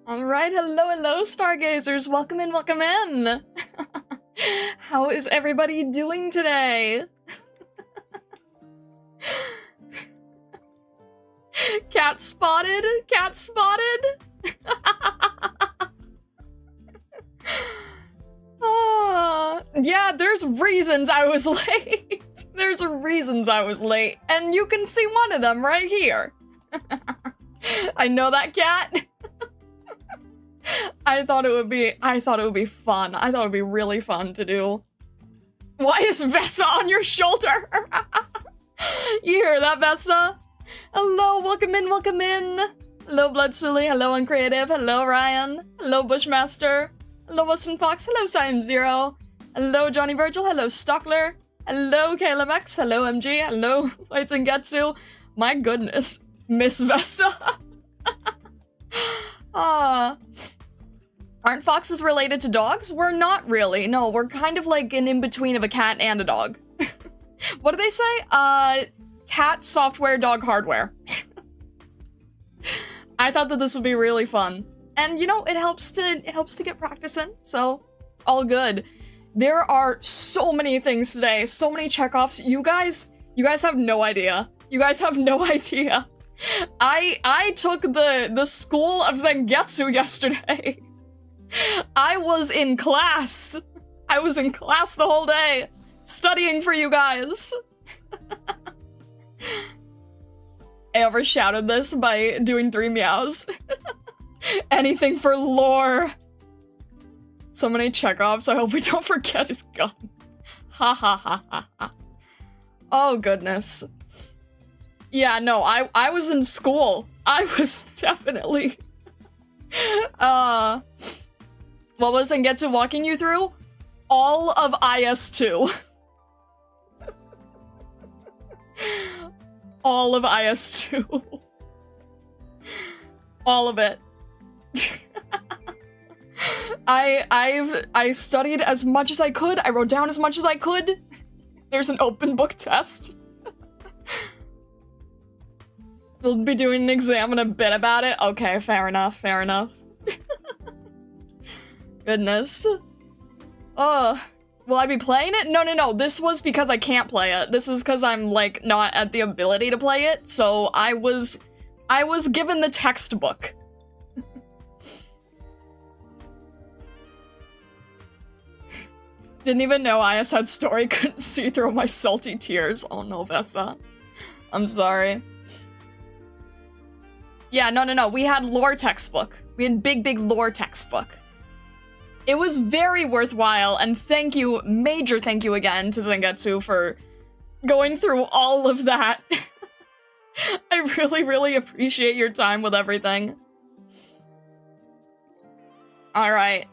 Alright, hello, stargazers. Welcome in, welcome in. How is everybody doing today? Cat spotted? Cat spotted? Yeah, there's reasons I was late. There's reasons I was late, and you can see one of them right here. I know that cat. I thought it would be fun. I thought it would be really fun to do. Why is Vessa on your shoulder? You hear that, Vessa? Hello, welcome in, welcome in. Hello, Blood Sully. Hello, Uncreative. Hello, Ryan. Hello, Bushmaster. Hello, Weston Fox. Hello, Sim Zero. Hello, Johnny Virgil. Hello, Stockler. Hello, Caleb X. Hello, MG. Hello, Waitsengetsu. My goodness, Miss Vesta. Aren't foxes related to dogs? We're not really. No, we're kind of like an in-between of a cat and a dog. What do they say? Cat software, dog hardware. I thought that this would be really fun. And you know, it helps to get practice in, so all good. There are so many things today, so many checkoffs. You guys have no idea. You guys have no idea. I took the school of Zangetsu yesterday. I was in class. I was in class the whole day, studying for you guys. I overshadowed this by doing 3 meows. Anything for lore. So many checkoffs, I hope we don't forget his gun. Ha ha ha ha ha. Oh goodness. Yeah, no, I was in school. I was definitely... What was Zangetsu walking you through? All of IS2. All of IS2. All of it. I studied as much as I could. I wrote down as much as I could. There's an open book test. We'll be doing an exam in a bit about it. Okay, fair enough, fair enough. Goodness. Will I be playing it? No, this was because I can't play it. This is because I'm, like, not at the ability to play it, so I was given the textbook. Didn't even know IS had story, couldn't see through my salty tears. Oh no, Vessa. I'm sorry. Yeah, no, we had lore textbook. We had big lore textbook. It was very worthwhile, and thank you, major thank you again to Zangetsu for going through all of that. I really appreciate your time with everything. Alright.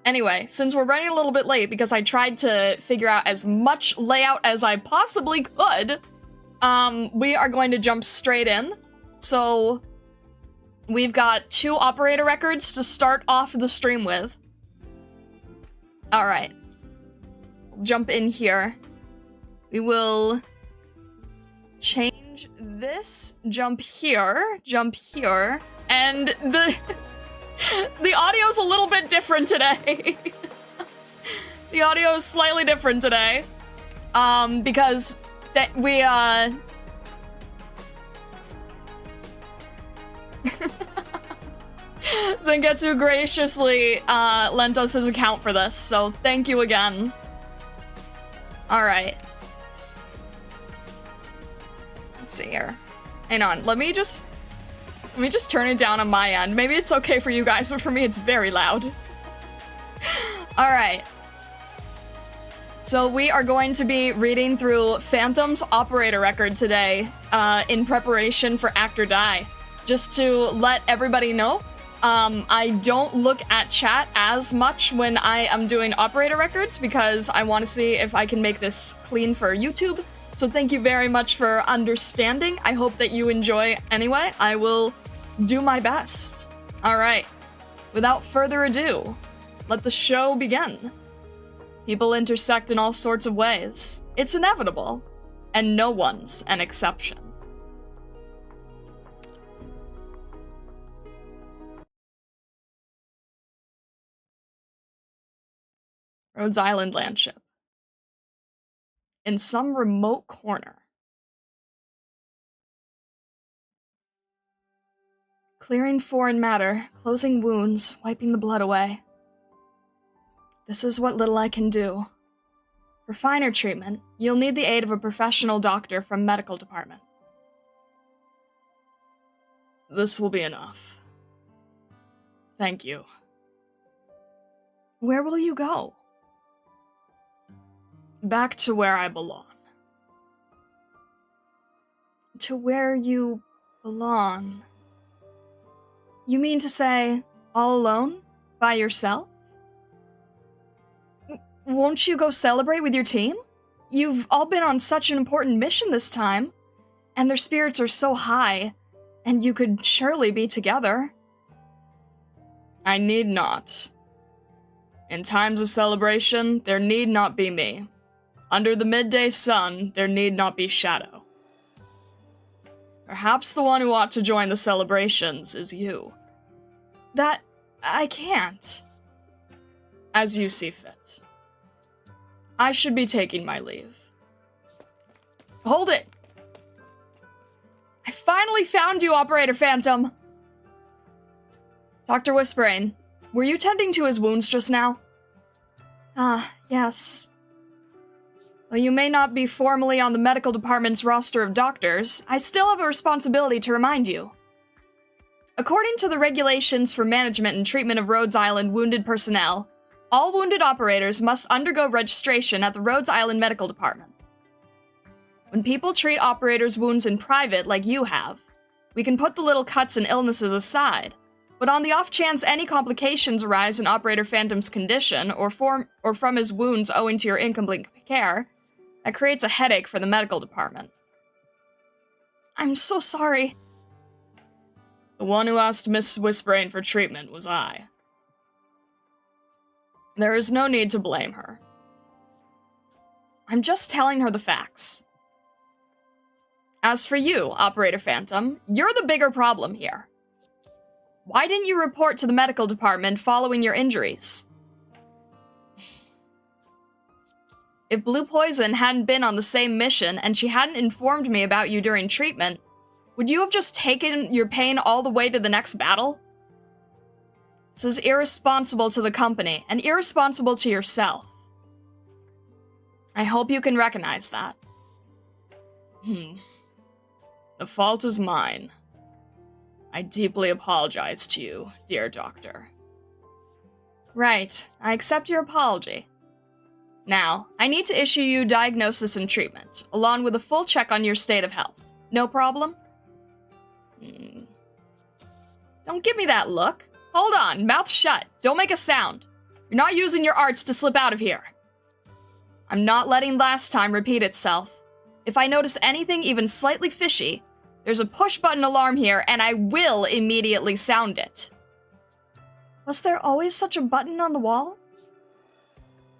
Anyway, since we're running a little bit late because I tried to figure out as much layout as I possibly could, we are going to jump straight in. So, we've got 2 operator records to start off the stream with. Alright. We'll jump in here. We will change this, jump here, and the audio's a little bit different today. The audio is slightly different today. Because we, Zangetsu graciously lent us his account for this, so thank you again. Alright. Let's see here. Hang on, let me just turn it down on my end. Maybe it's okay for you guys, but for me it's very loud. Alright. So we are going to be reading through Phantom's operator record today, in preparation for Act or Die. Just to let everybody know, I don't look at chat as much when I am doing operator records because I want to see if I can make this clean for YouTube. So thank you very much for understanding. I hope that you enjoy anyway. I will do my best. Alright, without further ado, let the show begin. People intersect in all sorts of ways. It's inevitable, and no one's an exception. Rhodes Island landship. In some remote corner. Clearing foreign matter, closing wounds, wiping the blood away. This is what little I can do. For finer treatment, you'll need the aid of a professional doctor from medical department. This will be enough. Thank you. Where will you go? Back to where I belong. To where you belong? You mean to say, all alone? By yourself? Won't you go celebrate with your team? You've all been on such an important mission this time, and their spirits are so high, and you could surely be together. I need not. In times of celebration, there need not be me. Under the midday sun, there need not be shadow. Perhaps the one who ought to join the celebrations is you. That... I can't. As you see fit. I should be taking my leave. Hold it! I finally found you, Operator Phantom! Dr. Whispering, were you tending to his wounds just now? Ah, yes. Though you may not be formally on the medical department's roster of doctors, I still have a responsibility to remind you. According to the regulations for management and treatment of Rhodes Island wounded personnel, all wounded operators must undergo registration at the Rhodes Island Medical Department. When people treat operators' wounds in private like you have, we can put the little cuts and illnesses aside, but on the off chance any complications arise in Operator Phantom's condition or from his wounds owing to your incomplete care, that creates a headache for the medical department. I'm so sorry. The one who asked Miss Whispering for treatment was I. There is no need to blame her. I'm just telling her the facts. As for you, Operator Phantom, you're the bigger problem here. Why didn't you report to the medical department following your injuries? If Blue Poison hadn't been on the same mission and she hadn't informed me about you during treatment, would you have just taken your pain all the way to the next battle? This is irresponsible to the company and irresponsible to yourself. I hope you can recognize that. The fault is mine. I deeply apologize to you, dear doctor. Right, I accept your apology. Now, I need to issue you diagnosis and treatment, along with a full check on your state of health. No problem? Don't give me that look. Hold on, mouth shut. Don't make a sound. You're not using your arts to slip out of here. I'm not letting last time repeat itself. If I notice anything even slightly fishy, there's a push-button alarm here, and I will immediately sound it. Was there always such a button on the wall?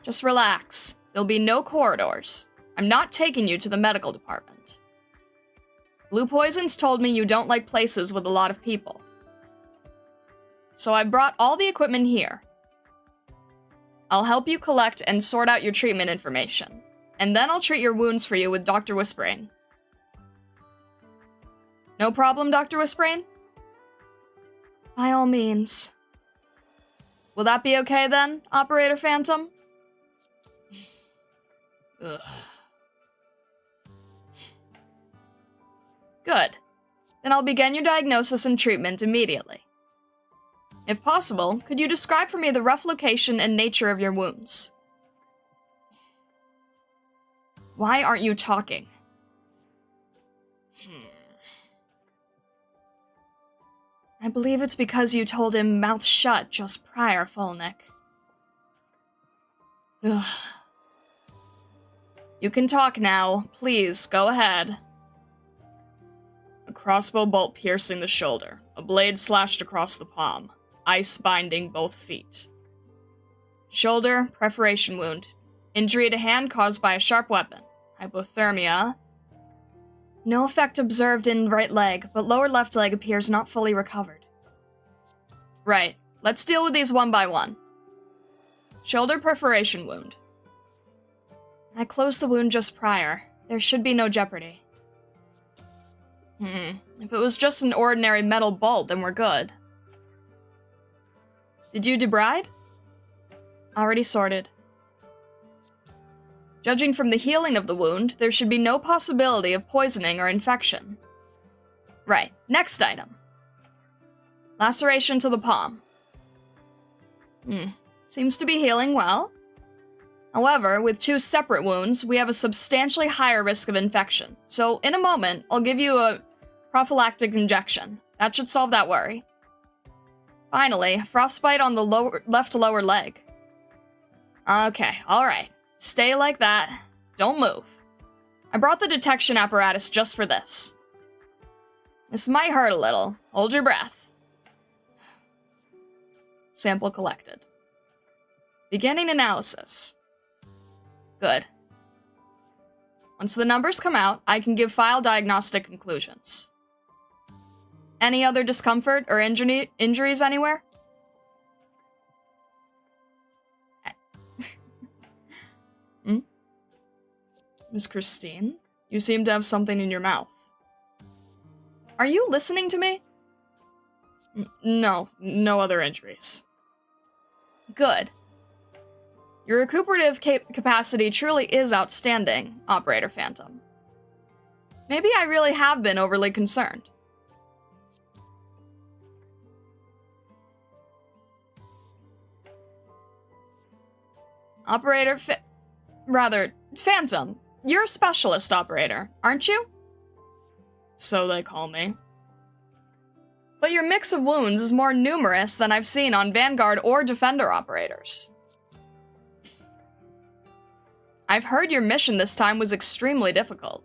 Just relax. There'll be no corridors. I'm not taking you to the medical department. Blue Poison's told me you don't like places with a lot of people. So I brought all the equipment here. I'll help you collect and sort out your treatment information, and then I'll treat your wounds for you with Dr. Whispering. No problem, Dr. Whispering? By all means. Will that be okay then, Operator Phantom? Ugh. Good. Then I'll begin your diagnosis and treatment immediately. If possible, could you describe for me the rough location and nature of your wounds? Why aren't you talking? I believe it's because you told him mouth shut just prior, Folnick. Ugh. You can talk now. Please, go ahead. A crossbow bolt piercing the shoulder. A blade slashed across the palm. Ice binding both feet. Shoulder, perforation wound. Injury to hand caused by a sharp weapon. Hypothermia. No effect observed in right leg, but lower left leg appears not fully recovered. Right. Let's deal with these one by one. Shoulder perforation wound. I closed the wound just prior. There should be no jeopardy. If it was just an ordinary metal bolt, then we're good. Did you debride? Already sorted. Judging from the healing of the wound, there should be no possibility of poisoning or infection. Right, next item. Laceration to the palm. Seems to be healing well. However, with 2 separate wounds, we have a substantially higher risk of infection. So, in a moment, I'll give you a prophylactic injection. That should solve that worry. Finally, frostbite on the left lower leg. Okay, alright. Stay like that. Don't move. I brought the detection apparatus just for this. This might hurt a little. Hold your breath. Sample collected. Beginning analysis. Good. Once the numbers come out, I can give file diagnostic conclusions. Any other discomfort or injuries anywhere? Miss Christine, you seem to have something in your mouth. Are you listening to me? No other injuries. Good. Your recuperative capacity truly is outstanding, Operator Phantom. Maybe I really have been overly concerned. Phantom, you're a specialist operator, aren't you? So they call me. But your mix of wounds is more numerous than I've seen on Vanguard or Defender operators. I've heard your mission this time was extremely difficult.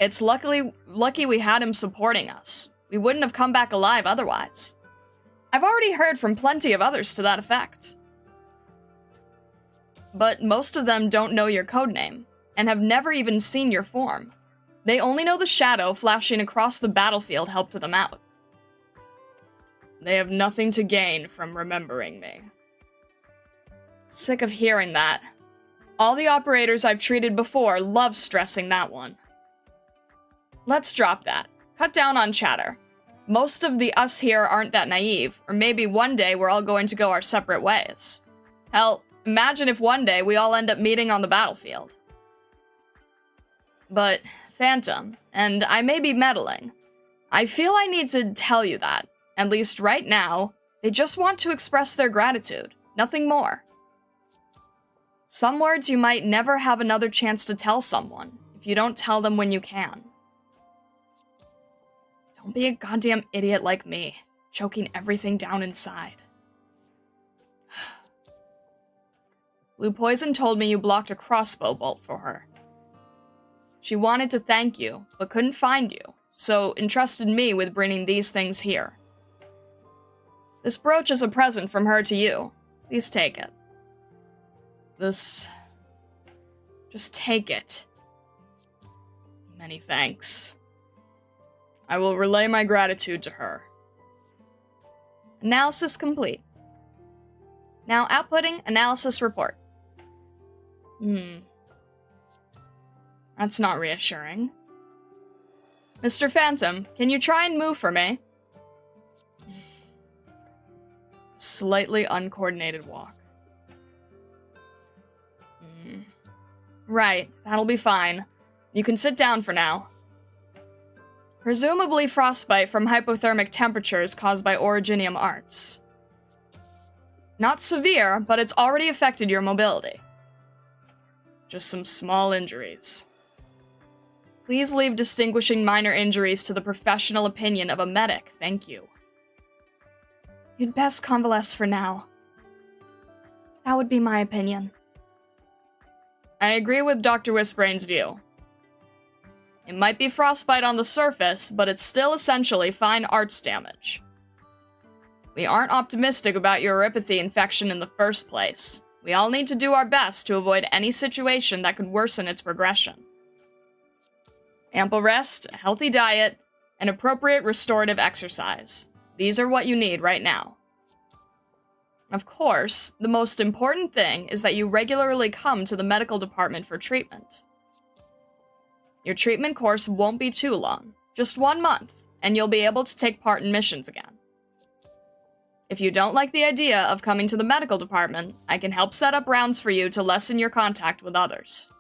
It's lucky we had him supporting us. We wouldn't have come back alive otherwise. I've already heard from plenty of others to that effect. But most of them don't know your codename, and have never even seen your form. They only know the shadow flashing across the battlefield helped them out. They have nothing to gain from remembering me. Sick of hearing that. All the operators I've treated before love stressing that one. Let's drop that. Cut down on chatter. Most of the us here aren't that naive, or maybe one day we're all going to go our separate ways. Hell, imagine if one day we all end up meeting on the battlefield. But, Phantom, and I may be meddling, I feel I need to tell you that, at least right now, they just want to express their gratitude, nothing more. Some words you might never have another chance to tell someone, if you don't tell them when you can. Don't be a goddamn idiot like me, choking everything down inside. Blue Poison told me you blocked a crossbow bolt for her. She wanted to thank you, but couldn't find you, so entrusted me with bringing these things here. This brooch is a present from her to you. Please take it. Just take it. Many thanks. I will relay my gratitude to her. Analysis complete. Now outputting analysis report. That's not reassuring. Mr. Phantom, can you try and move for me? Slightly uncoordinated walk. Right, that'll be fine. You can sit down for now. Presumably frostbite from hypothermic temperatures caused by originium arts. Not severe, but it's already affected your mobility. Just some small injuries. Please leave distinguishing minor injuries to the professional opinion of a medic, thank you. You'd best convalesce for now. That would be my opinion. I agree with Dr. Wisbrain's view. It might be frostbite on the surface, but it's still essentially fine arts damage. We aren't optimistic about your uropathy infection in the first place. We all need to do our best to avoid any situation that could worsen its progression. Ample rest, a healthy diet, and appropriate restorative exercise. These are what you need right now. Of course, the most important thing is that you regularly come to the medical department for treatment. Your treatment course won't be too long, just 1 month, and you'll be able to take part in missions again. If you don't like the idea of coming to the medical department, I can help set up rounds for you to lessen your contact with others.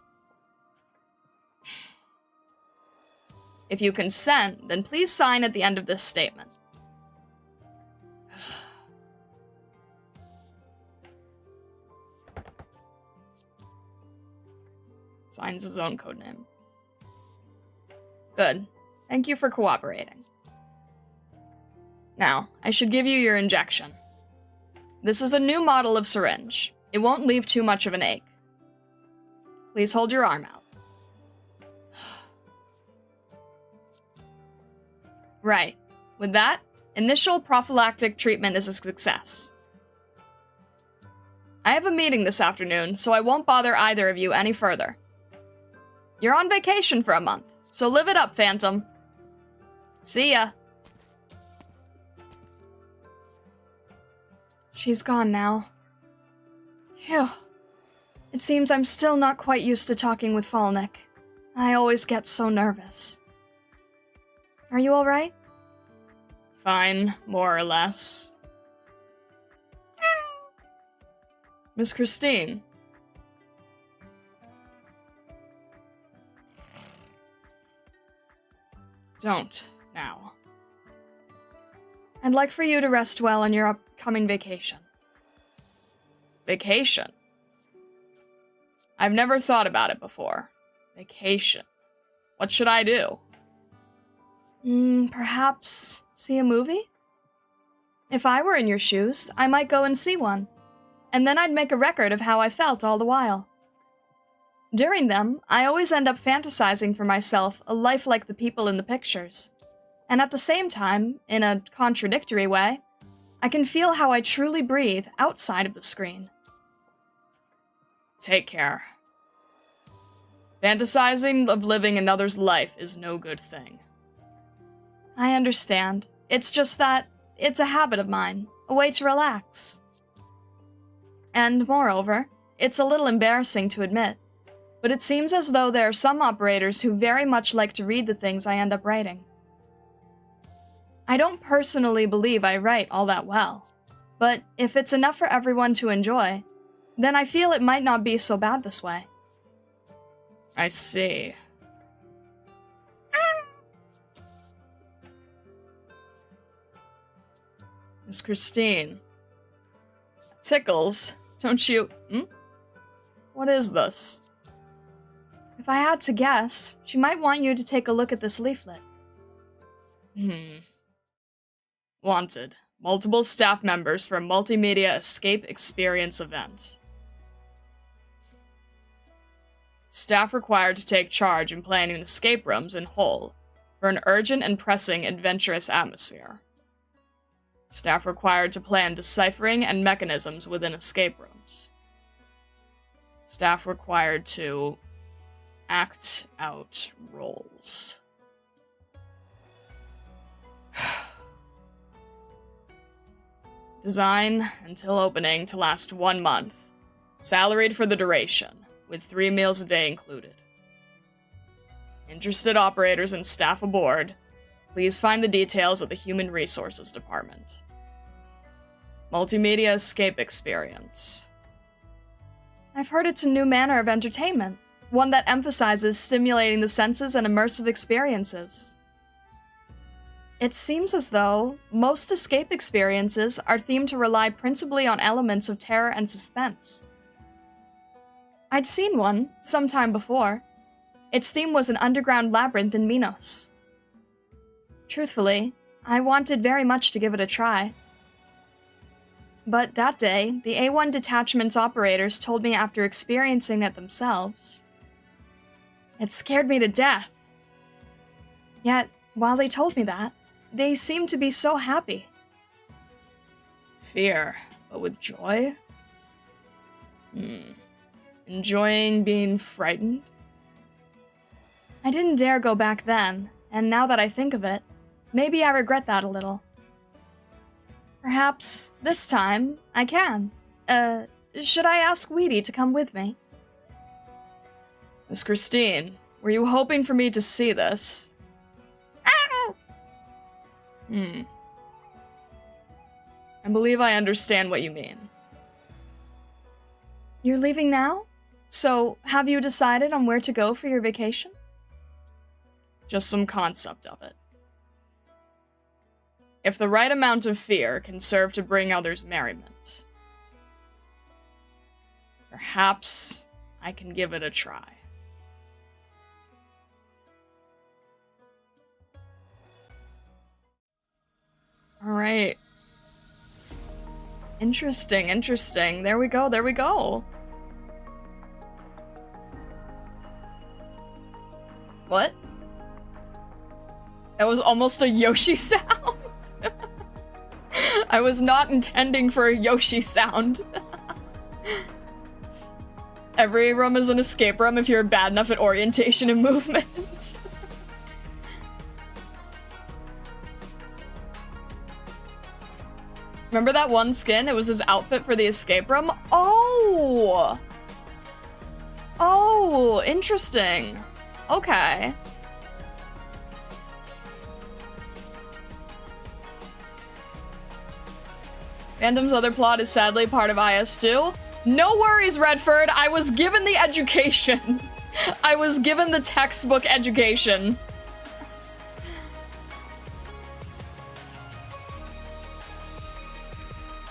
If you consent, then please sign at the end of this statement. Signs his own codename. Good. Thank you for cooperating. Now, I should give you your injection. This is a new model of syringe. It won't leave too much of an ache. Please hold your arm out. Right. With that, initial prophylactic treatment is a success. I have a meeting this afternoon, so I won't bother either of you any further. You're on vacation for a month, so live it up, Phantom. See ya. She's gone now. Phew. It seems I'm still not quite used to talking with Falnick. I always get so nervous. Are you alright? Fine, more or less. Miss Christine. Don't, now. I'd like for you to rest well on your upcoming vacation. Vacation? I've never thought about it before. Vacation. What should I do? Perhaps see a movie? If I were in your shoes, I might go and see one. And then I'd make a record of how I felt all the while. During them, I always end up fantasizing for myself a life like the people in the pictures. And at the same time, in a contradictory way, I can feel how I truly breathe outside of the screen. Take care. Fantasizing of living another's life is no good thing. I understand. It's just that it's a habit of mine, a way to relax. And moreover, it's a little embarrassing to admit, but it seems as though there are some operators who very much like to read the things I end up writing. I don't personally believe I write all that well, but if it's enough for everyone to enjoy, then I feel it might not be so bad this way. I see. Miss Christine. Tickles, don't you... What is this? If I had to guess, she might want you to take a look at this leaflet. Wanted. Multiple staff members for a multimedia escape experience event. Staff required to take charge in planning escape rooms in Hull for an urgent and pressing adventurous atmosphere. Staff required to plan deciphering and mechanisms within escape rooms. Staff required to act out roles. Design until opening to last 1 month. Salaried for the duration, with 3 meals a day included. Interested operators and staff aboard, please find the details at the Human Resources Department. Multimedia escape experience. I've heard it's a new manner of entertainment, one that emphasizes stimulating the senses and immersive experiences. It seems as though most escape experiences are themed to rely principally on elements of terror and suspense. I'd seen one, some time before. Its theme was an underground labyrinth in Minos. Truthfully, I wanted very much to give it a try. But that day, the A1 detachment's operators told me after experiencing it themselves. It scared me to death. Yet, while they told me that, they seemed to be so happy. Fear, but with joy? Enjoying being frightened? I didn't dare go back then, and now that I think of it, maybe I regret that a little. Perhaps this time I can. Should I ask Weedy to come with me? Miss Christine, were you hoping for me to see this? I believe I understand what you mean. You're leaving now? So, have you decided on where to go for your vacation? Just some concept of it. If the right amount of fear can serve to bring others merriment, perhaps I can give it a try. Alright. Interesting, interesting. There we go, there we go. What? That was almost a Yoshi sound. I was not intending for a Yoshi sound. Every room is an escape room if you're bad enough at orientation and movement. Remember that one skin? It was his outfit for the escape room? Oh! Oh, interesting. Okay. Phantom's other plot is sadly part of IS2. No worries, Redford. I was given the education. I was given the textbook education.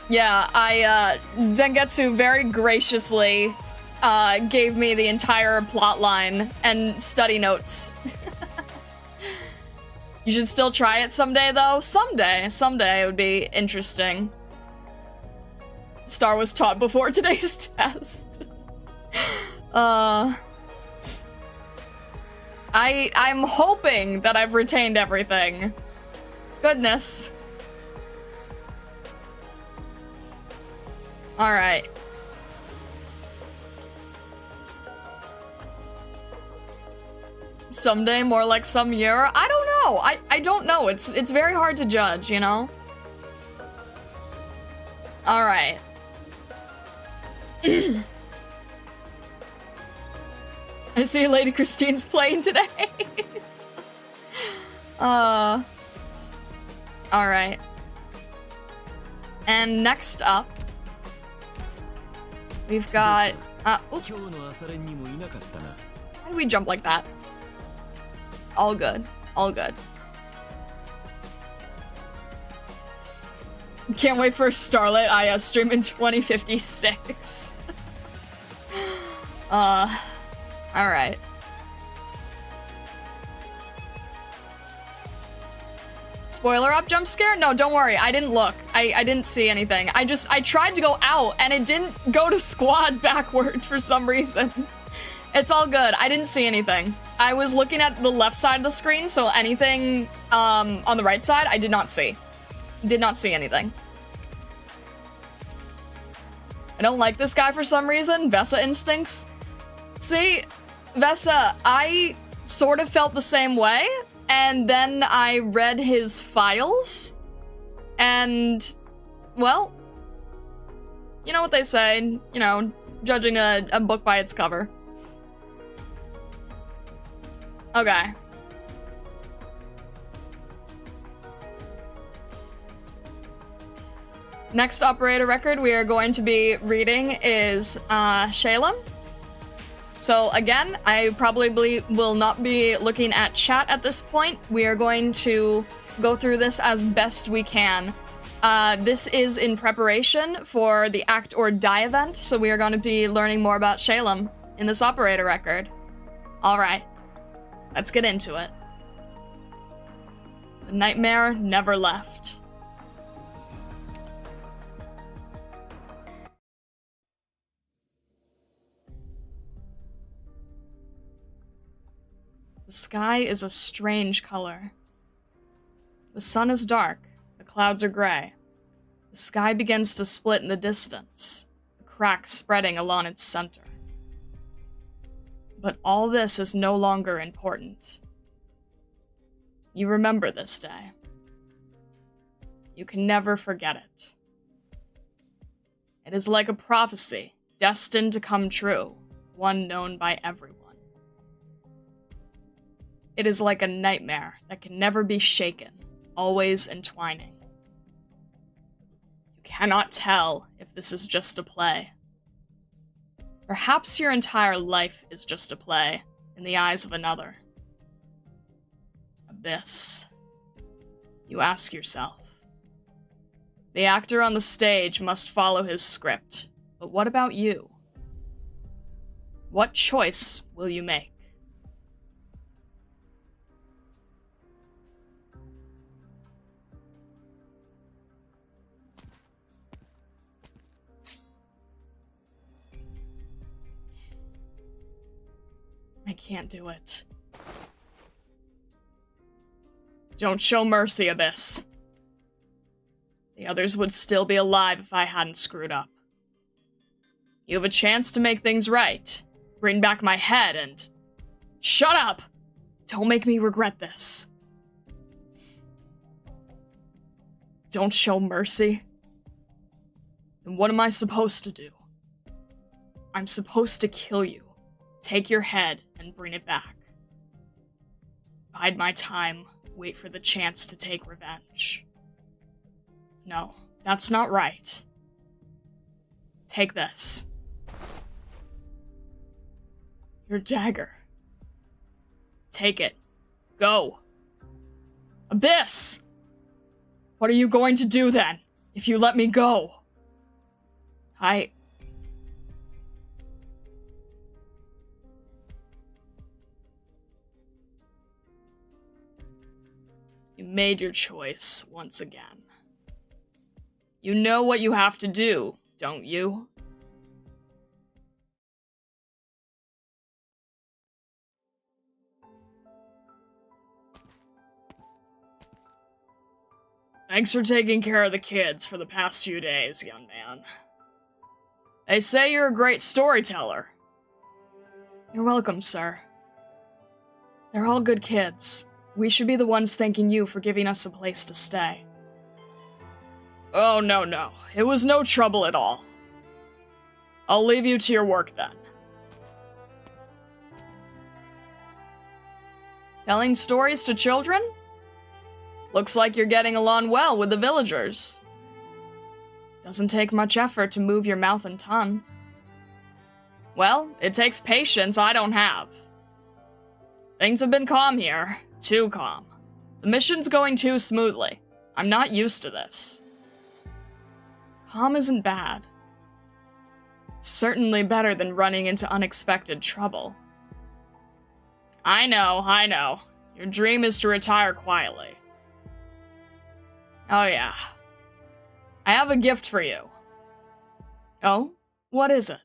Yeah, Zengetsu very graciously gave me the entire plot line and study notes. You should still try it someday, though. Someday it would be interesting. Star was taught before today's test. I'm hoping that I've retained everything. Goodness. Alright. Someday, more like some year? I don't know. I don't know. It's very hard to judge, you know? Alright. I see Lady Christine's playing today. Alright. And next up, we've got, oops. Why did we jump like that? All good. All good. Can't wait for Starlight IS stream in 2056. Alright. Spoiler up jump scare? No, don't worry. I didn't look. I didn't see anything. I tried to go out and it didn't go to squad backward for some reason. It's all good. I didn't see anything. I was looking at the left side of the screen, so anything on the right side, I did not see. Did not see anything. I don't like this guy for some reason. Vesa instincts. See, Vesa, I sort of felt the same way, and then I read his files, and, well, you know what they say, you know, judging a book by its cover. Okay. Next operator record we are going to be reading is Shalem. So again, I probably will not be looking at chat at this point. We are going to go through this as best we can. This is in preparation for the Act or Die event, so we are going to be learning more about Shalem in this operator record. Alright, let's get into it. The nightmare never left. The sky is a strange color. The sun is dark, the clouds are gray. The sky begins to split in the distance, a crack spreading along its center. But all this is no longer important. You remember this day. You can never forget it. It is like a prophecy, destined to come true, one known by everyone. It is like a nightmare that can never be shaken, always entwining. You cannot tell if this is just a play. Perhaps your entire life is just a play, in the eyes of another. Abyss. You ask yourself. The actor on the stage must follow his script, but what about you? What choice will you make? I can't do it. Don't show mercy, Abyss. The others would still be alive if I hadn't screwed up. You have a chance to make things right. Bring back my head and... Shut up! Don't make me regret this. Don't show mercy? Then what am I supposed to do? I'm supposed to kill you, take your head, and bring it back. Bide my time, wait for the chance to take revenge. No, that's not right. Take this. Your dagger. Take it. Go. Abyss! What are you going to do then, if you let me go? You made your choice once again. You know what you have to do, don't you? Thanks for taking care of the kids for the past few days, young man. They say you're a great storyteller. You're welcome, sir. They're all good kids. We should be the ones thanking you for giving us a place to stay. Oh, no. It was no trouble at all. I'll leave you to your work then. Telling stories to children? Looks like you're getting along well with the villagers. Doesn't take much effort to move your mouth and tongue. Well, it takes patience I don't have. Things have been calm here. Too calm. The mission's going too smoothly. I'm not used to this. Calm isn't bad. Certainly better than running into unexpected trouble. I know. Your dream is to retire quietly. Oh yeah. I have a gift for you. Oh? What is it?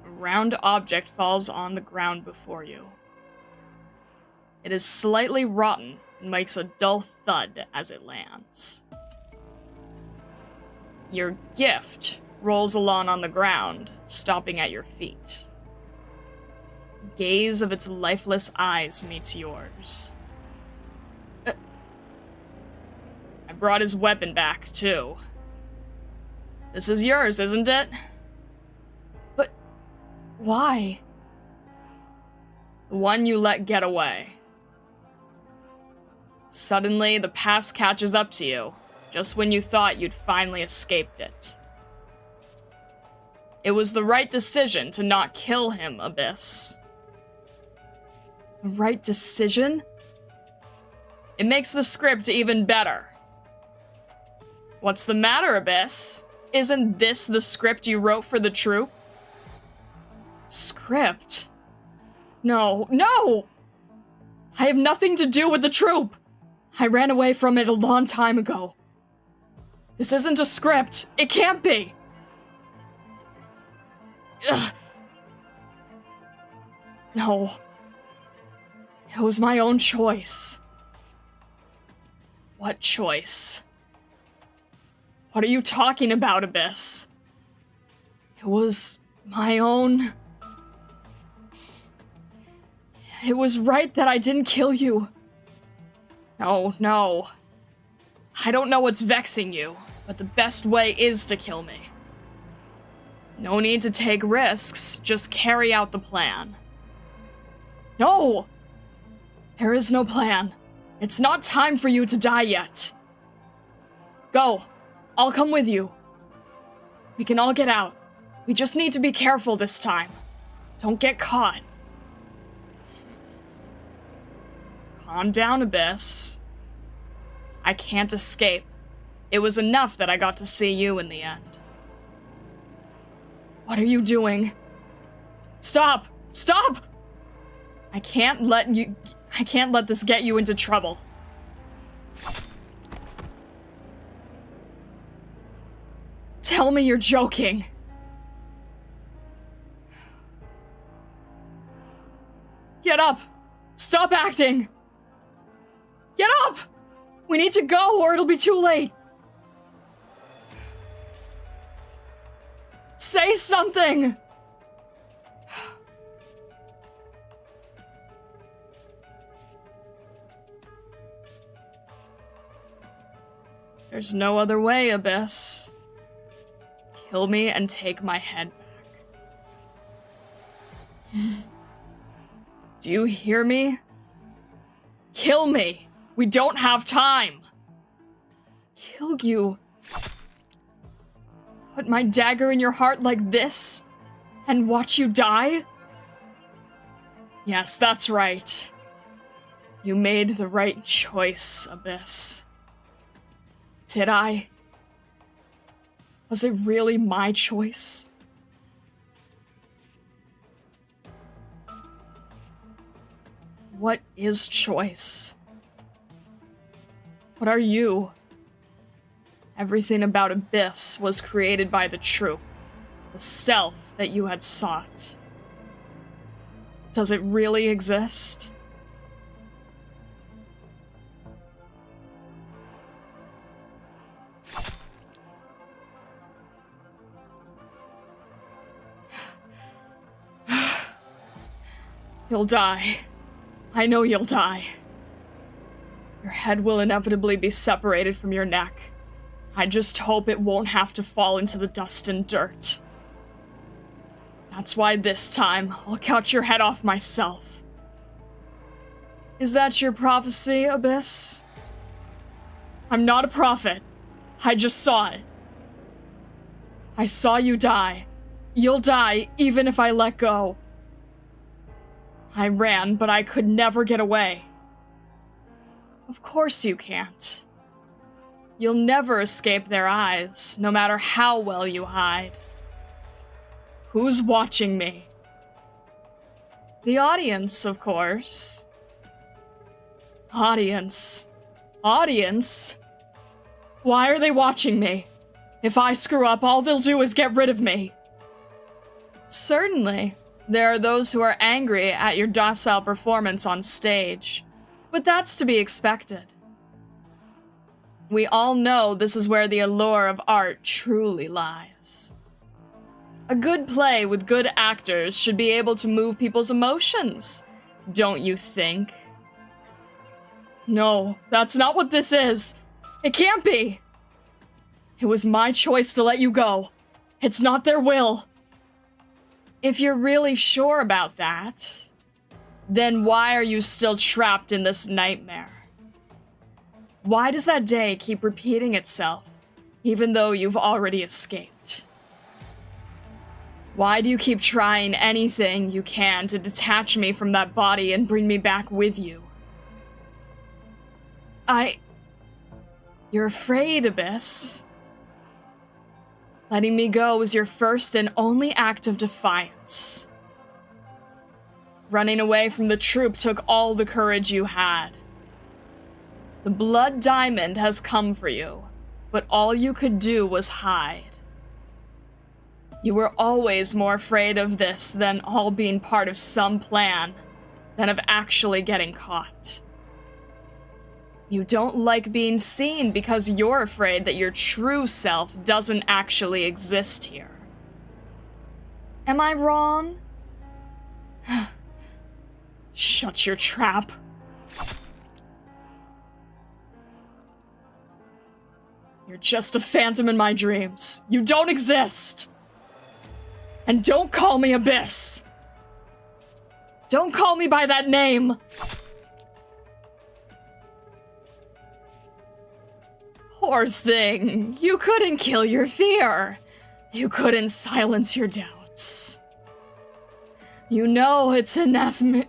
A round object falls on the ground before you. It is slightly rotten and makes a dull thud as it lands. Your gift rolls along on the ground, stopping at your feet. The gaze of its lifeless eyes meets yours. I brought his weapon back, too. This is yours, isn't it? But why? The one you let get away. Suddenly, the past catches up to you, just when you thought you'd finally escaped it. It was the right decision to not kill him, Abyss. The right decision? It makes the script even better. What's the matter, Abyss? Isn't this the script you wrote for the troupe? Script? No! I have nothing to do with the troupe! I ran away from it a long time ago. This isn't a script. It can't be! Ugh. No. It was my own choice. What choice? What are you talking about, Abyss? It was my own... It was right that I didn't kill you. No, no. I don't know what's vexing you, but the best way is to kill me. No need to take risks, just carry out the plan. No! There is no plan. It's not time for you to die yet. Go. I'll come with you. We can all get out. We just need to be careful this time. Don't get caught. Calm down, Abyss. I can't escape. It was enough that I got to see you in the end. What are you doing? Stop! Stop! I can't let this get you into trouble. Tell me you're joking. Get up! Stop acting! Get up! We need to go or it'll be too late. Say something! There's no other way, Abyss. Kill me and take my head back. Do you hear me? Kill me! We don't have time! Kill you? Put my dagger in your heart like this? And watch you die? Yes, that's right. You made the right choice, Abyss. Did I? Was it really my choice? What is choice? What are you? Everything about Abyss was created by the truth, the self that you had sought. Does it really exist? You'll die. I know you'll die. Your head will inevitably be separated from your neck. I just hope it won't have to fall into the dust and dirt. That's why this time, I'll cut your head off myself. Is that your prophecy, Abyss? I'm not a prophet. I just saw it. I saw you die. You'll die even if I let go. I ran, but I could never get away. Of course you can't. You'll never escape their eyes, no matter how well you hide. Who's watching me? The audience, of course. Audience? Audience? Why are they watching me? If I screw up, all they'll do is get rid of me. Certainly. There are those who are angry at your docile performance on stage, but that's to be expected. We all know this is where the allure of art truly lies. A good play with good actors should be able to move people's emotions, don't you think? No, that's not what this is. It can't be. It was my choice to let you go. It's not their will. If you're really sure about that, then why are you still trapped in this nightmare? Why does that day keep repeating itself, even though you've already escaped? Why do you keep trying anything you can to detach me from that body and bring me back with you? You're afraid, Abyss. Letting me go was your first and only act of defiance. Running away from the troop took all the courage you had. The blood diamond has come for you, but all you could do was hide. You were always more afraid of this than all being part of some plan than of actually getting caught. You don't like being seen because you're afraid that your true self doesn't actually exist here. Am I wrong? Shut your trap. just a phantom in my dreams. You don't exist. And don't call me Abyss. Don't call me by that name. Poor thing. You couldn't kill your fear. You couldn't silence your doubts. You know it's anathema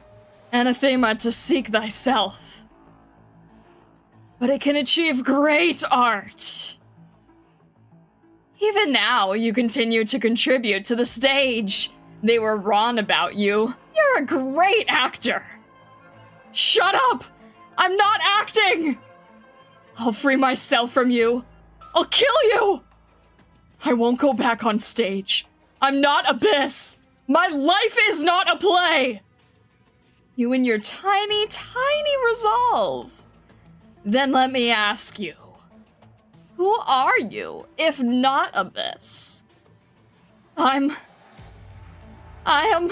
to seek thyself. But it can achieve great art. Even now, you continue to contribute to the stage. They were wrong about you. You're a great actor. Shut up! I'm not acting! I'll free myself from you. I'll kill you! I won't go back on stage. I'm not Abyss. My life is not a play. You and your tiny, tiny resolve. Then let me ask you. Who are you, if not Abyss? I am...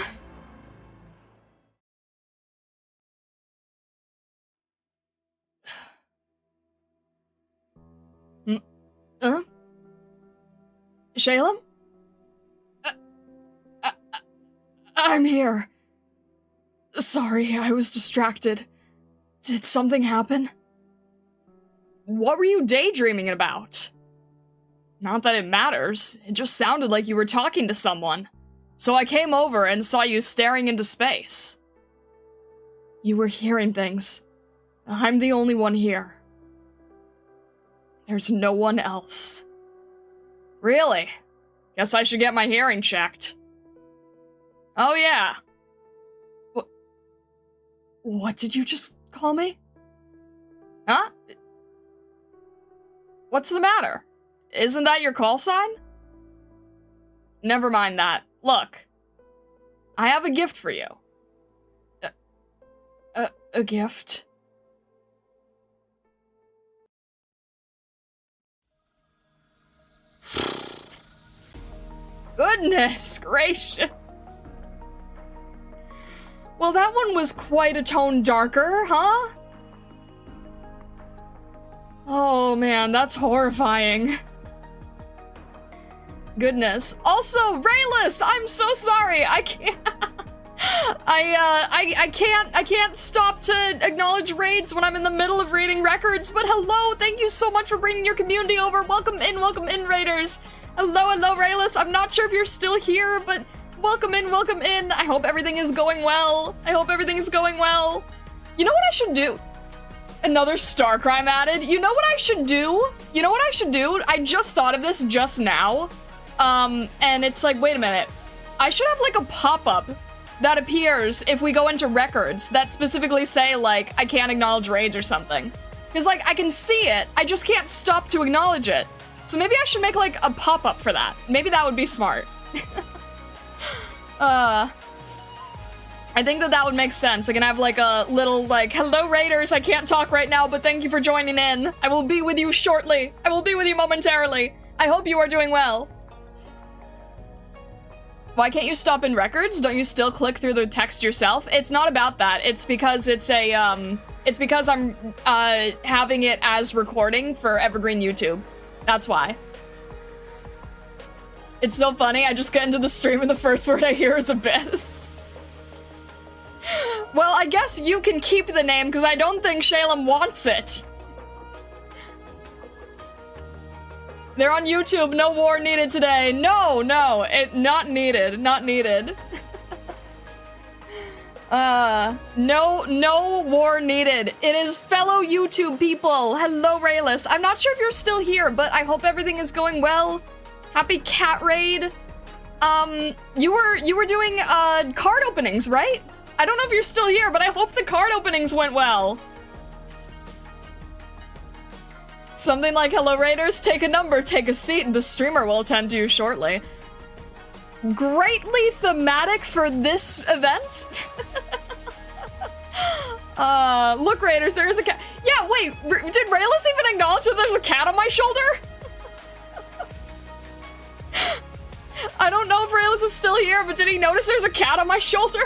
Shalem? I'm here. Sorry, I was distracted. Did something happen? What were you daydreaming about? Not that it matters. It just sounded like you were talking to someone. So I came over and saw you staring into space. You were hearing things. I'm the only one here. There's no one else. Really? Guess I should get my hearing checked. Oh yeah. What did you just call me? Huh? What's the matter? Isn't that your call sign? Never mind that. Look. I have a gift for you. A gift? Goodness gracious. Well, that one was quite a tone darker, huh? Oh man, that's horrifying. Goodness. Also, Rayless, I'm so sorry. I can't I can't stop to acknowledge raids when I'm in the middle of reading records, but hello, thank you so much for bringing your community over. Welcome in, raiders. Hello, Rayless. I'm not sure if you're still here, but welcome in. I hope everything is going well. You know what I should do? Another star crime added. You know what I should do? I just thought of this just now. And it's like, wait a minute. I should have like a pop-up that appears if we go into records that specifically say like, I can't acknowledge raids or something. Because like, I can see it, I just can't stop to acknowledge it. So maybe I should make like a pop-up for that. Maybe that would be smart. I think that would make sense. I can have like a little like, hello raiders, I can't talk right now, but thank you for joining in. I will be with you shortly. I will be with you momentarily. I hope you are doing well. Why can't you stop in records? Don't you still click through the text yourself? It's not about that. It's because it's a, it's because I'm, having it as recording for Evergreen YouTube. That's why. It's so funny, I just get into the stream and the first word I hear is Abyss. Well, I guess you can keep the name because I don't think Shalem wants it. They're on YouTube, no war needed today. No, not needed. No war needed. It is fellow YouTube people. Hello, Rayless. I'm not sure if you're still here, but I hope everything is going well. Happy cat raid. You were doing, card openings, right? I don't know if you're still here, but I hope the card openings went well. Something like, hello raiders, take a number, take a seat, and the streamer will attend to you shortly. Greatly thematic for this event. Look raiders, there is a cat. Yeah, wait, did Rayless even acknowledge that there's a cat on my shoulder? I don't know if Rayless is still here, but did he notice there's a cat on my shoulder?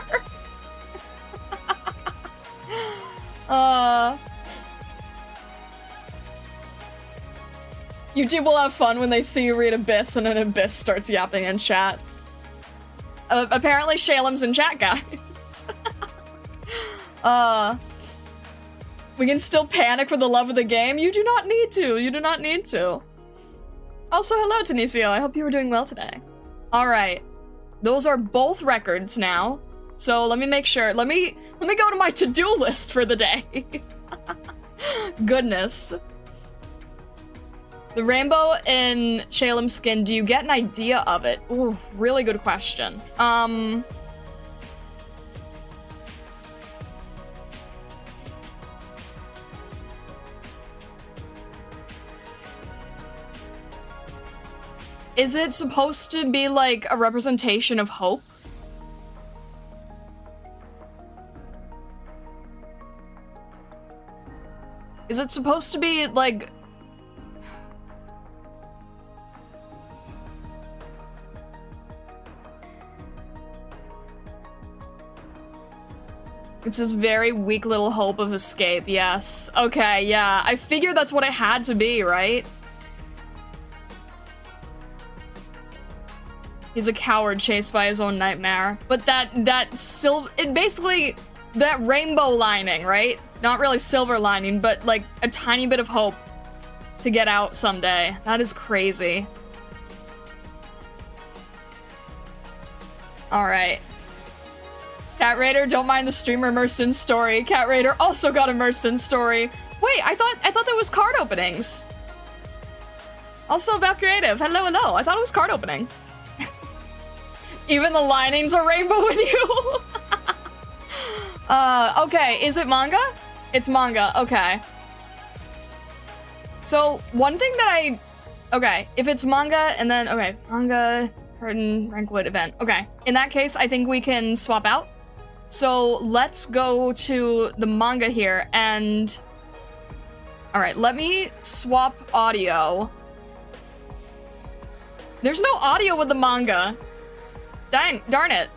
YouTube will have fun when they see you read Abyss and an Abyss starts yapping in chat. Apparently Shalem's in chat, guys. We can still panic for the love of the game. You do not need to. You do not need to. Also, hello, Tanisio. I hope you were doing well today. All right. Those are both records now. So let me make sure. Let me go to my to-do list for the day. Goodness. The rainbow in Shalem's skin, do you get an idea of it? Ooh, really good question. Is it supposed to be like a representation of hope? Is it supposed to be like... It's this very weak little hope of escape, yes. Okay, yeah. I figured that's what it had to be, right? He's a coward chased by his own nightmare. But it basically, that rainbow lining, right? Not really silver lining, but like a tiny bit of hope to get out someday. That is crazy. All right. Cat Raider, don't mind the streamer immersed in story. Cat Raider also got immersed in story. Wait, I thought that was card openings. Also, Val Creative, hello, hello. I thought it was card opening. Even the linings are rainbow with you. Okay, is it manga? It's manga, okay. So, one thing that okay, if it's manga and then, okay, manga, curtain, Rankwood event. Okay, in that case, I think we can swap out. So, let's go to the manga here and... Alright, let me swap audio. There's no audio with the manga. Darn it.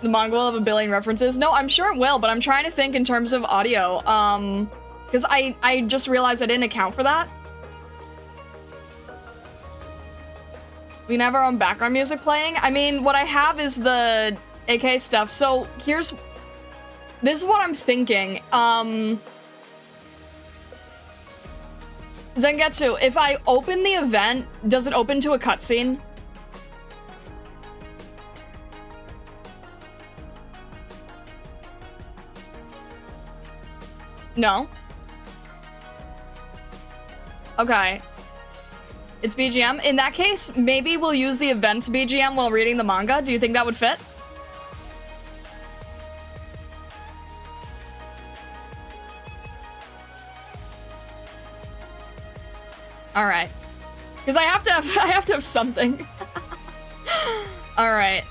The manga will have a billion references. No, I'm sure it will, but I'm trying to think in terms of audio. Because I just realized I didn't account for that. We can have our own background music playing. I mean, what I have is the AK stuff. So this is what I'm thinking. Zangetsu, if I open the event, does it open to a cutscene? No? Okay. It's BGM. In that case, maybe we'll use the event's BGM while reading the manga. Do you think that would fit? All right, because I have to have something. All right.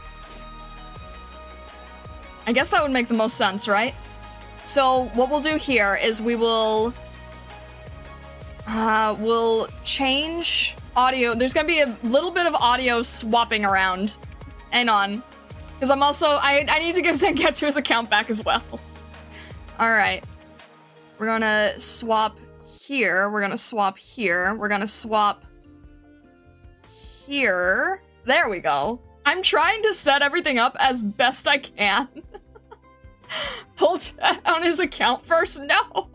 I guess that would make the most sense, right? So what we'll do here is we'll change audio. There's gonna be a little bit of audio swapping around. Hang on, because I need to give Zangetsu his account back as well. All right, we're gonna swap. Here, we're gonna swap here, we're gonna swap here. There we go. I'm trying to set everything up as best I can. Pull down his account first? No!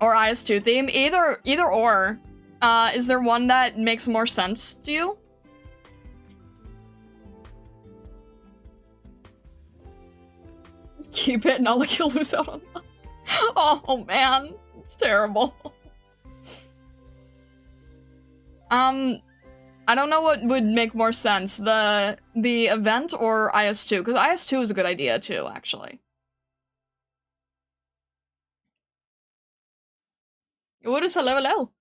Or IS2 theme? Either or. Is there one that makes more sense to you? Keep it, not like you'll lose out on that. Oh man, it's terrible. I don't know what would make more sense, the event or IS2, because IS2 is a good idea too, actually. What is hello?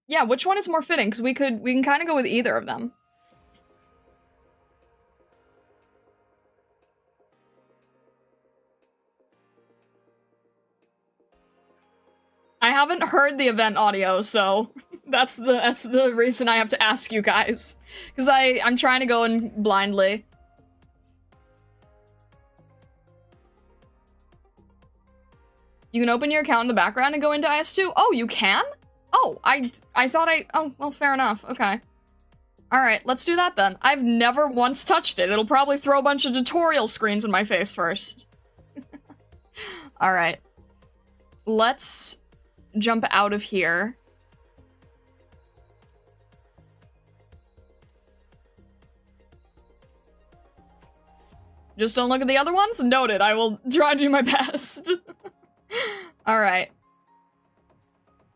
Yeah, which one is more fitting? Because we can kind of go with either of them. I haven't heard the event audio, so that's the reason I have to ask you guys. Because I'm trying to go in blindly. You can open your account in the background and go into IS2. Oh, you can? Oh, I thought oh, well, fair enough. Okay. All right, let's do that then. I've never once touched it. It'll probably throw a bunch of tutorial screens in my face first. All right. Let's jump out of here. Just don't look at the other ones? Noted. I will try to do my best. All right.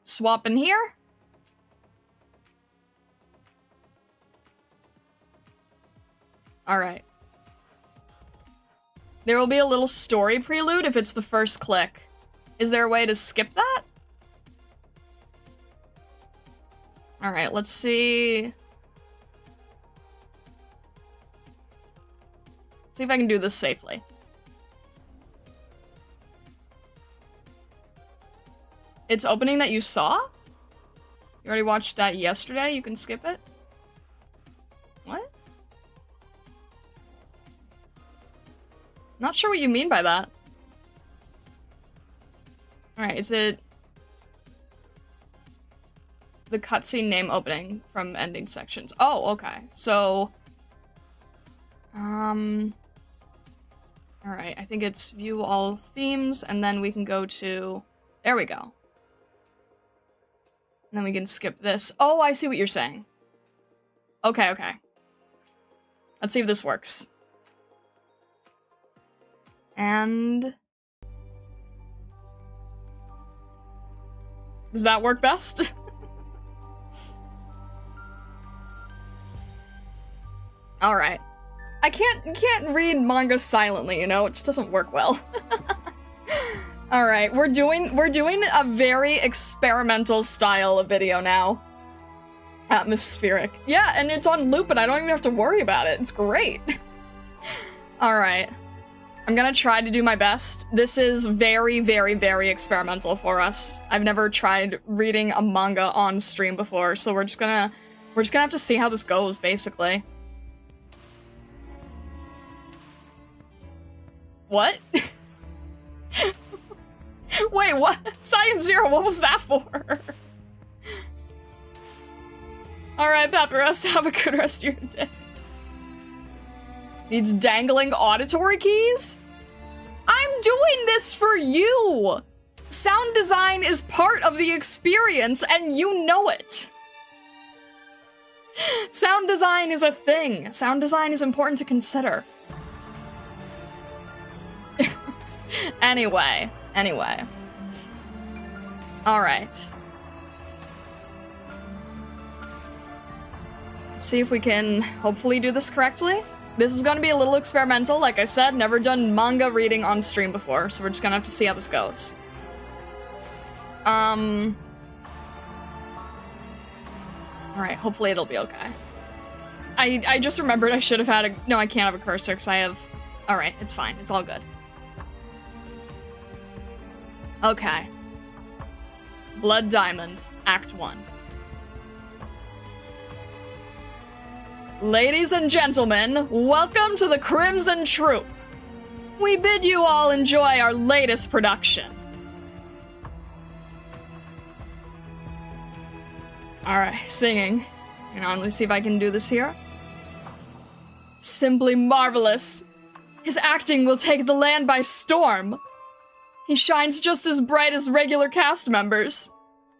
Swap in here. All right. There will be a little story prelude if it's the first click. Is there a way to skip that? All right, let's see. See if I can do this safely. It's opening that you saw? You already watched that yesterday? You can skip it? What? Not sure what you mean by that. Alright, is it the cutscene name opening from ending sections? Oh, okay. So, alright, I think it's view all themes, and then we can go to, there we go. And then we can skip this. Oh, I see what you're saying. Okay, okay. Let's see if this works. And... does that work best? Alright. I can't read manga silently, you know? It just doesn't work well. Alright, we're doing a very experimental style of video now. Atmospheric. Yeah, and it's on loop and I don't even have to worry about it. It's great. Alright. I'm gonna try to do my best. This is very, very, very experimental for us. I've never tried reading a manga on stream before, so we're just gonna have to see how this goes, basically. What? Wait, what? Siam Zero, what was that for? Alright, Papyrus, have a good rest of your day. Needs dangling auditory keys? I'm doing this for you! Sound design is part of the experience, and you know it! Sound design is a thing. Sound design is important to consider. Anyway. Alright. See if we can hopefully do this correctly. This is gonna be a little experimental, like I said, never done manga reading on stream before, so we're just gonna have to see how this goes. Alright, hopefully it'll be okay. I just remembered I should have had a- no, I can't have a cursor, because I have- alright, it's fine, it's all good. Okay. Blood Diamond, Act 1. Ladies and gentlemen, welcome to the Crimson Troop. We bid you all enjoy our latest production. Alright, singing. Hang on, let me see if I can do this here. Simply marvelous. His acting will take the land by storm. He shines just as bright as regular cast members.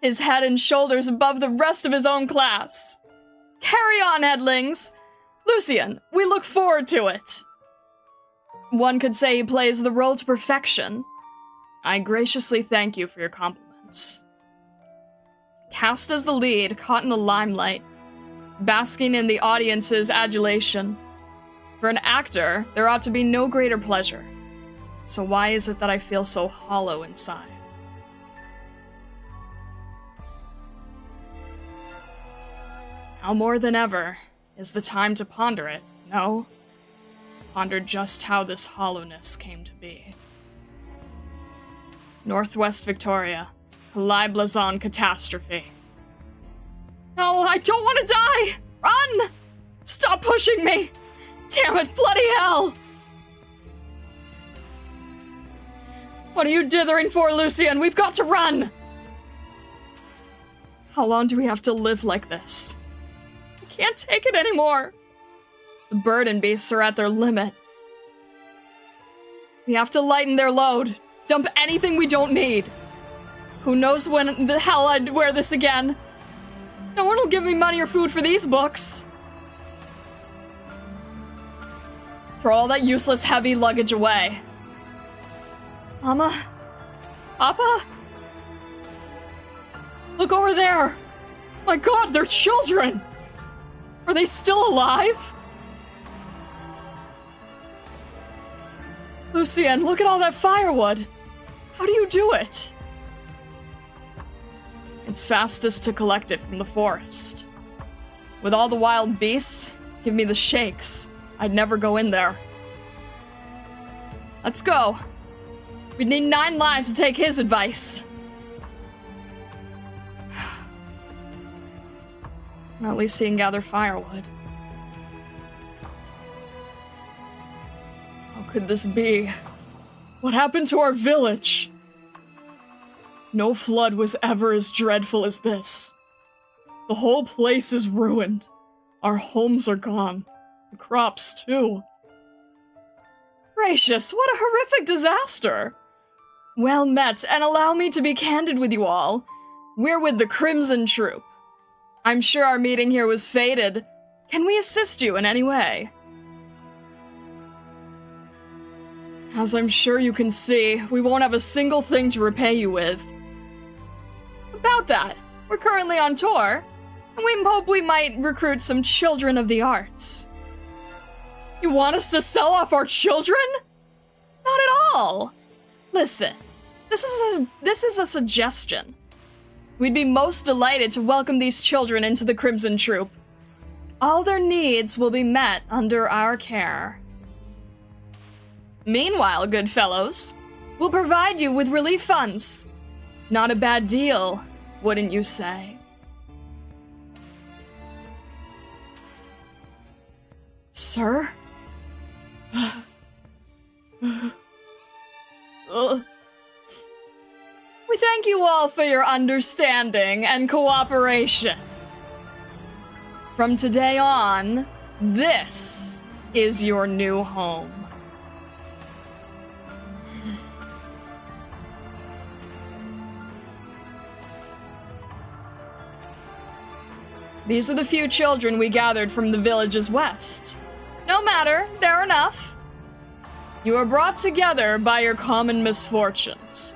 His head and shoulders above the rest of his own class. Carry on, headlings! Lucian, we look forward to it! One could say he plays the role to perfection. I graciously thank you for your compliments. Cast as the lead, caught in the limelight, basking in the audience's adulation. For an actor, there ought to be no greater pleasure. So why is it that I feel so hollow inside? Now more than ever is the time to ponder it, no? Ponder just how this hollowness came to be. Northwest Victoria, Kalai-Blazon catastrophe. No, I don't want to die! Run! Stop pushing me! Damn it, bloody hell! What are you dithering for, Lucian? We've got to run! How long do we have to live like this? I can't take it anymore. The burden beasts are at their limit. We have to lighten their load. Dump anything we don't need. Who knows when the hell I'd wear this again? No one will give me money or food for these books. Throw all that useless heavy luggage away. Mama? Papa? Look over there! My god, they're children! Are they still alive? Lucian, look at all that firewood! How do you do it? It's fastest to collect it from the forest. With all the wild beasts, give me the shakes. I'd never go in there. Let's go. We'd need 9 lives to take his advice. Well, at least he can gather firewood. How could this be? What happened to our village? No flood was ever as dreadful as this. The whole place is ruined. Our homes are gone. The crops, too. Gracious, what a horrific disaster! Well met, and allow me to be candid with you all. We're with the Crimson Troop. I'm sure our meeting here was fated. Can we assist you in any way? As I'm sure you can see, we won't have a single thing to repay you with. About that, we're currently on tour, and we hope we might recruit some children of the arts. You want us to sell off our children? Not at all. Listen, this is a suggestion. We'd be most delighted to welcome these children into the Crimson Troop. All their needs will be met under our care. Meanwhile, good fellows, we'll provide you with relief funds. Not a bad deal, wouldn't you say? Sir? We thank you all for your understanding and cooperation. From today on, this is your new home. These are the few children we gathered from the villages west. No matter, they're enough. You are brought together by your common misfortunes.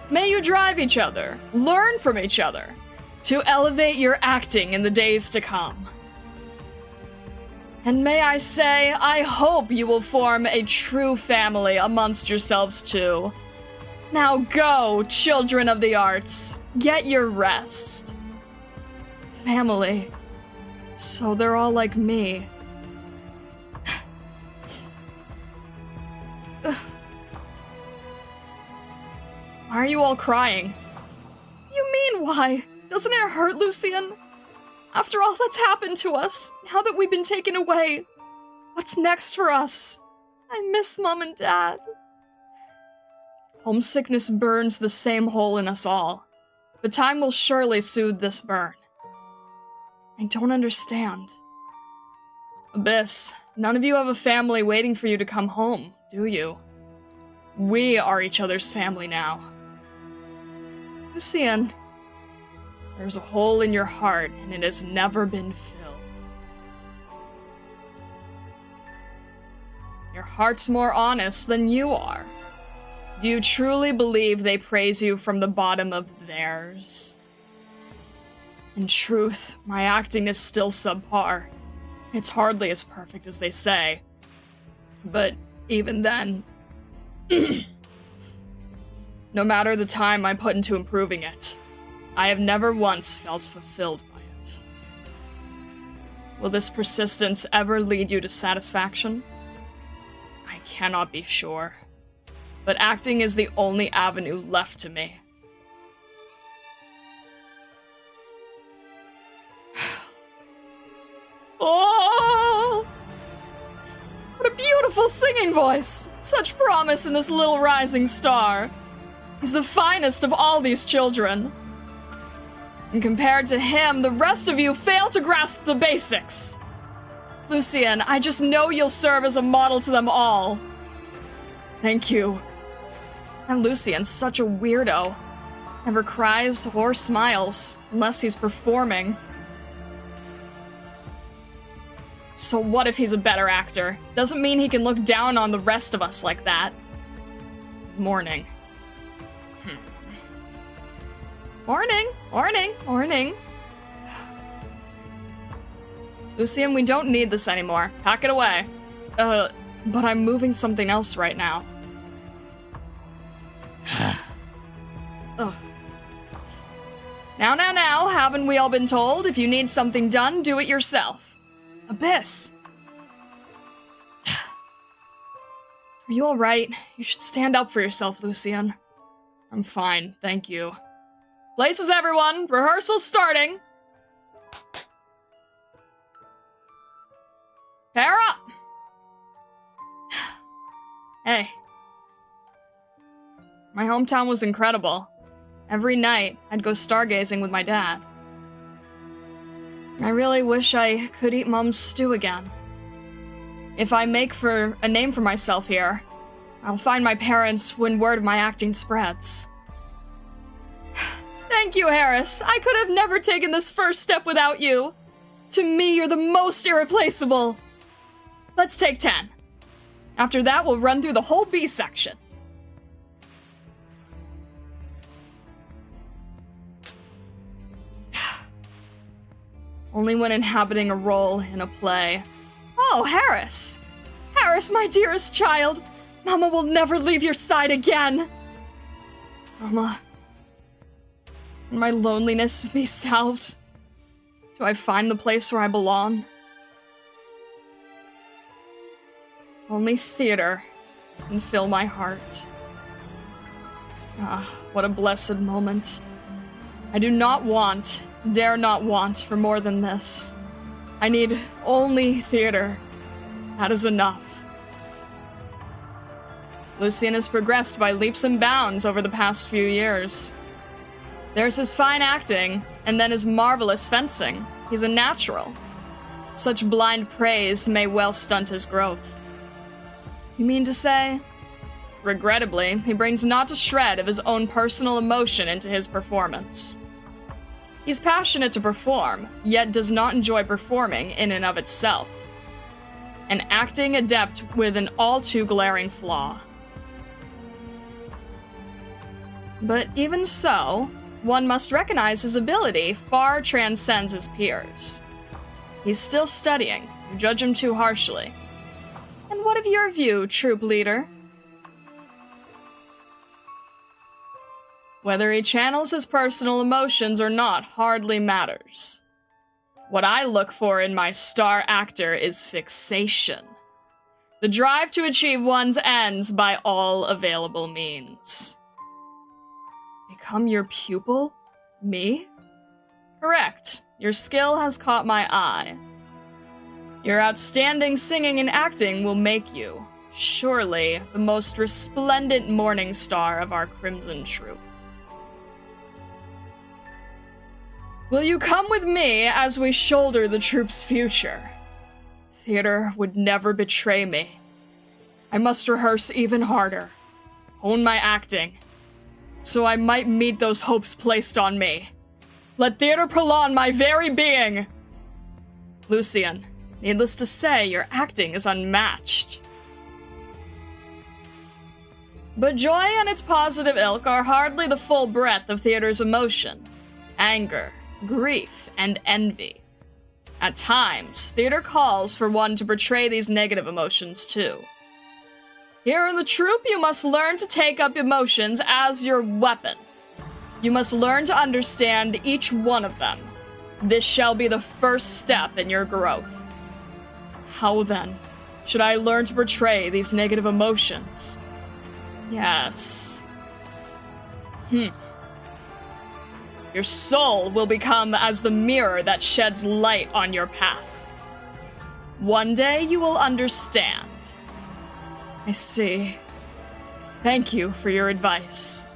May you drive each other, learn from each other, to elevate your acting in the days to come. And may I say, I hope you will form a true family amongst yourselves too. Now go, children of the arts, get your rest. Family. So they're all like me. Why are you all crying? You mean why? Doesn't it hurt, Lucian? After all that's happened to us, now that we've been taken away, what's next for us? I miss Mom and Dad. Homesickness burns the same hole in us all, but time will surely soothe this burn. I don't understand. Abyss, none of you have a family waiting for you to come home, do you? We are each other's family now. Lucian, there's a hole in your heart, and it has never been filled. Your heart's more honest than you are. Do you truly believe they praise you from the bottom of theirs? In truth, my acting is still subpar. It's hardly as perfect as they say. But even then, no matter the time I put into improving it, I have never once felt fulfilled by it. Will this persistence ever lead you to satisfaction? I cannot be sure, but acting is the only avenue left to me. Oh! What a beautiful beautiful singing voice! Such promise in this little rising star. He's the finest of all these children. And compared to him, the rest of you fail to grasp the basics. Lucian, I just know you'll serve as a model to them all. Thank you. And Lucian's such a weirdo. Never cries or smiles, unless he's performing. So what if he's a better actor? Doesn't mean he can look down on the rest of us like that. Morning. Morning. Lucian, we don't need this anymore. Pack it away. But I'm moving something else right now. Ugh. Now, haven't we all been told? If you need something done, do it yourself. Abyss. Are you alright? You should stand up for yourself, Lucian. I'm fine, thank you. Places, everyone! Rehearsal's starting! Terra! Hey. My hometown was incredible. Every night, I'd go stargazing with my dad. I really wish I could eat Mom's stew again. If I make for a name for myself here, I'll find my parents when word of my acting spreads. Thank you, Harris. I could have never taken this first step without you. To me, you're the most irreplaceable. Let's take 10. After that, we'll run through the whole B section. Only when inhabiting a role in a play. Oh, Harris! Harris, my dearest child! Mama will never leave your side again! Mama... Can my loneliness be salved? Do I find the place where I belong? Only theater can fill my heart. Ah, what a blessed moment. I do not want, dare not want for more than this. I need only theater. That is enough. Lucian has progressed by leaps and bounds over the past few years. There's his fine acting, and then his marvelous fencing. He's a natural. Such blind praise may well stunt his growth. You mean to say? Regrettably, he brings not a shred of his own personal emotion into his performance. He's passionate to perform, yet does not enjoy performing in and of itself. An acting adept with an all too glaring flaw. But even so, one must recognize his ability far transcends his peers. He's still studying. You judge him too harshly. And what of your view, troop leader? Whether he channels his personal emotions or not hardly matters. What I look for in my star actor is fixation. The drive to achieve one's ends by all available means. Become your pupil? Me? Correct. Your skill has caught my eye. Your outstanding singing and acting will make you, surely, the most resplendent morning star of our Crimson Troop. Will you come with me as we shoulder the troop's future? Theater would never betray me. I must rehearse even harder, hone my acting, so I might meet those hopes placed on me. Let theater prolong my very being! Lucian, needless to say, your acting is unmatched. But joy and its positive ilk are hardly the full breadth of theater's emotion. Anger, grief, and envy. At times, theater calls for one to portray these negative emotions too. Here in the troupe, you must learn to take up emotions as your weapon. You must learn to understand each one of them. This shall be the first step in your growth. How then should I learn to portray these negative emotions? Yes. Your soul will become as the mirror that sheds light on your path. One day you will understand. I see. Thank you for your advice.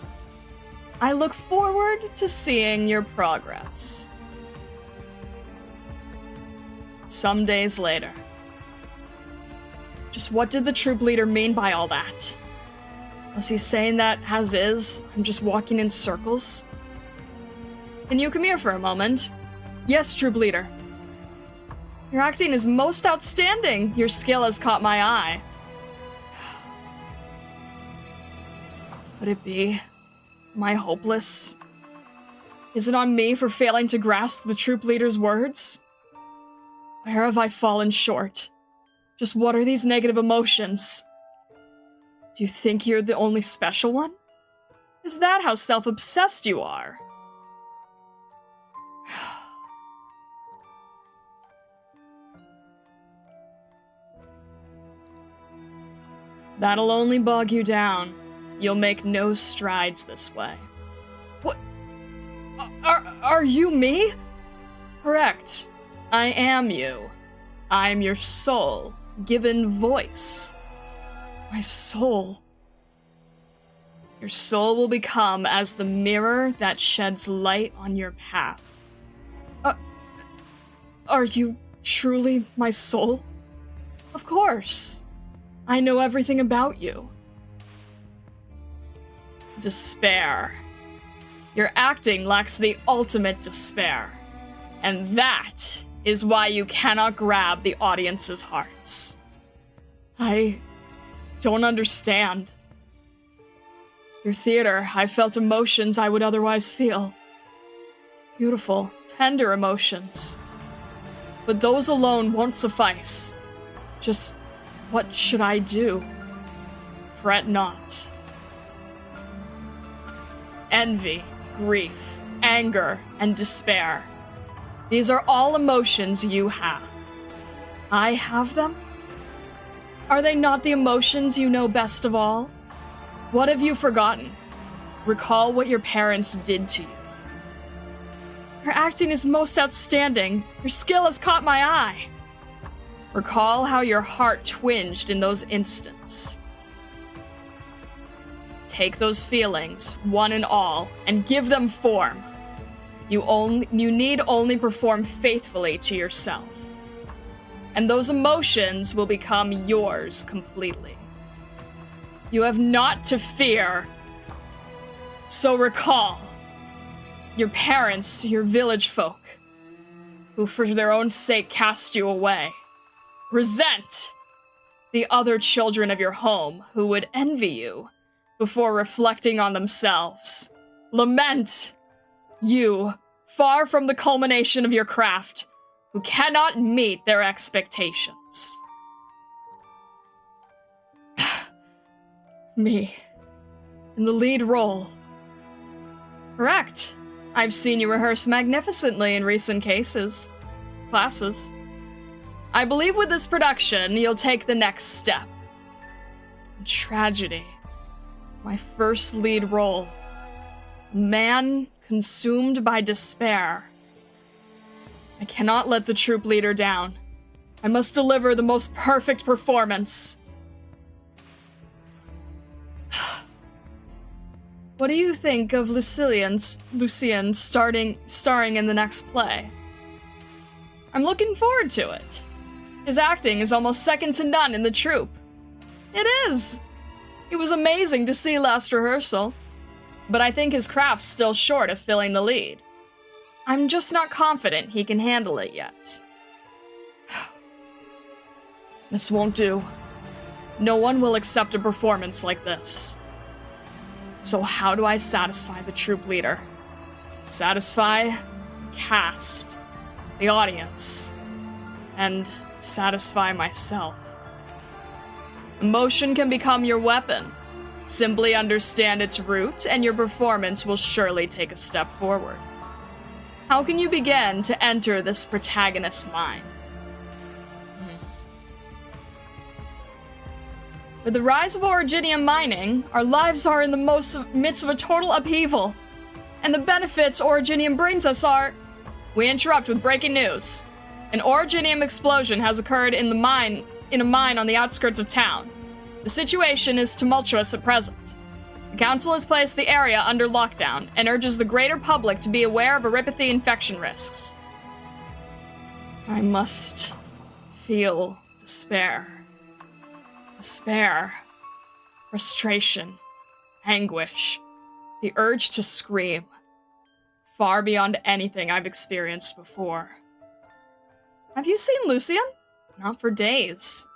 I look forward to seeing your progress. Some days later. Just what did the troop leader mean by all that? Was he saying that, as is, I'm just walking in circles? Can you come here for a moment? Yes, troop leader. Your acting is most outstanding. Your skill has caught my eye. Could it be? Am I hopeless? Is it on me for failing to grasp the troop leader's words? Where have I fallen short? Just what are these negative emotions? Do you think you're the only special one? Is that how self-obsessed you are? That'll only bog you down. You'll make no strides this way. What? Are you me? Correct. I am you. I'm your soul, given voice. My soul. Your soul will become as the mirror that sheds light on your path. Are you truly my soul? Of course. I know everything about you. Despair. Your acting lacks the ultimate despair. And that is why you cannot grab the audience's hearts. I don't understand. Through theater, I felt emotions I would otherwise feel. Beautiful, tender emotions. But those alone won't suffice. Just what should I do? Fret not. Envy, grief, anger, and despair. These are all emotions you have. I have them? Are they not the emotions you know best of all? What have you forgotten? Recall what your parents did to you. Your acting is most outstanding. Your skill has caught my eye. Recall how your heart twinged in those instants. Take those feelings, one and all, and give them form. You need only perform faithfully to yourself. And those emotions will become yours completely. You have naught to fear. So recall your parents, your village folk, who for their own sake cast you away. Resent the other children of your home who would envy you before reflecting on themselves. Lament you, far from the culmination of your craft, who cannot meet their expectations. Me, in the lead role. Correct. I've seen you rehearse magnificently in recent classes. I believe with this production, you'll take the next step. Tragedy. My first lead role. Man consumed by despair. I cannot let the troop leader down. I must deliver the most perfect performance. What do you think of Lucien starring in the next play? I'm looking forward to it. His acting is almost second to none in the troupe. It is! It was amazing to see last rehearsal, but I think his craft's still short of filling the lead. I'm just not confident he can handle it yet. This won't do. No one will accept a performance like this. So how do I satisfy the troupe leader? Satisfy cast, the audience, and satisfy myself. Emotion can become your weapon. Simply understand its root, and your performance will surely take a step forward. How can you begin to enter this protagonist's mind? With the rise of originium mining, our lives are in the midst of a total upheaval. And the benefits originium brings us are... We interrupt with breaking news. An originium explosion has occurred in a mine on the outskirts of town. The situation is tumultuous at present. The council has placed the area under lockdown and urges the greater public to be aware of Eripathy infection risks. I must feel despair. Despair. Frustration. Anguish. The urge to scream. Far beyond anything I've experienced before. Have you seen Lucian? Not for days.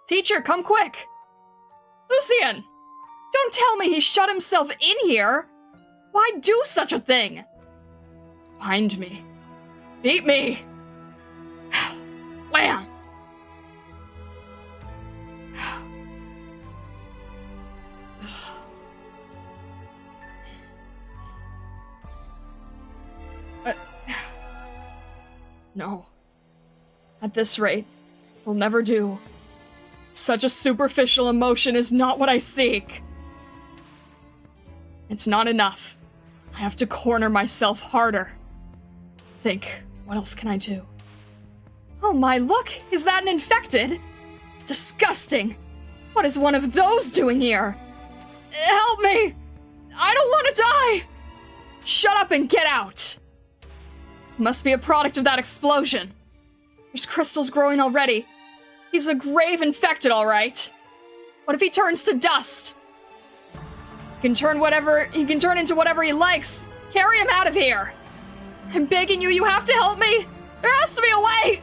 Teacher, come quick! Lucian! Don't tell me he shut himself in here! Why do such a thing? Bind me. Beat me! Wham! No. At this rate, will never do. Such a superficial emotion is not what I seek. It's not enough. I have to corner myself harder. Think, what else can I do? Oh my, look! Is that an infected? Disgusting! What is one of those doing here? Help me! I don't want to die! Shut up and get out! Must be a product of that explosion. There's crystals growing already. He's a grave infected, all right. What if he turns to dust? He can turn into whatever he likes. Carry him out of here. I'm begging you, you have to help me. There has to be a way.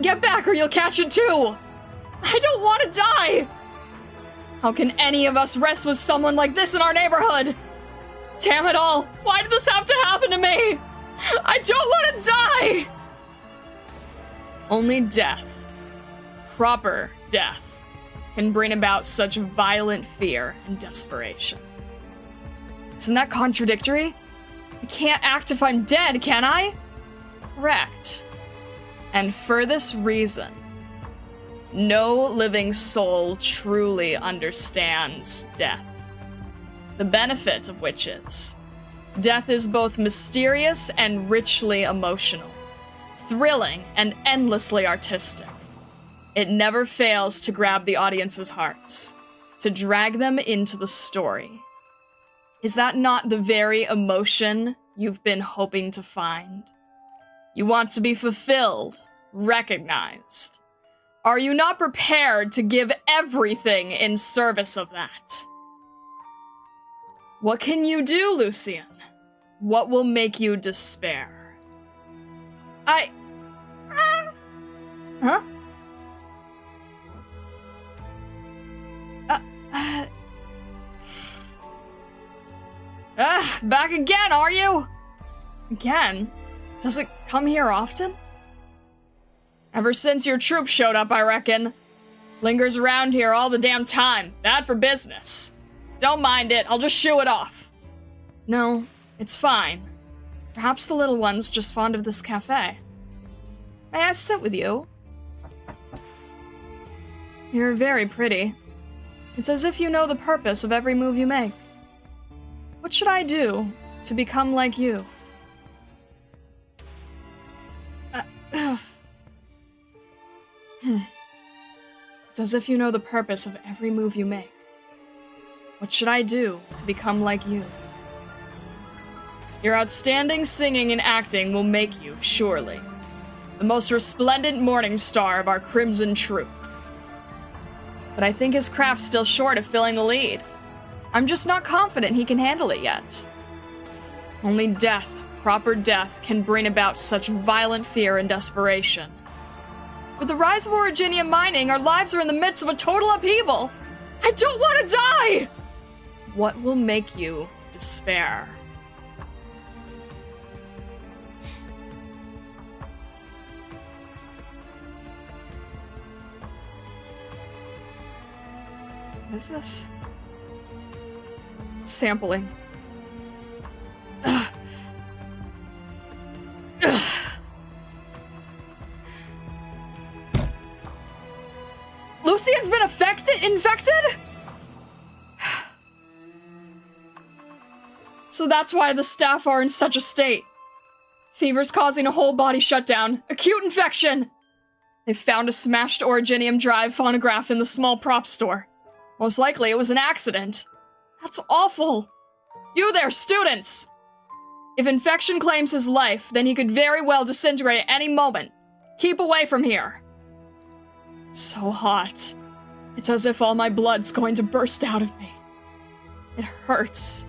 Get back or you'll catch it too. I don't want to die. How can any of us rest with someone like this in our neighborhood? Damn it all! Why did this have to happen to me? I don't want to die! Only death, proper death, can bring about such violent fear and desperation. Isn't that contradictory? I can't act if I'm dead, can I? Correct. And for this reason, no living soul truly understands death. The benefit of which is, death is both mysterious and richly emotional, thrilling and endlessly artistic. It never fails to grab the audience's hearts, to drag them into the story. Is that not the very emotion you've been hoping to find? You want to be fulfilled, recognized. Are you not prepared to give everything in service of that? What can you do, Lucian? What will make you despair? Huh? Back again, are you? Again? Does it come here often? Ever since your troop showed up, I reckon. Lingers around here all the damn time. Bad for business. Don't mind it, I'll just shoo it off. No, it's fine. Perhaps the little one's just fond of this cafe. May I sit with you? You're very pretty. It's as if you know the purpose of every move you make. What should I do to become like you? It's as if you know the purpose of every move you make. What should I do to become like you? Your outstanding singing and acting will make you, surely, the most resplendent morning star of our Crimson Troop. But I think his craft's still short of filling the lead. I'm just not confident he can handle it yet. Only death, proper death, can bring about such violent fear and desperation. With the rise of Originium mining, our lives are in the midst of a total upheaval. I don't want to die! What will make you despair? What is this? Sampling. Ugh. Ugh. Lucian's been infected? So that's why the staff are in such a state. Fever's causing a whole body shutdown. Acute infection. They found a smashed Originium Drive phonograph in the small prop store. Most likely it was an accident. That's awful. You there, students! If infection claims his life, then he could very well disintegrate at any moment. Keep away from here. So hot. It's as if all my blood's going to burst out of me. It hurts.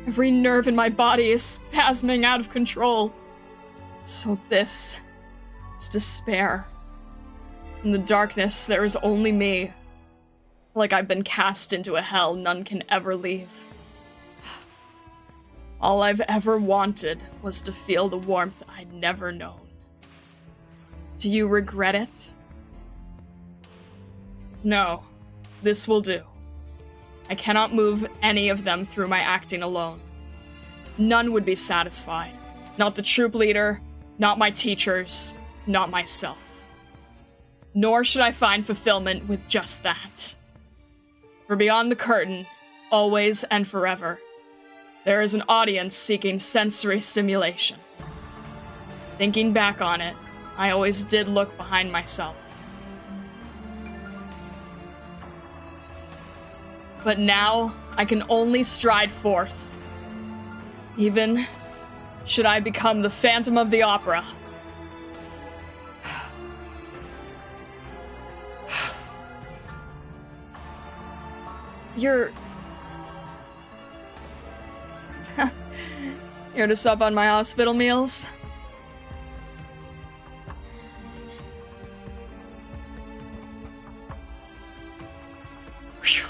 Every nerve in my body is spasming out of control. So this is despair. In the darkness, there is only me. Like I've been cast into a hell none can ever leave. All I've ever wanted was to feel the warmth I'd never known. Do you regret it? No, this will do. I cannot move any of them through my acting alone. None would be satisfied. Not the troop leader, not my teachers, not myself. Nor should I find fulfillment with just that. For beyond the curtain, always and forever, there is an audience seeking sensory stimulation. Thinking back on it, I always did look behind myself. But now, I can only stride forth. Even should I become the Phantom of the Opera. You're here to sub on my hospital meals? Whew.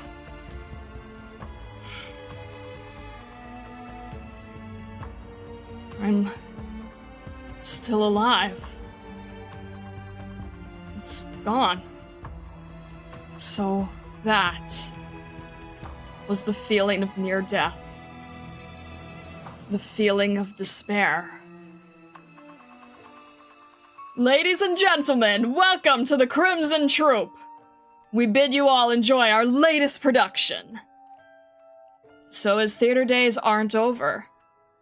I'm still alive. It's gone. So that was the feeling of near death. The feeling of despair. Ladies and gentlemen, welcome to the Crimson Troop. We bid you all enjoy our latest production. So his theater days aren't over.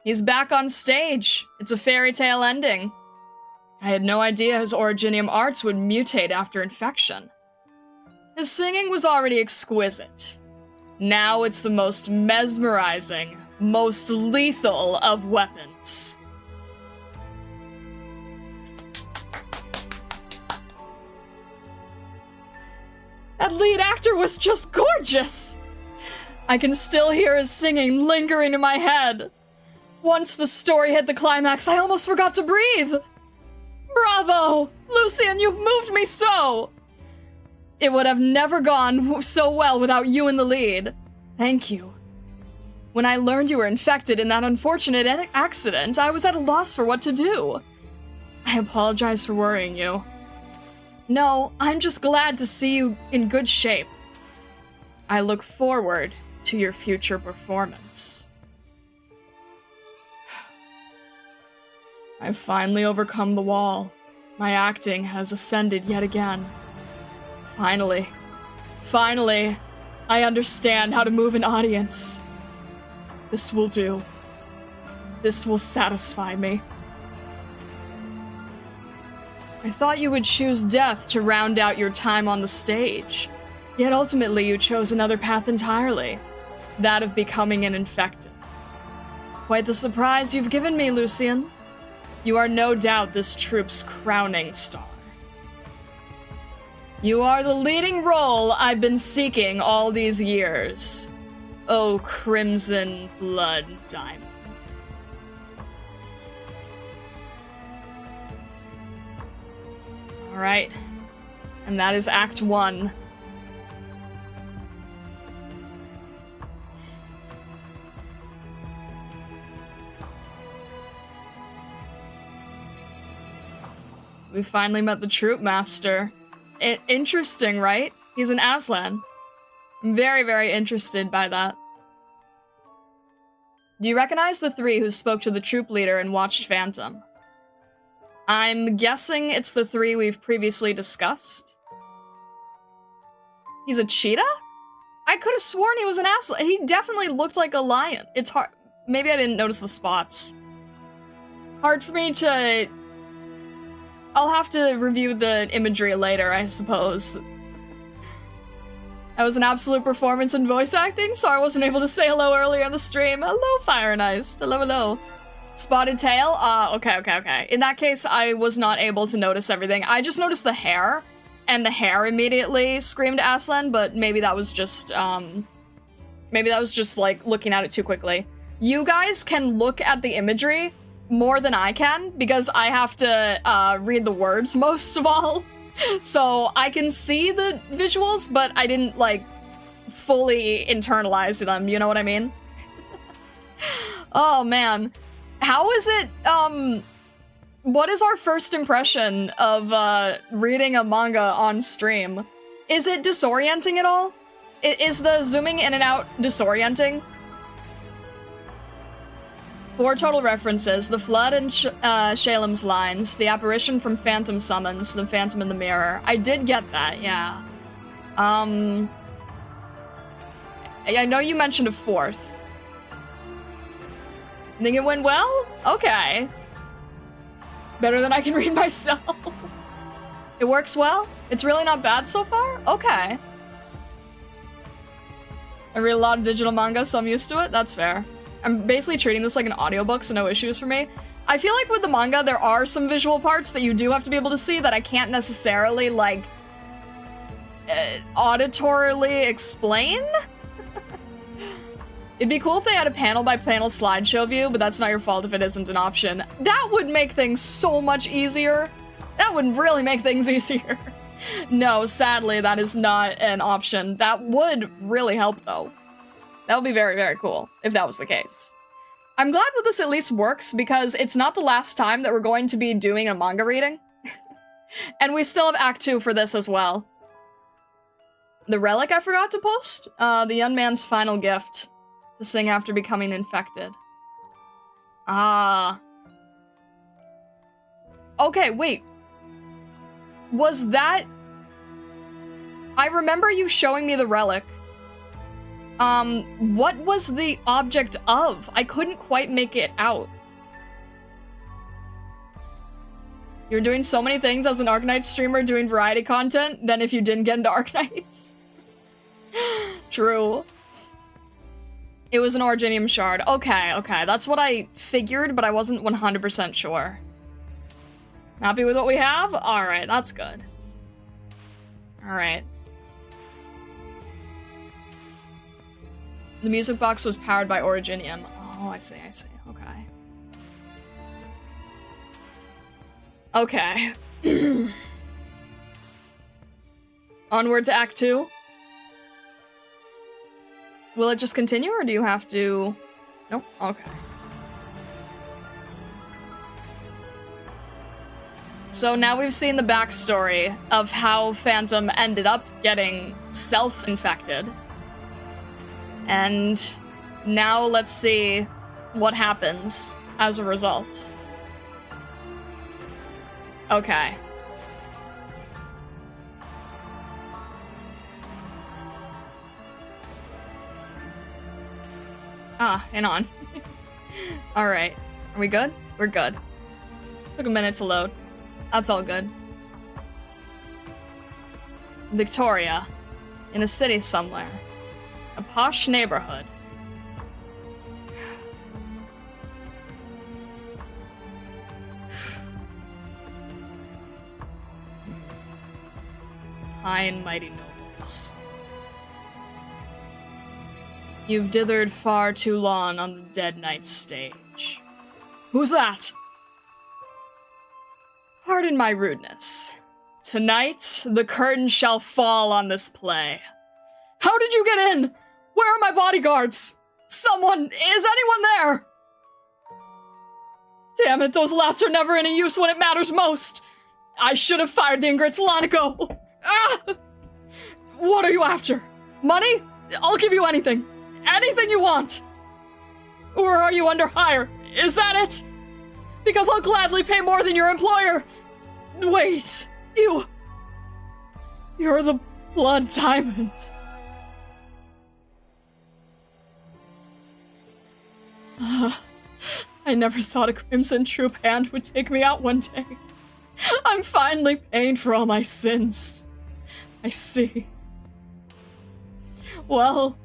He's back on stage. It's a fairy tale ending. I had no idea his Originium arts would mutate after infection. His singing was already exquisite. Now it's the most mesmerizing, most lethal of weapons. That lead actor was just gorgeous! I can still hear his singing lingering in my head. Once the story hit the climax, I almost forgot to breathe. Bravo! Lucian, you've moved me so! It would have never gone so well without you in the lead. Thank you. When I learned you were infected in that unfortunate accident, I was at a loss for what to do. I apologize for worrying you. No, I'm just glad to see you in good shape. I look forward to your future performance. I've finally overcome the wall. My acting has ascended yet again. Finally, I understand how to move an audience. This will do. This will satisfy me. I thought you would choose death to round out your time on the stage. Yet ultimately you chose another path entirely. That of becoming an infected. Quite the surprise you've given me, Lucian. You are no doubt this troop's crowning star. You are the leading role I've been seeking all these years. Oh, Crimson Blood Diamond. Alright. And that is Act 1. We finally met the troop master. Interesting, right? He's an Aslan. I'm very, very interested by that. Do you recognize the three who spoke to the troop leader and watched Phantom? I'm guessing it's the three we've previously discussed. He's a cheetah? I could have sworn he was an Aslan. He definitely looked like a lion. It's hard. Maybe I didn't notice the spots. Hard for me to I'll have to review the imagery later, I suppose. That was an absolute performance in voice acting. Sorry I wasn't able to say hello earlier in the stream. Hello, Fire and Ice. Hello, hello. Spotted tail? Okay. In that case, I was not able to notice everything. I just noticed the hair, and the hair immediately screamed Aslan, but maybe that was just, like, looking at it too quickly. You guys can look at the imagery more than I can, because I have to, read the words most of all. So I can see the visuals, but I didn't, like, fully internalize them, you know what I mean? Oh, man. How is it, what is our first impression of, reading a manga on stream? Is it disorienting at all? Is the zooming in and out disorienting? 4 total references: the Flood and Shalem's lines, the apparition from Phantom Summons, the Phantom in the Mirror. I did get that, yeah. I know you mentioned a 4th. Think it went well? Okay. Better than I can read myself. It works well? It's really not bad so far? Okay. I read a lot of digital manga, so I'm used to it. That's fair. I'm basically treating this like an audiobook, so no issues for me. I feel like with the manga, there are some visual parts that you do have to be able to see that I can't necessarily, like, auditorily explain? It'd be cool if they had a panel-by-panel slideshow view, but that's not your fault if it isn't an option. That would make things so much easier. That would really make things easier. No, sadly, that is not an option. That would really help, though. That would be very, very cool, if that was the case. I'm glad that this at least works, because it's not the last time that we're going to be doing a manga reading. And we still have Act 2 for this as well. The relic I forgot to post? The young man's final gift. To sing after becoming infected. Ah. Okay, wait. Was that... I remember you showing me the relic. What was the object of? I couldn't quite make it out. You're doing so many things as an Arknights streamer doing variety content than if you didn't get into Arknights. True. It was an Originium shard. Okay, that's what I figured, but I wasn't 100% sure. Happy with what we have? Alright, that's good. Alright. The music box was powered by Originium. Oh, I see. Okay. Okay. Onward to Act 2? Will it just continue, or do you have to... Nope, okay. So now we've seen the backstory of how Phantom ended up getting self-infected. And now let's see what happens as a result. Okay. Hang on. Alright. Are we good? We're good. Took a minute to load. That's all good. Victoria. In a city somewhere. A posh neighborhood. High and mighty nobles. You've dithered far too long on the Dead Knight stage. Who's that? Pardon my rudeness. Tonight, the curtain shall fall on this play. How did you get in? Where are my bodyguards? Someone, is anyone there? Damn it, those lats are never any use when it matters most. I should have fired the ingrates long ago. Ah! What are you after? Money? I'll give you anything. Anything you want! Or are you under hire? Is that it? Because I'll gladly pay more than your employer! Wait, you're the Blood Diamond. I never thought a Crimson Troop hand would take me out one day. I'm finally paying for all my sins. I see. Well,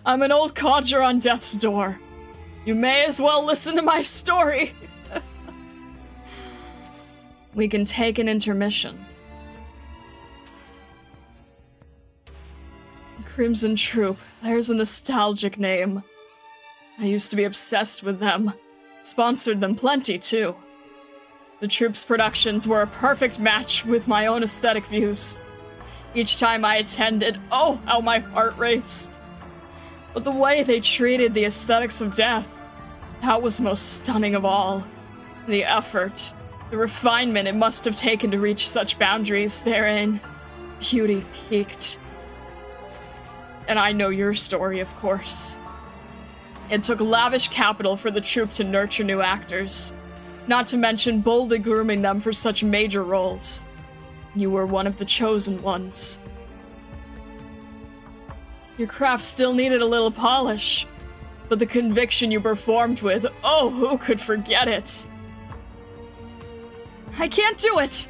I'm an old codger on death's door. You may as well listen to my story. We can take an intermission. Crimson Troop, there's a nostalgic name. I used to be obsessed with them. Sponsored them plenty, too. The Troop's productions were a perfect match with my own aesthetic views. Each time I attended, oh, how my heart raced. But the way they treated the aesthetics of death, that was most stunning of all. The effort, the refinement it must have taken to reach such boundaries therein. Beauty peaked. And I know your story, of course. It took lavish capital for the troupe to nurture new actors, not to mention boldly grooming them for such major roles. You were one of the chosen ones. Your craft still needed a little polish, but the conviction you performed with, oh, who could forget it? I can't do it!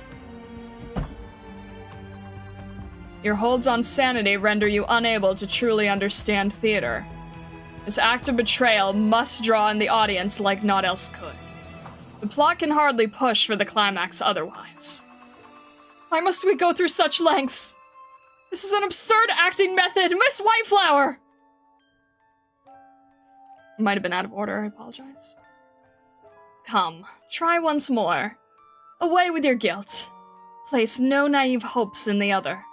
Your holds on sanity render you unable to truly understand theater. This act of betrayal must draw in the audience like naught else could. The plot can hardly push for the climax otherwise. Why must we go through such lengths? This is an absurd acting method, Miss Whiteflower! Might have been out of order, I apologize. Come, try once more. Away with your guilt. Place no naive hopes in the other.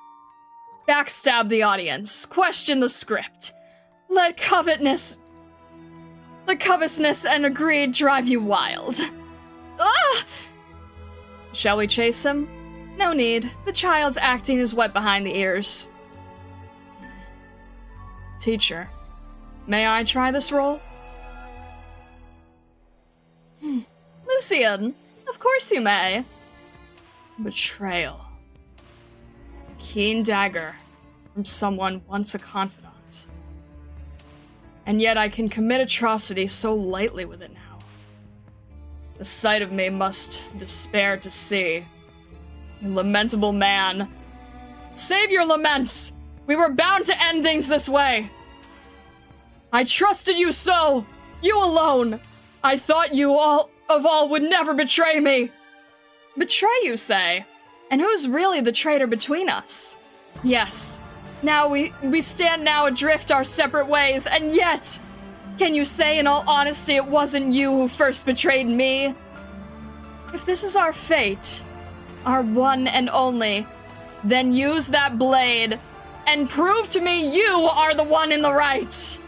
Backstab the audience. Question the script. Let covetousness and greed drive you wild. Ah! Shall we chase him? No need. The child's acting is wet behind the ears. Teacher, may I try this role? Lucian, of course you may. Betrayal. Keen dagger from someone once a confidant. And yet I can commit atrocity so lightly with it now. The sight of me must despair to see. You lamentable man. Save your laments! We were bound to end things this way! I trusted you so! You alone! I thought you all would never betray me! Betray, you say? And who's really the traitor between us? Yes. Now we stand now adrift our separate ways, and yet! Can you say in all honesty it wasn't you who first betrayed me? If this is our fate, our one and only, then use that blade and prove to me you are the one in the right!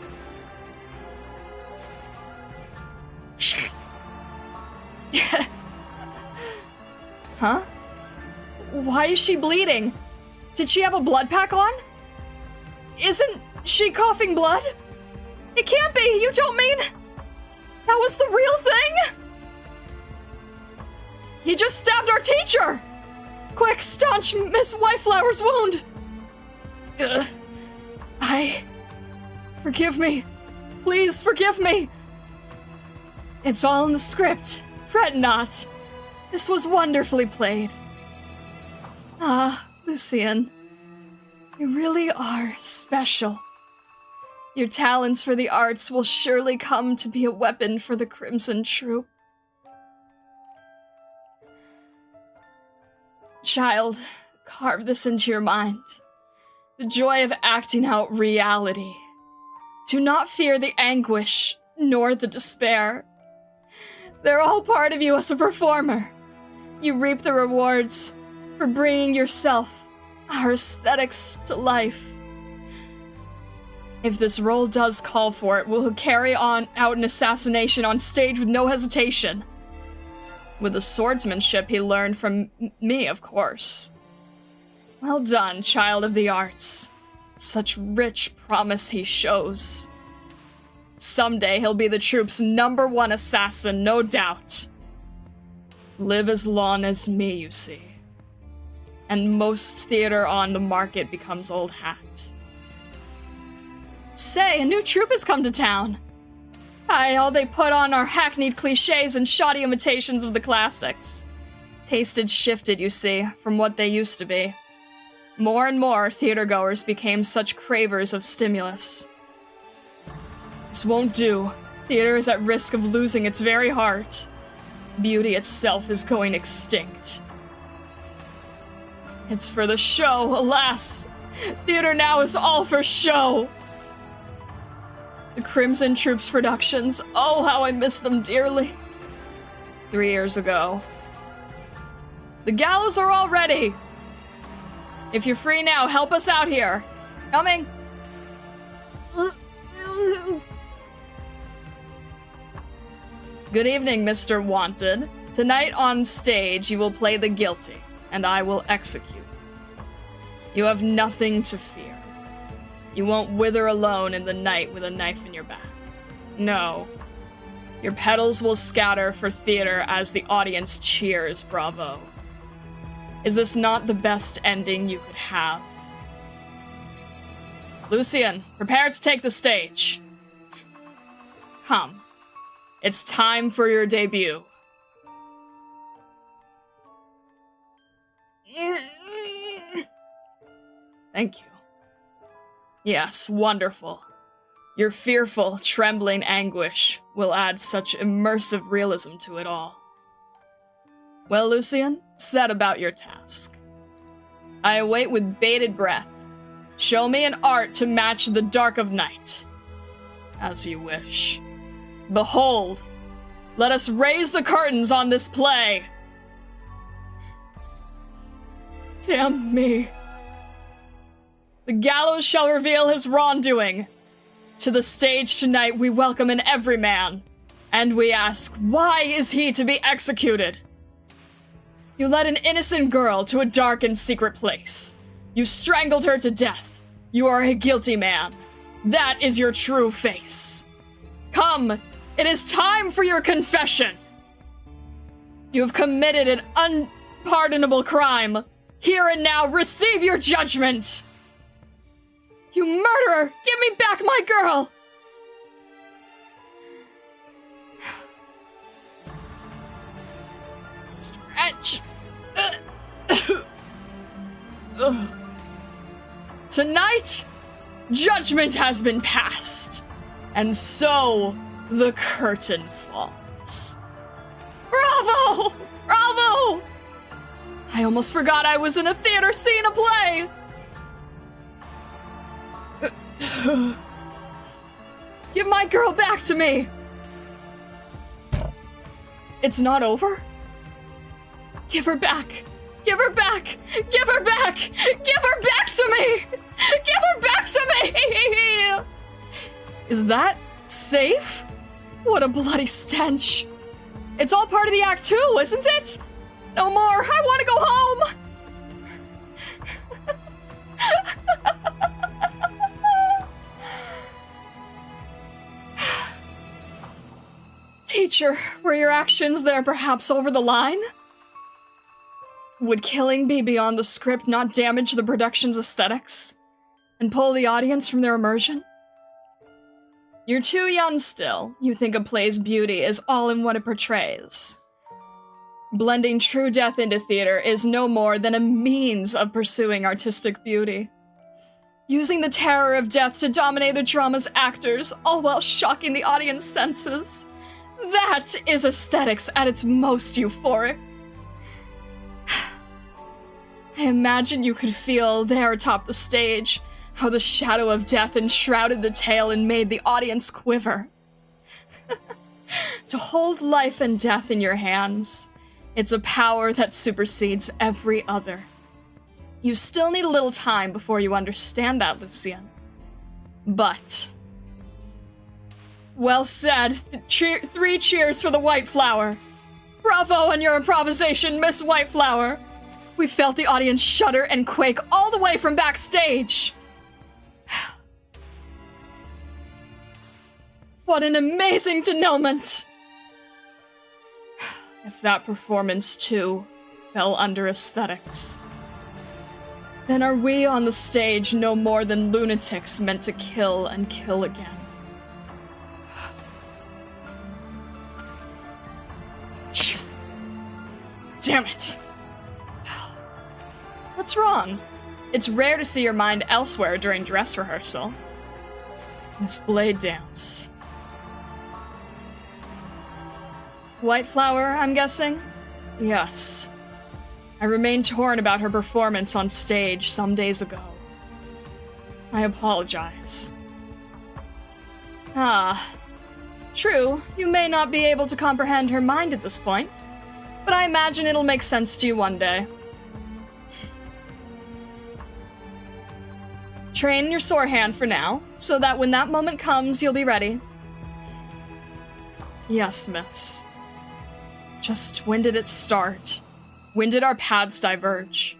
Huh? Why is she bleeding? Did she have a blood pack on? Isn't she coughing blood? It can't be! You don't mean... That was the real thing? He just stabbed our teacher! Quick, staunch Miss Whiteflower's wound! Forgive me. Please forgive me. It's all in the script. Fret not. This was wonderfully played. Ah, Lucian. You really are special. Your talents for the arts will surely come to be a weapon for the Crimson Troop. Child, carve this into your mind. The joy of acting out reality. Do not fear the anguish, nor the despair. They're all part of you as a performer. You reap the rewards for bringing yourself, our aesthetics, to life. If this role does call for it, we'll carry out an assassination on stage with no hesitation. With the swordsmanship he learned from me, of course. Well done, child of the arts. Such rich promise he shows. Someday he'll be the troupe's #1 assassin, no doubt. Live as long as me, you see. And most theater on the market becomes old hat. Say, a new troupe has come to town. Aye, all they put on are hackneyed cliches and shoddy imitations of the classics. Taste had shifted, you see, from what they used to be. More and more theatergoers became such cravers of stimulus. This won't do. Theater is at risk of losing its very heart. Beauty itself is going extinct. It's for the show, alas! Theater now is all for show! The Crimson Troops productions, oh how I miss them dearly. 3 years ago. The gallows are all ready! If you're free now, help us out here. Coming! Good evening, Mr. Wanted. Tonight on stage, you will play the guilty, and I will execute. You have nothing to fear. You won't wither alone in the night with a knife in your back. No. Your petals will scatter for theater as the audience cheers bravo. Is this not the best ending you could have? Lucian, prepare to take the stage. Come. It's time for your debut. Thank you. Yes, wonderful. Your fearful, trembling anguish will add such immersive realism to it all. Well, Lucian, set about your task. I await with bated breath. Show me an art to match the dark of night. As you wish. Behold, let us raise the curtains on this play. Damn me. The gallows shall reveal his wrongdoing. To the stage tonight we welcome an everyman, and we ask, why is he to be executed? You led an innocent girl to a dark and secret place. You strangled her to death. You are a guilty man. That is your true face. Come, it is time for your confession. You have committed an unpardonable crime. Here and now, receive your judgment. You murderer! Give me back my girl! Stretch. Tonight, judgment has been passed. And so, the curtain falls. Bravo! Bravo! I almost forgot I was in a theater seeing a play! Give my girl back to me! It's not over? Give her back! Give her back! Give her back! Give her back to me! Give her back to me! Is that safe? What a bloody stench. It's all part of the act too, isn't it? No more! I want to go home! Teacher, were your actions there perhaps over the line? Would killing be beyond the script not damage the production's aesthetics? And pull the audience from their immersion? You're too young still. You think a play's beauty is all in what it portrays. Blending true death into theater is no more than a means of pursuing artistic beauty. Using the terror of death to dominate a drama's actors, all while shocking the audience senses. That is aesthetics at its most euphoric. I imagine you could feel there atop the stage how the shadow of death enshrouded the tale and made the audience quiver. To hold life and death in your hands, it's a power that supersedes every other. You still need a little time before you understand that, Lucian. But... well said. 3 cheers for the White Flower. Bravo on your improvisation, Miss White Flower. We felt the audience shudder and quake all the way from backstage. What an amazing denouement. If that performance, too, fell under aesthetics, then are we on the stage no more than lunatics meant to kill and kill again? Damn it. What's wrong? It's rare to see your mind elsewhere during dress rehearsal. This blade dance. White Flower, I'm guessing? Yes. I remain torn about her performance on stage some days ago. I apologize. Ah. True, you may not be able to comprehend her mind at this point, but I imagine it'll make sense to you one day. Train your sore hand for now, so that when that moment comes, you'll be ready. Yes, miss. Just when did it start? When did our paths diverge?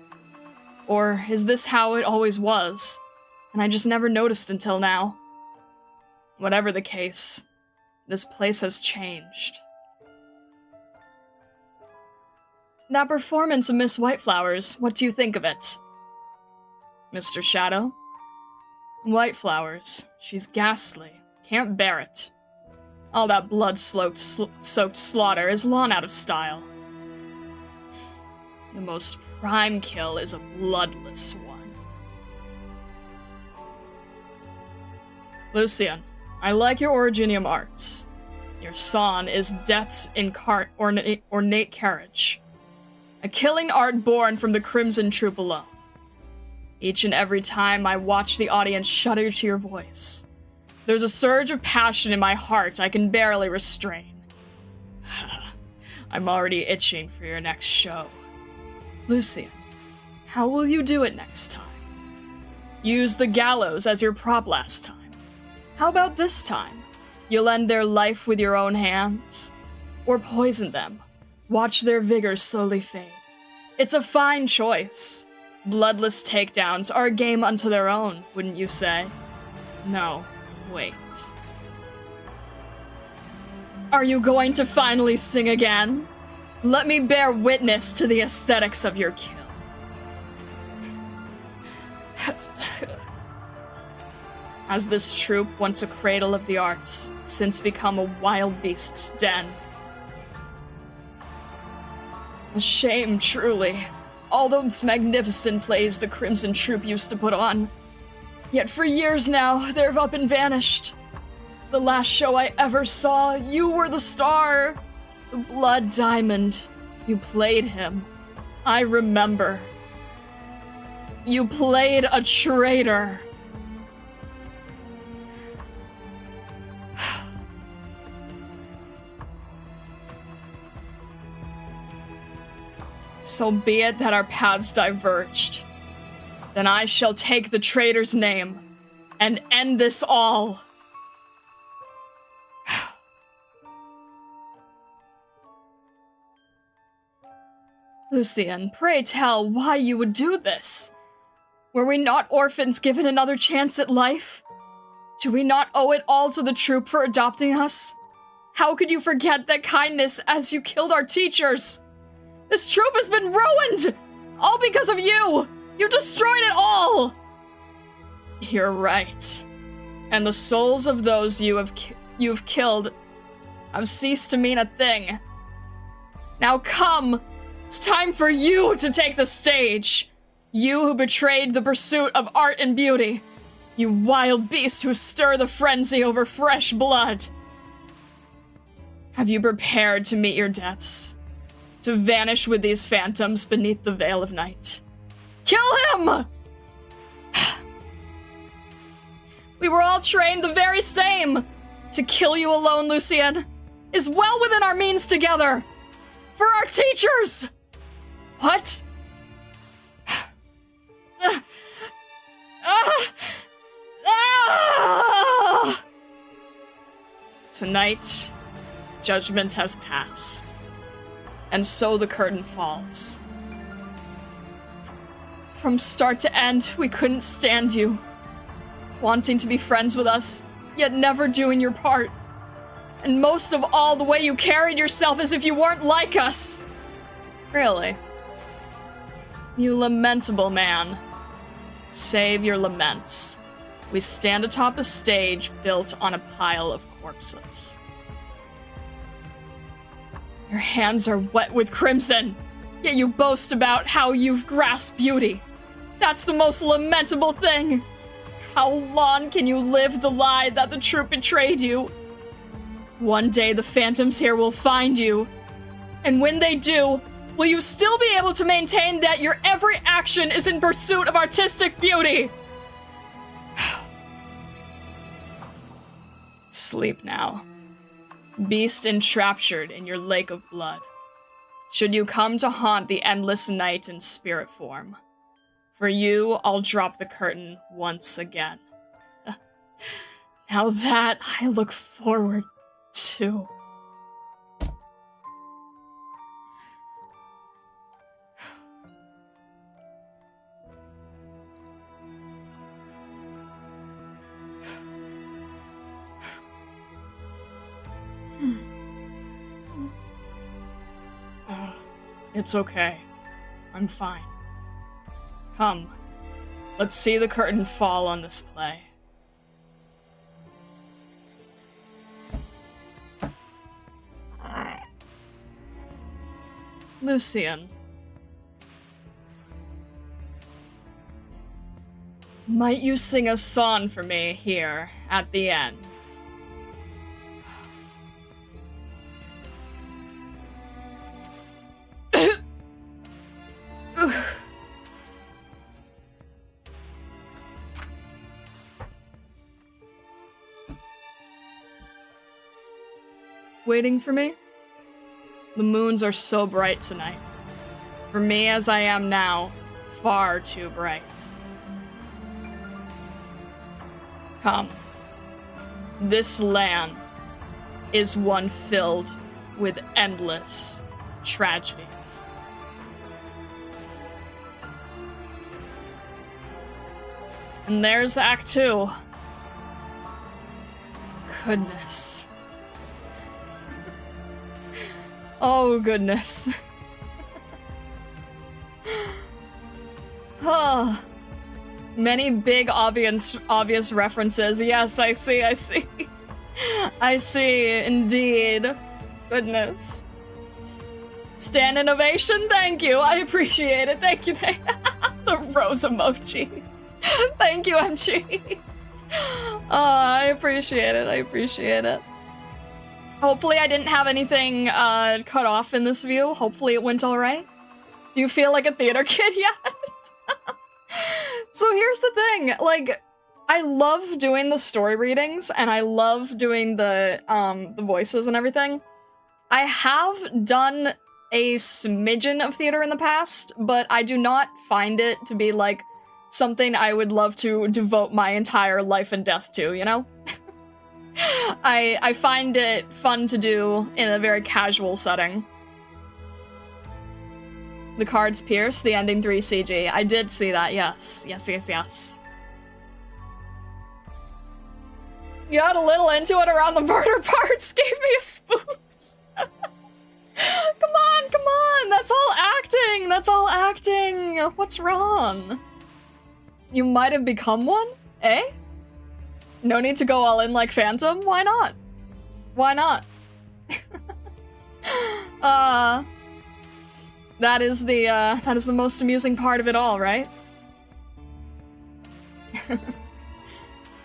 Or is this how it always was, and I just never noticed until now? Whatever the case, this place has changed. That performance of Miss Whiteflowers, what do you think of it? Mr. Shadow? Whiteflowers, she's ghastly. Can't bear it. All that blood-soaked slaughter is long out of style. The most prime kill is a bloodless one. Lucian, I like your Originium arts. Your song is Death's ornate carriage. A killing art born from the Crimson Troop alone. Each and every time I watch the audience shudder to your voice, there's a surge of passion in my heart I can barely restrain. I'm already itching for your next show. Lucian, how will you do it next time? Use the gallows as your prop last time. How about this time? You'll end their life with your own hands? Or poison them, watch their vigor slowly fade. It's a fine choice. Bloodless takedowns are a game unto their own, wouldn't you say? No, wait. Are you going to finally sing again? Let me bear witness to the aesthetics of your kill. As this troupe, once a cradle of the arts, since become a wild beast's den. A shame, truly. All those magnificent plays the Crimson Troop used to put on. Yet for years now, they've up and vanished. The last show I ever saw, you were the star. The Blood Diamond. You played him. I remember. You played a traitor. So be it that our paths diverged. Then I shall take the traitor's name and end this all. Lucian, pray tell why you would do this. Were we not orphans given another chance at life? Do we not owe it all to the troop for adopting us? How could you forget that kindness as you killed our teachers? This troop has been ruined! All because of you! You destroyed it all! You're right. And the souls of those you've killed have ceased to mean a thing. Now come! It's time for you to take the stage! You who betrayed the pursuit of art and beauty! You wild beast who stir the frenzy over fresh blood! Have you prepared to meet your deaths? To vanish with these phantoms beneath the veil of night? Kill him! We were all trained the very same! To kill you alone, Lucian, is well within our means together! For our teachers! What? Tonight, judgment has passed. And so the curtain falls. From start to end, we couldn't stand you. Wanting to be friends with us, yet never doing your part. And most of all, the way you carried yourself as if you weren't like us. Really? You lamentable man. Save your laments. We stand atop a stage built on a pile of corpses. Your hands are wet with crimson, Yet you boast about how you've grasped beauty. That's the most lamentable thing. How long can you live the lie that the troop betrayed you? One day the phantoms here will find you. And when they do, will you still be able to maintain that your every action is in pursuit of artistic beauty? Sleep now. Beast entraptured in your lake of blood. Should you come to haunt the endless night in spirit form, for you, I'll drop the curtain once again. Now that I look forward to. It's okay. I'm fine. Come, let's see the curtain fall on this play. Lucian. Might you sing a song for me here at the end? Waiting for me? The moons are so bright tonight. For me as I am now, far too bright. Come. This land is one filled with endless tragedies. And there's Act 2. Goodness. Oh, goodness. Oh. Many big, obvious references. Yes, I see. I see, indeed. Goodness. Stand innovation? Thank you. I appreciate it. Thank you. The rose emoji. Thank you, MG. Oh, I appreciate it. Hopefully I didn't have anything cut off in this view. Hopefully it went alright. Do you feel like a theater kid yet? So here's the thing, like, I love doing the story readings, and I love doing the voices and everything. I have done a smidgen of theater in the past, but I do not find it to be, like, something I would love to devote my entire life and death to, you know? I find it fun to do in a very casual setting. The cards pierce, the ending 3 CG. I did see that, yes. Yes. You got a little into it around the murder parts, gave me a spoons. Come on, that's all acting, What's wrong? You might have become one, eh? No need to go all in like Phantom? Why not? That is the most amusing part of it all, right?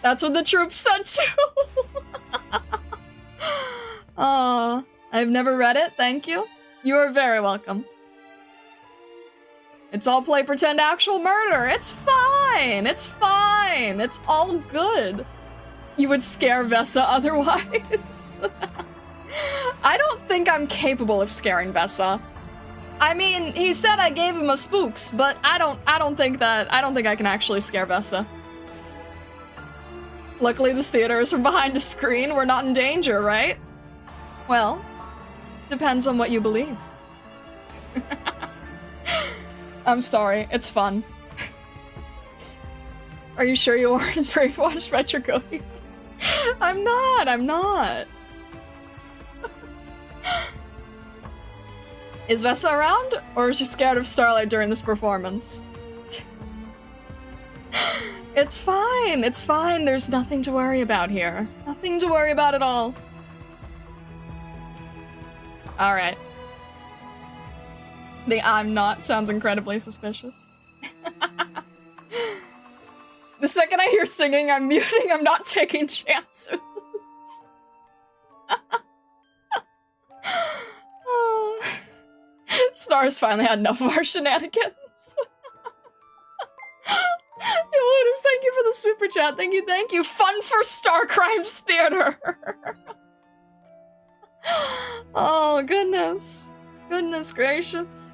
That's what the troops said too! I've never read it, thank you. You are very welcome. It's all play pretend actual murder, it's fine! It's all good. You would scare Vesa otherwise. I don't think I'm capable of scaring Vesa. I mean, he said I gave him a spooks, but I don't think I can actually scare Vesa. Luckily this theater is from behind a screen, we're not in danger, right? Well, depends on what you believe. I'm sorry, it's fun. Are you sure you aren't brainwashed, Retrocode? I'm not. Is Vesa around, or is she scared of Starlight during this performance? It's fine, there's nothing to worry about here. Nothing to worry about at all. Alright. The I'm not sounds incredibly suspicious. The second I hear singing, I'm muting. I'm not taking chances. Stars finally had enough of our shenanigans. Lotus, thank you for the super chat. Thank you, thank you. Funds for Star Crimes Theater. Oh, goodness. Goodness gracious.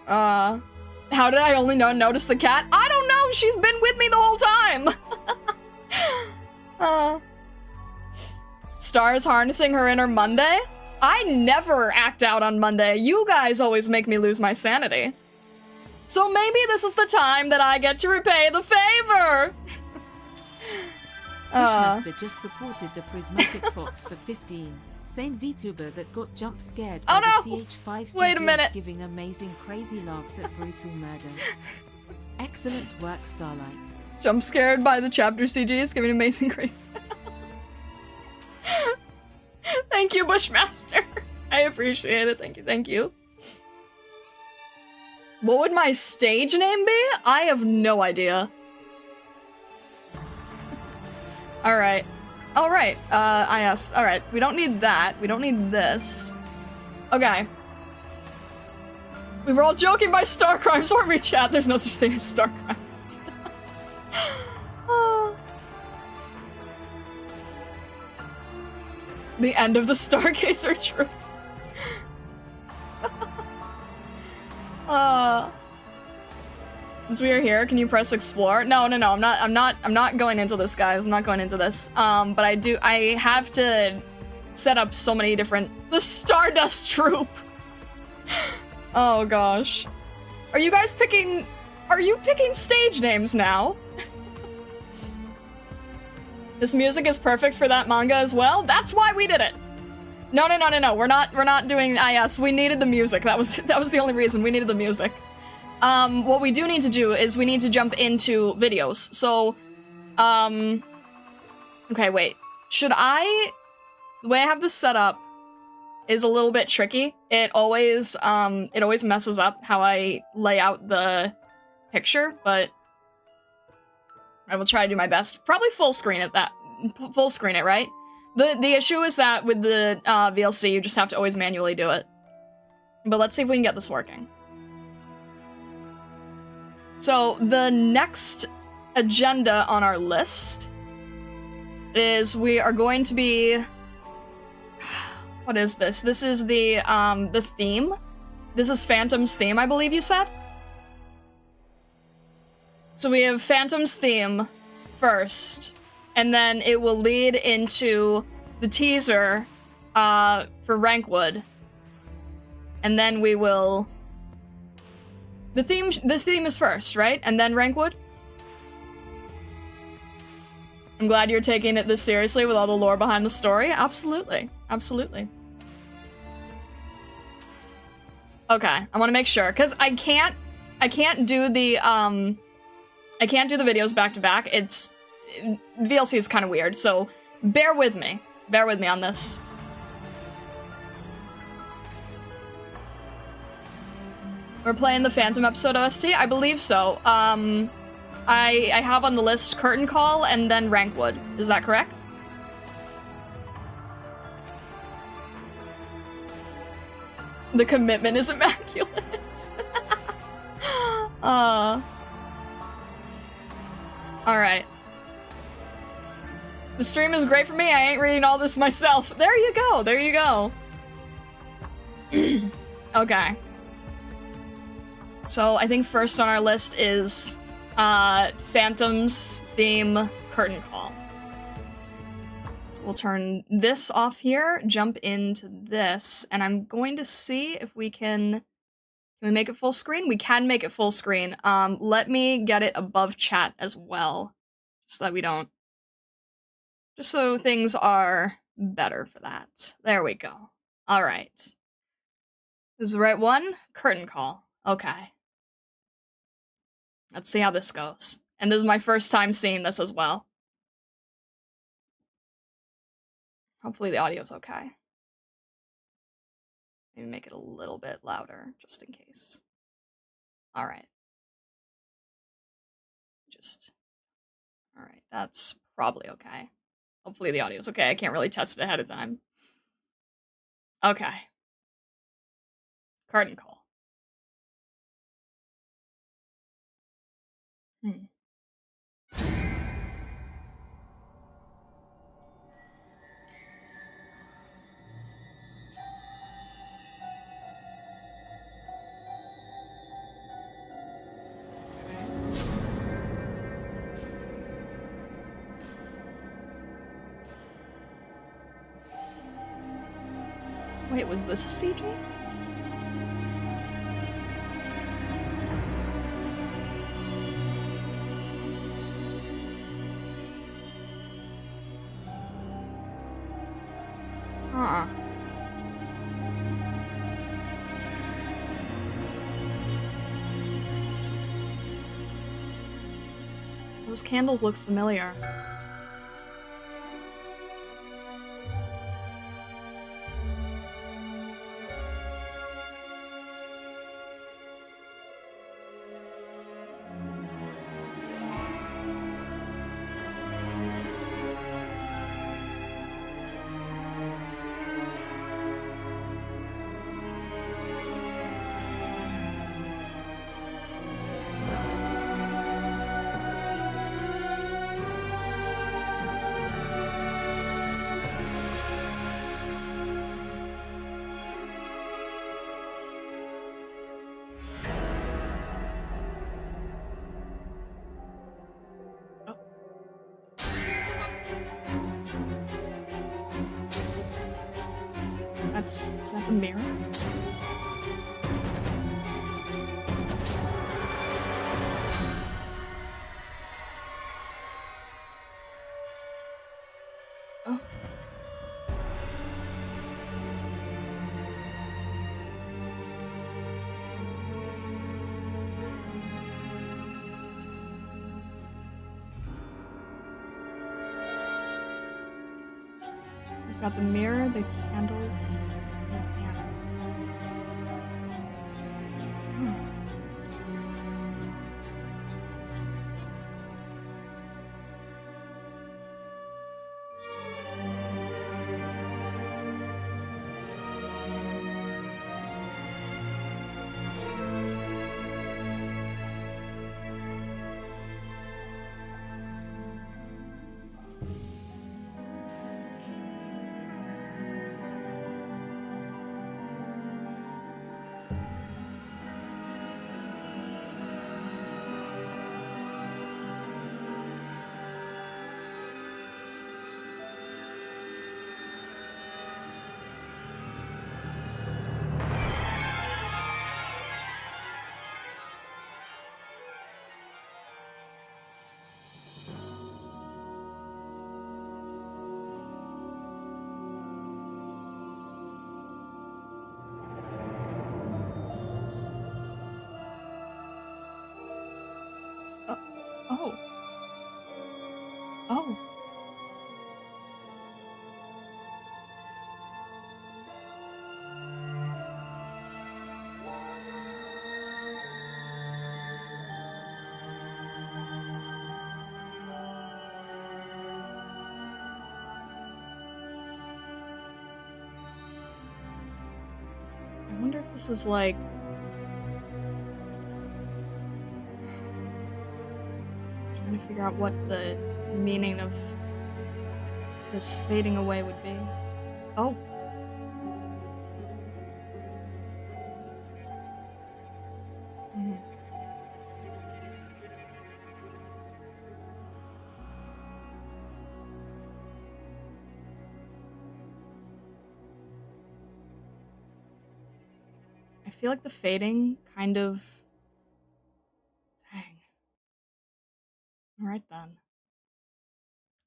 How did I only notice the cat? I don't know. She's been with me the whole time. Stars harnessing her inner Monday? I never act out on Monday. You guys always make me lose my sanity. So maybe this is the time that I get to repay the favor! Bushmaster just supported the Prismatic Fox for 15. Same VTuber that got jump scared by the CH5 Wait a minute. giving amazing crazy laughs at brutal murder. Excellent work, Starlight. Jump scared by the chapter CGs giving amazing crazy. Thank you, Bushmaster. I appreciate it. Thank you, thank you. What would my stage name be? I have no idea. Alright. Alright, IS. Alright, we don't need that. We don't need this. Okay. We were all joking by Star Crimes, weren't we, chat? There's no such thing as Star Crimes. Oh. The end of the Stargazer troop. Since we are here, can you press explore? No, I'm not going into this, guys. I'm not going into this. But I have to set up so many different, the Stardust troop. Oh gosh. Are you picking stage names now? This music is perfect for that manga as well. That's why we did it. No. We're not doing IS. We needed the music. That was the only reason we needed the music. What we do need to do is we need to jump into videos. So, okay, wait. The way I have this set up is a little bit tricky. It always messes up how I lay out the picture, but I will try to do my best. Probably full screen it, right? The issue is that with the VLC, you just have to always manually do it. But let's see if we can get this working. So the next agenda on our list is we are going to be... What is this? This is the theme. This is Phantom's theme, I believe you said? So we have Phantom's theme first, and then it will lead into the teaser for Rankwood. And then we will... This theme is first, right? And then Rankwood? I'm glad you're taking it this seriously with all the lore behind the story. Absolutely. Absolutely. Okay, I want to make sure, because I can't do the videos back to back. VLC is kind of weird, so bear with me. Bear with me on this. We're playing the Phantom episode OST? I believe so. I have on the list Curtain Call and then Rankwood. Is that correct? The commitment is immaculate. Alright. The stream is great for me. I ain't reading all this myself. There you go. There you go. Okay. So I think first on our list is Phantom's theme Curtain Call. So we'll turn this off here, jump into this, and I'm going to see if we can we make it full screen? We can make it full screen. Let me get it above chat as well, just so that we don't, just so things are better for that. There we go. All right. This is the right one? Curtain Call. Okay. Let's see how this goes. And this is my first time seeing this as well. Hopefully the audio's okay. Maybe make it a little bit louder, just in case. Alright. Alright, that's probably okay. Hopefully the audio's okay. I can't really test it ahead of time. Okay. Curtain call. Wait, was this a CG? Those candles look familiar. Is that the mirror? Oh. We've got the mirror, the candles. Oh. Oh. I wonder if this is like... trying to figure out what the meaning of this fading away would be. Oh. I feel like the fading kind of... Dang. Alright then.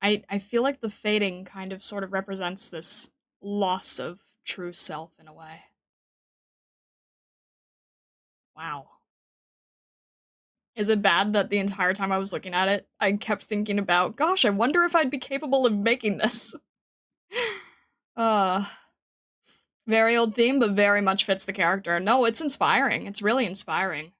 I feel like the fading kind of sort of represents this loss of true self in a way. Wow. Is it bad that the entire time I was looking at it, I kept thinking about, gosh, I wonder if I'd be capable of making this. Very old theme, but very much fits the character. No, it's inspiring. It's really inspiring.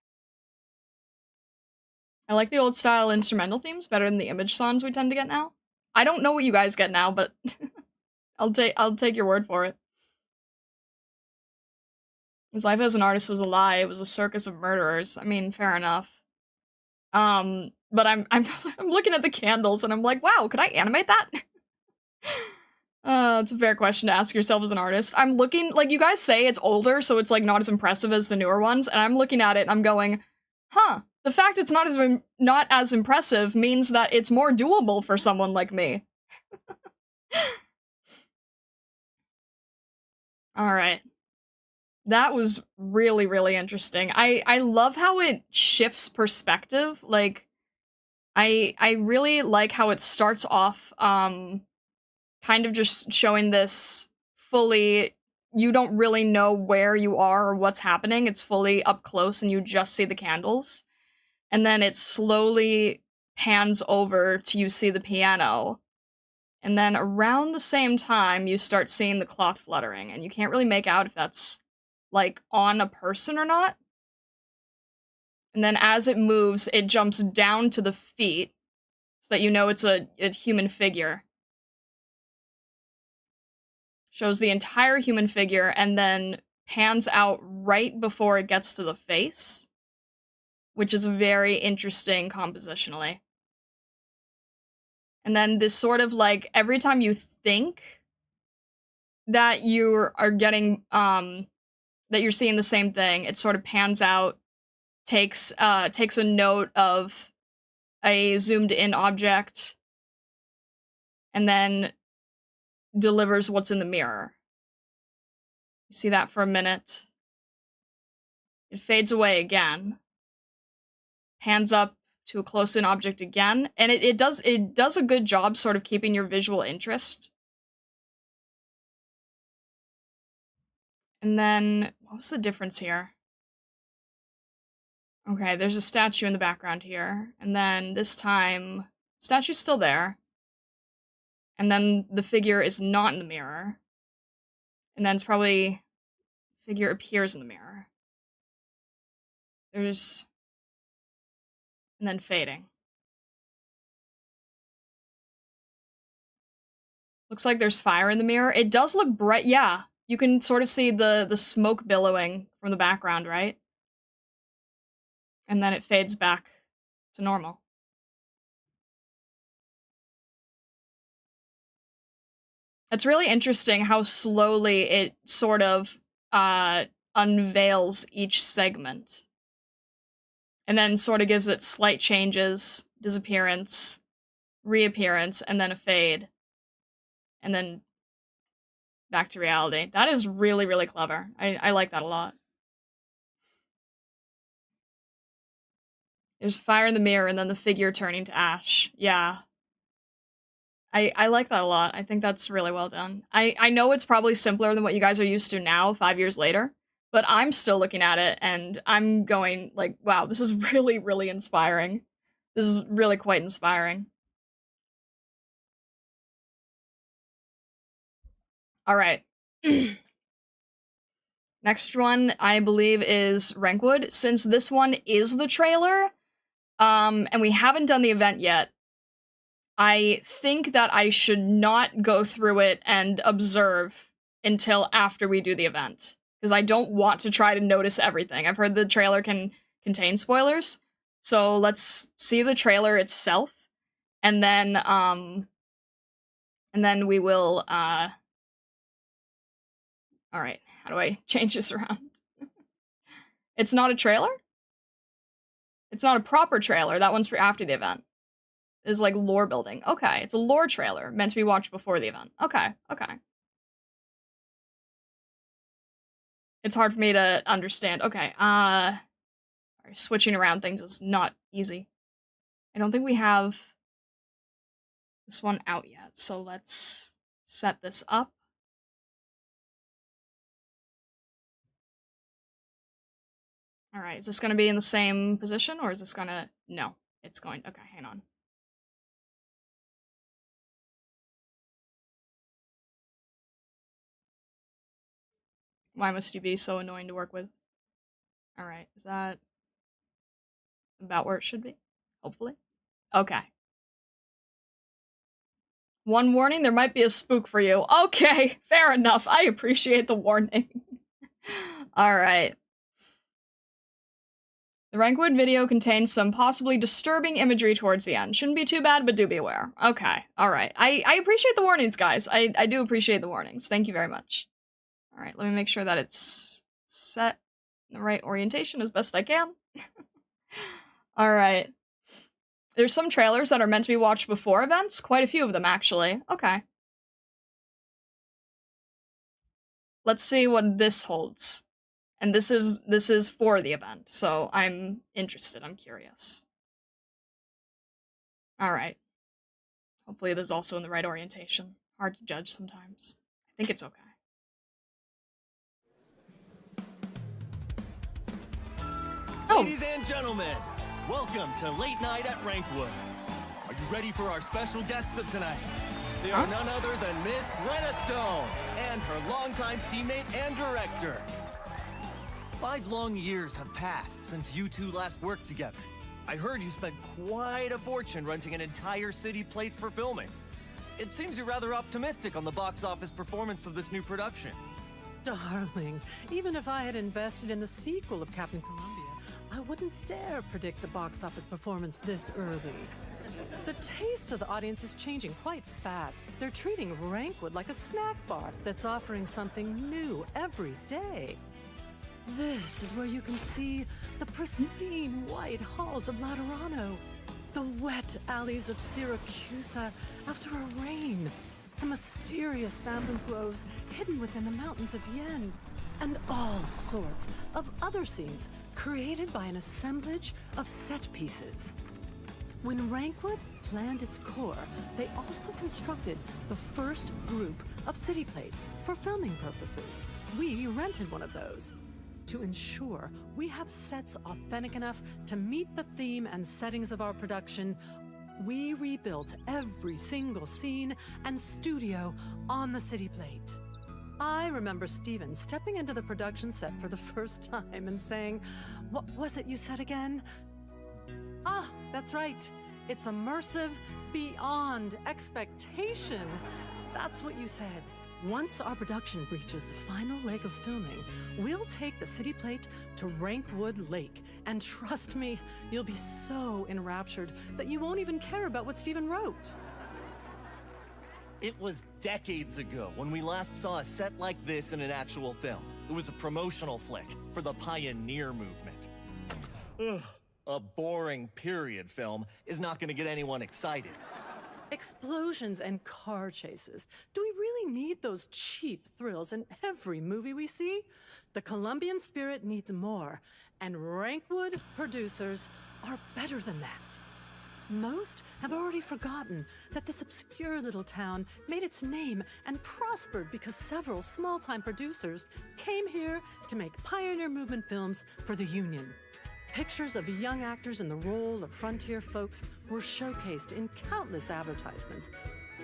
I like the old style instrumental themes better than the image songs we tend to get now. I don't know what you guys get now, but I'll take your word for it. His life as an artist was a lie. It was a circus of murderers. I mean, fair enough. But I'm I'm looking at the candles and I'm like, wow, could I animate that? It's a fair question to ask yourself as an artist. I'm looking, like, you guys say it's older, so it's, like, not as impressive as the newer ones, and I'm looking at it and I'm going, huh, the fact it's not as impressive means that it's more doable for someone like me. Alright. That was really, really interesting. I love how it shifts perspective, like, I really like how it starts off, kind of just showing this fully, you don't really know where you are or what's happening. It's fully up close and you just see the candles. And then it slowly pans over to you see the piano. And then around the same time, you start seeing the cloth fluttering. And you can't really make out if that's, like, on a person or not. And then as it moves, it jumps down to the feet so that you know it's a human figure. Shows the entire human figure and then pans out right before it gets to the face, which is very interesting compositionally. And then this sort of, like, every time you think that you are getting, that you're seeing the same thing, it sort of pans out, takes a note of a zoomed in object, and then delivers what's in the mirror. You see that for a minute. It fades away again. Pans up to a close-in object again, and it does a good job sort of keeping your visual interest. And then, what was the difference here? Okay, there's a statue in the background here, and then this time, statue's still there. And then the figure is not in the mirror. And then it's probably, figure appears in the mirror. There's, and then fading. Looks like there's fire in the mirror. It does look bright, yeah. You can sort of see the smoke billowing from the background, right? And then it fades back to normal. It's really interesting how slowly it sort of unveils each segment. And then sort of gives it slight changes, disappearance, reappearance, and then a fade. And then back to reality. That is really, really clever. I like that a lot. There's fire in the mirror and then the figure turning to ash. Yeah. I like that a lot. I think that's really well done. I know it's probably simpler than what you guys are used to now, 5 years later, but I'm still looking at it and I'm going like, wow, this is really, really inspiring. This is really quite inspiring. All right. Next one, I believe, is Rankwood. Since this one is the trailer, and we haven't done the event yet, I think that I should not go through it and observe until after we do the event. Because I don't want to try to notice everything. I've heard the trailer can contain spoilers. So let's see the trailer itself. And then we will, alright, how do I change this around? It's not a trailer? It's not a proper trailer. That one's for after the event. It's like lore building. Okay, it's a lore trailer meant to be watched before the event. Okay, okay. It's hard for me to understand. Okay, switching around things is not easy. I don't think we have this one out yet, so let's set this up. Alright, is this gonna be in the same position, or is this gonna... No, it's going... Okay, hang on. Why must you be so annoying to work with? Alright, is that about where it should be? Hopefully. Okay. One warning, there might be a spook for you. Okay, fair enough. I appreciate the warning. Alright. The Rankwood video contains some possibly disturbing imagery towards the end. Shouldn't be too bad, but do be aware. Okay, alright. I appreciate the warnings, guys. I do appreciate the warnings. Thank you very much. Alright, let me make sure that it's set in the right orientation as best I can. Alright. There's some trailers that are meant to be watched before events. Quite a few of them, actually. Okay. Let's see what this holds. And this is for the event, so I'm interested, I'm curious. Alright. Hopefully this is also in the right orientation. Hard to judge sometimes. I think it's okay. Oh. Ladies and gentlemen, welcome to Late Night at Rankwood. Are you ready for our special guests of tonight? They are none other than Miss Greta Stone and her longtime teammate and director. 5 long years have passed since you two last worked together. I heard you spent quite a fortune renting an entire city plate for filming. It seems you're rather optimistic on the box office performance of this new production. Darling, even if I had invested in the sequel of Captain Columbia, I wouldn't dare predict the box office performance this early. The taste of the audience is changing quite fast. They're treating Rankwood like a snack bar that's offering something new every day. This is where you can see the pristine white halls of Laterano, the wet alleys of Syracusa after a rain, the mysterious bamboo groves hidden within the mountains of Yen, and all sorts of other scenes created by an assemblage of set pieces. When Rankwood planned its core, they also constructed the first group of city plates for filming purposes. We rented one of those. To ensure we have sets authentic enough to meet the theme and settings of our production, we rebuilt every single scene and studio on the city plate. I remember Steven stepping into the production set for the first time and saying, "What was it you said again?" Ah, that's right. It's immersive beyond expectation. That's what you said. Once our production reaches the final leg of filming, we'll take the city plate to Rankwood Lake. And trust me, you'll be so enraptured that you won't even care about what Steven wrote. It was decades ago when we last saw a set like this in an actual film. It was a promotional flick for the Pioneer movement. Ugh, a boring period film is not going to get anyone excited. Explosions and car chases. Do we really need those cheap thrills in every movie we see? The Colombian spirit needs more, and Rankwood producers are better than that. Most have already forgotten that this obscure little town made its name and prospered because several small-time producers came here to make pioneer movement films for the Union. Pictures of young actors in the role of frontier folks were showcased in countless advertisements.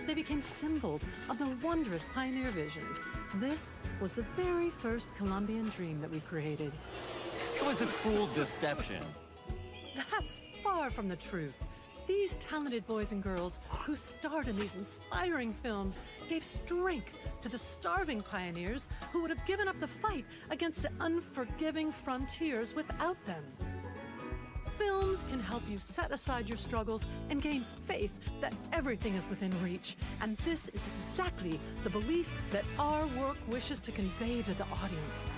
They became symbols of the wondrous pioneer vision. This was the very first Colombian dream that we created. It was a cruel deception. That's far from the truth. These talented boys and girls who starred in these inspiring films gave strength to the starving pioneers who would have given up the fight against the unforgiving frontiers without them. Films can help you set aside your struggles and gain faith that everything is within reach. And this is exactly the belief that our work wishes to convey to the audience.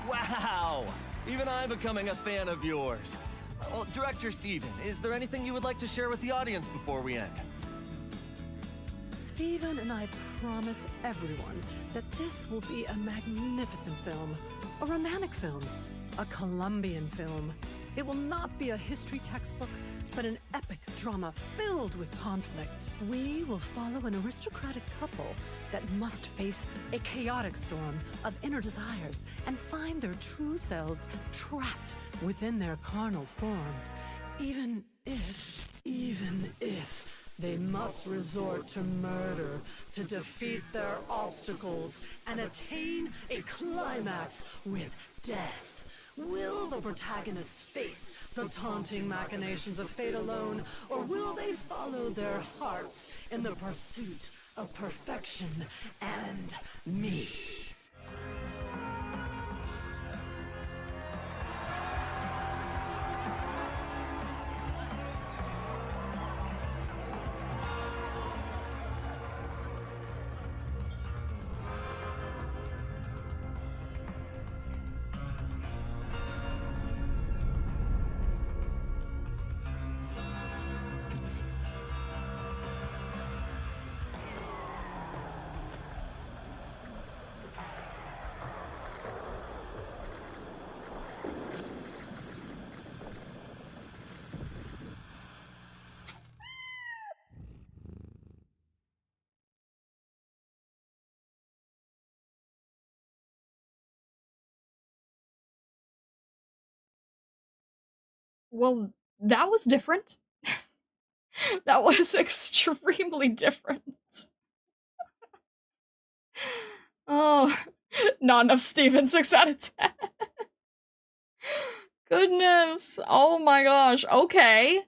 Wow! Even I'm becoming a fan of yours. Well, Director Steven, is there anything you would like to share with the audience before we end? Steven and I promise everyone that this will be a magnificent film, a romantic film, a Colombian film. It will not be a history textbook, but an epic drama filled with conflict. We will follow an aristocratic couple that must face a chaotic storm of inner desires and find their true selves trapped within their carnal forms. Even if They must resort to murder to defeat their obstacles and attain a climax with death. Will the protagonists face the taunting machinations of fate alone, or will they follow their hearts in the pursuit of perfection and me? Well, that was different. That was extremely different. Oh, not enough Steven, 6 out of 10. Goodness. Oh my gosh. Okay.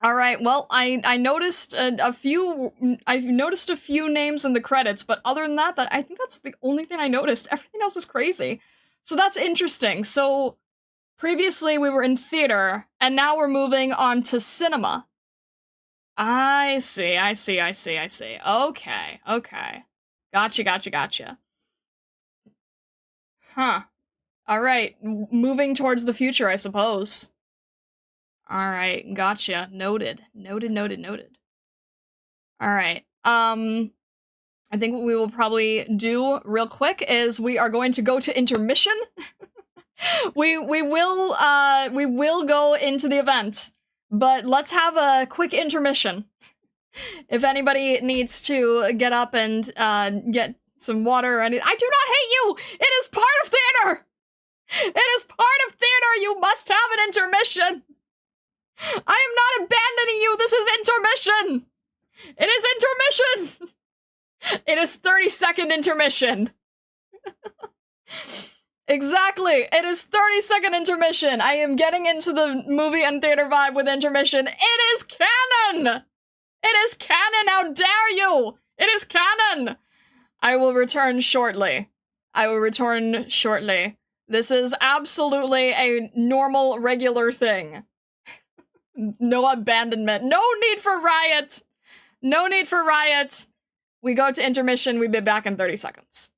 All right. Well, I noticed a few. I've noticed a few names in the credits, but other than that, I think that's the only thing I noticed. Everything else is crazy. So that's interesting. So previously we were in theater, and now we're moving on to cinema. I see. Okay. Gotcha. Huh. Alright, moving towards the future, I suppose. Alright, gotcha. Noted. Alright, I think what we will probably do real quick is we are going to go to intermission. we will go into the event, but let's have a quick intermission. If anybody needs to get up and get some water or anything, I do not hate you! It is part of theater! It is part of theater! You must have an intermission! I am not abandoning you! This is intermission! It is intermission! It is 30-second intermission! Exactly! It is 30-second intermission! I am getting into the movie and theater vibe with intermission. It is canon! It is canon! How dare you! It is canon! I will return shortly. This is absolutely a normal, regular thing. No abandonment. No need for riot! No need for riot! We go to intermission, we'll be back in 30 seconds.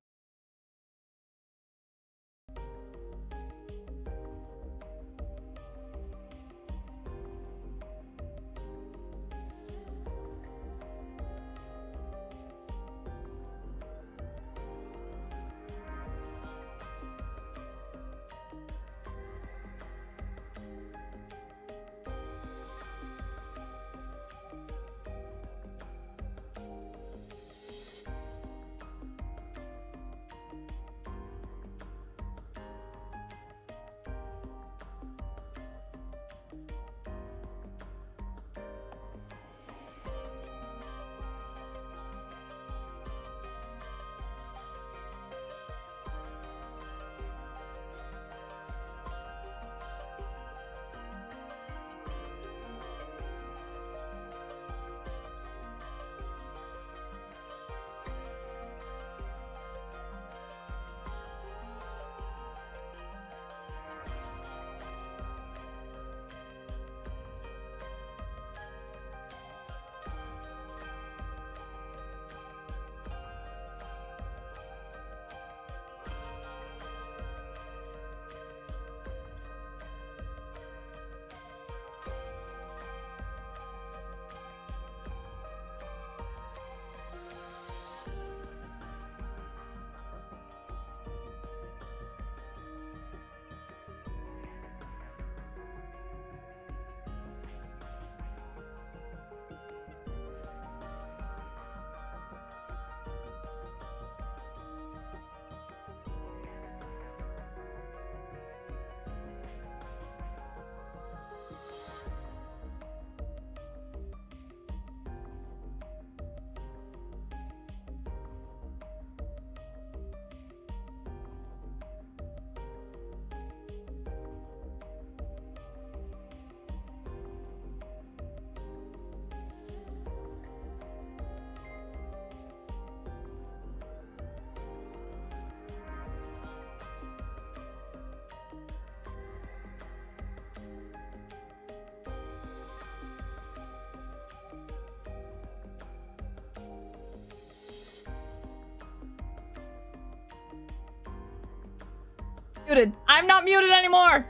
Muted. I'm not muted anymore.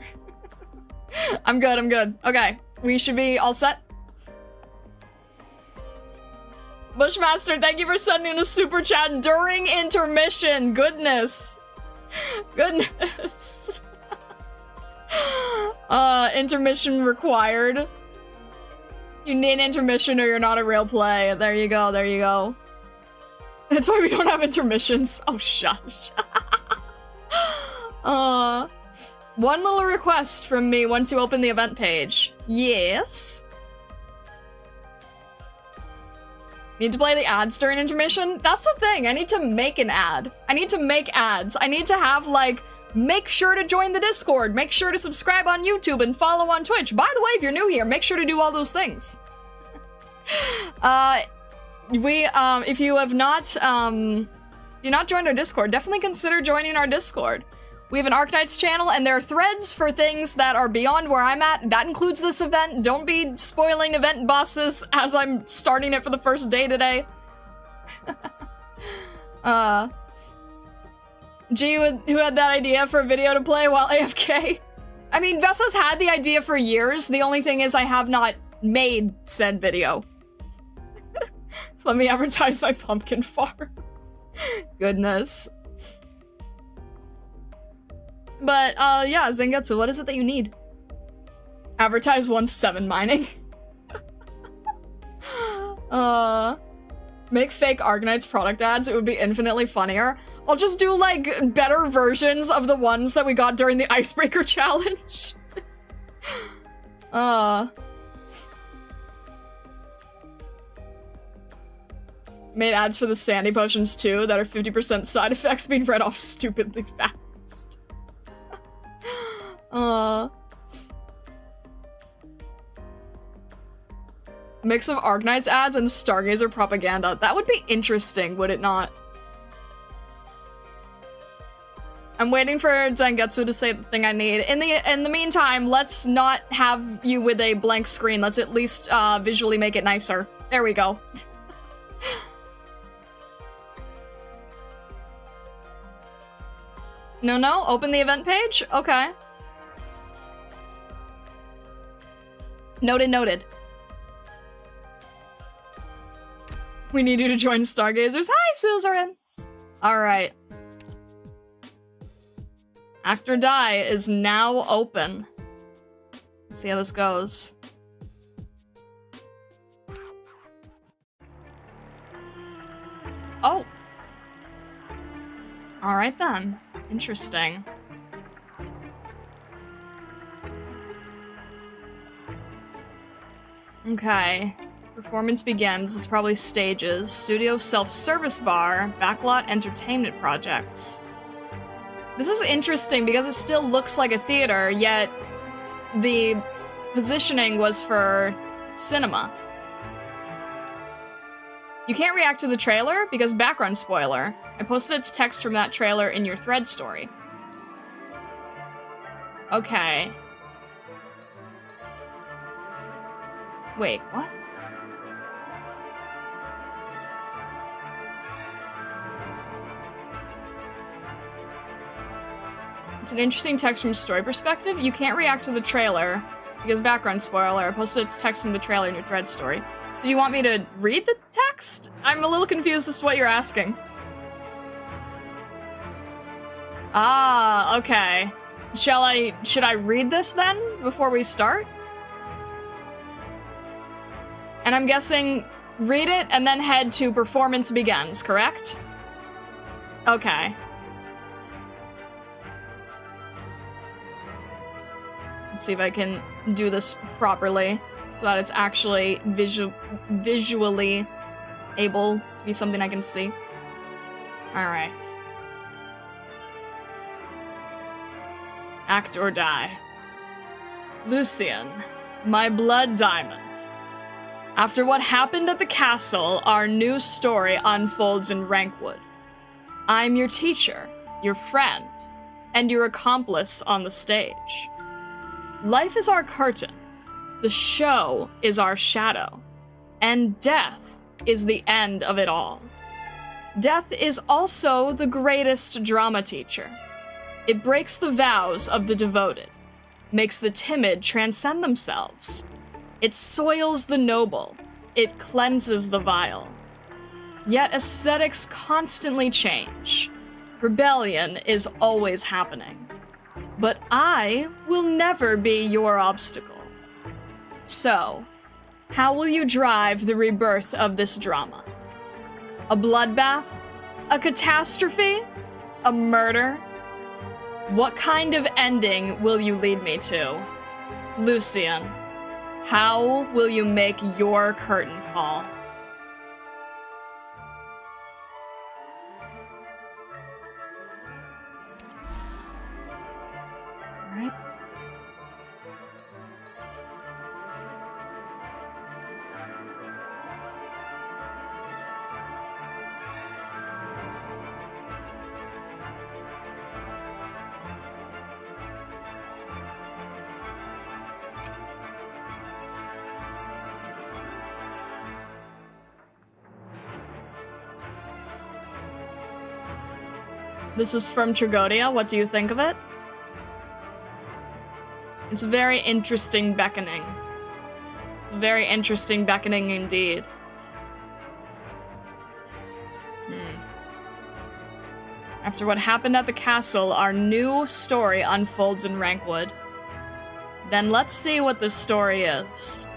I'm good, I'm good. Okay, we should be all set. Bushmaster, thank you for sending a super chat during intermission. Goodness. Goodness. Intermission required. You need intermission or you're not a real play. There you go, there you go. That's why we don't have intermissions. Oh, shush. One little request from me once you open the event page. Yes? Need to play the ads during intermission? That's the thing, I need to make an ad. I need to make ads. I need to have, like, make sure to join the Discord, make sure to subscribe on YouTube and follow on Twitch. By the way, if you're new here, make sure to do all those things. If you have not, you're not joined our Discord, definitely consider joining our Discord. We have an Arknights channel, and there are threads for things that are beyond where I'm at. That includes this event. Don't be spoiling event bosses as I'm starting it for the first day today. G, who had that idea for a video to play while AFK? I mean, Vessa's had the idea for years. The only thing is I have not made said video. Let me advertise my pumpkin farm. Goodness. But, yeah, Zangetsu, what is it that you need? Advertise 1/7 mining. Make fake Arknights product ads, it would be infinitely funnier. I'll just do, like, better versions of the ones that we got during the Icebreaker Challenge. Made ads for the Sandy Potions, too, that are 50% side effects being read off stupidly fast. Mix of Arknights ads and Stargazer propaganda. That would be interesting, would it not? I'm waiting for Zangetsu to say the thing I need. In the meantime, let's not have you with a blank screen. Let's at least visually make it nicer. There we go. No, open the event page? Okay. Noted. We need you to join Stargazers. Hi, Suzerain! Alright. Act or Die is now open. Let's see how this goes. Oh! Alright then. Interesting. Okay. Performance begins. It's probably stages. Studio self-service bar. Backlot entertainment projects. This is interesting because it still looks like a theater, yet the positioning was for cinema. You can't react to the trailer because background spoiler. I posted its text from that trailer in your thread story. Okay. Wait, what? It's an interesting text from story perspective. You can't react to the trailer because background spoiler. I posted its text from the trailer in your thread story. Do you want me to read the text? I'm a little confused as to what you're asking. Ah, okay. Should I read this then before we start? And I'm guessing read it and then head to performance begins, correct? Okay. Let's see if I can do this properly so that it's actually visually able to be something I can see. Alright. Act or Die. Lucian, my blood diamond. After what happened at the castle, our new story unfolds in Rankwood. I'm your teacher, your friend, and your accomplice on the stage. Life is our curtain, the show is our shadow, and death is the end of it all. Death is also the greatest drama teacher. It breaks the vows of the devoted, makes the timid transcend themselves. It soils the noble, it cleanses the vile. Yet aesthetics constantly change. Rebellion is always happening. But I will never be your obstacle. So, how will you drive the rebirth of this drama? A bloodbath? A catastrophe? A murder? What kind of ending will you lead me to? Lucian, how will you make your curtain call? All right. This is from Trigodia. What do you think of it? It's a very interesting beckoning. It's a very interesting beckoning indeed. After what happened at the castle, our new story unfolds in Rankwood. Then let's see what this story is.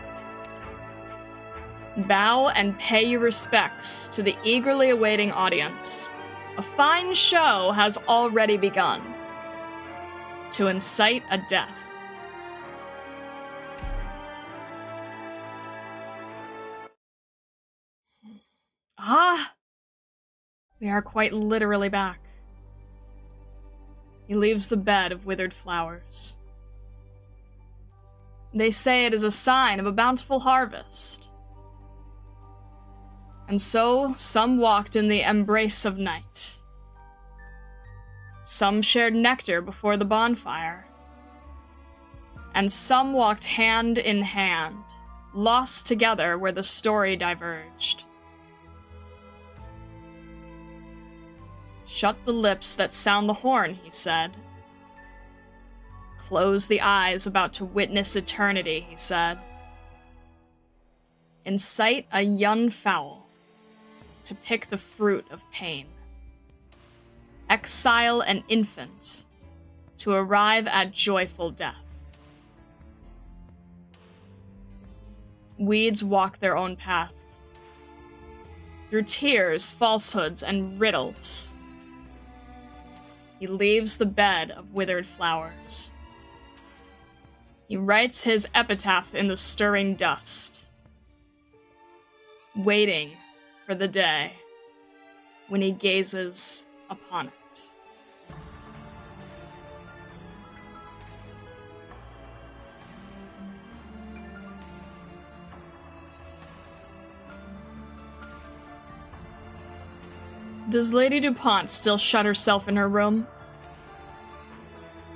Bow and pay your respects to the eagerly awaiting audience. A fine show has already begun. To incite a death. Ah! We are quite literally back. He leaves the bed of withered flowers. They say it is a sign of a bountiful harvest. And so, some walked in the embrace of night. Some shared nectar before the bonfire. And some walked hand in hand, lost together where the story diverged. Shut the lips that sound the horn, he said. Close the eyes about to witness eternity, he said. Incite a young fowl to pick the fruit of pain. Exile an infant to arrive at joyful death. Weeds walk their own path. Through tears, falsehoods, and riddles. He leaves the bed of withered flowers. He writes his epitaph in the stirring dust, waiting for the day when he gazes upon it. Does Lady DuPont still shut herself in her room?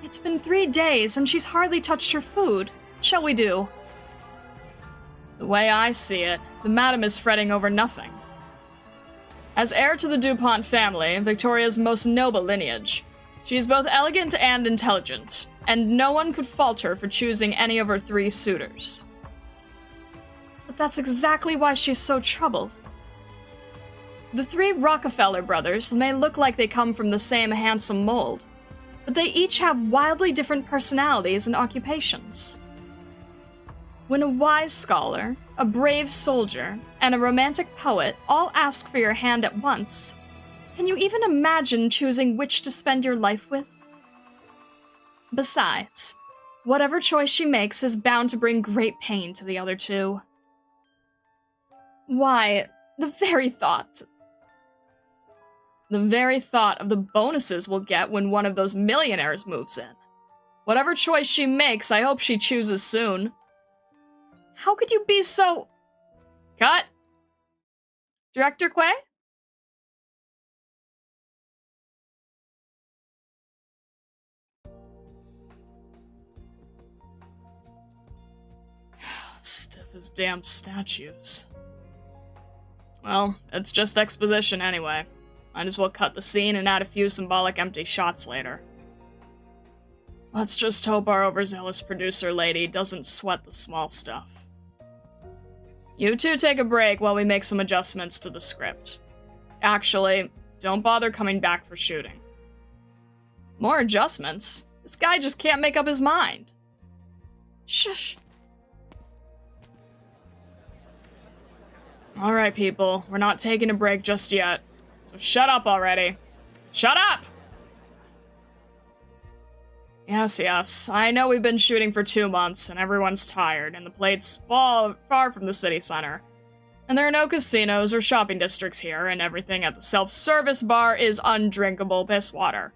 It's been 3 days and she's hardly touched her food. Shall we do? The way I see it, the madam is fretting over nothing. As heir to the DuPont family, Victoria's most noble lineage, she is both elegant and intelligent, and no one could fault her for choosing any of her 3 suitors. But that's exactly why she's so troubled. The 3 Rockefeller brothers may look like they come from the same handsome mold, but they each have wildly different personalities and occupations. When a wise scholar, a brave soldier, and a romantic poet all ask for your hand at once, can you even imagine choosing which to spend your life with? Besides, whatever choice she makes is bound to bring great pain to the other 2. Why, the very thought of the bonuses we'll get when one of those millionaires moves in. Whatever choice she makes, I hope she chooses soon. How could you be so... Cut! Director Quay? Stiff as damn statues. Well, it's just exposition anyway. Might as well cut the scene and add a few symbolic empty shots later. Let's just hope our overzealous producer lady doesn't sweat the small stuff. You two take a break while we make some adjustments to the script. Actually, don't bother coming back for shooting. More adjustments? This guy just can't make up his mind. Shush. Alright, people. We're not taking a break just yet. So shut up already. Shut up! Yes. I know we've been shooting for 2 months, and everyone's tired, and the plate's far from the city center. And there are no casinos or shopping districts here, and everything at the self-service bar is undrinkable piss water.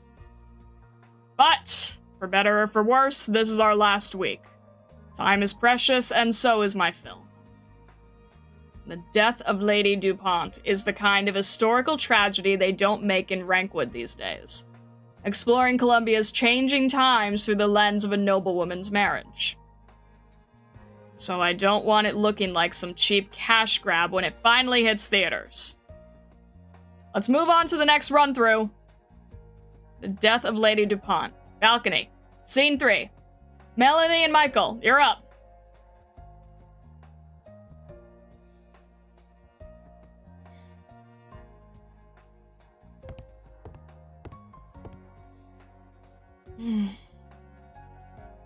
But, for better or for worse, this is our last week. Time is precious, and so is my film. The death of Lady DuPont is the kind of historical tragedy they don't make in Rankwood these days, exploring Columbia's changing times through the lens of a noblewoman's marriage. So I don't want it looking like some cheap cash grab when it finally hits theaters. Let's move on to the next run-through. The death of Lady DuPont. Balcony. Scene 3. Melanie and Michael, you're up.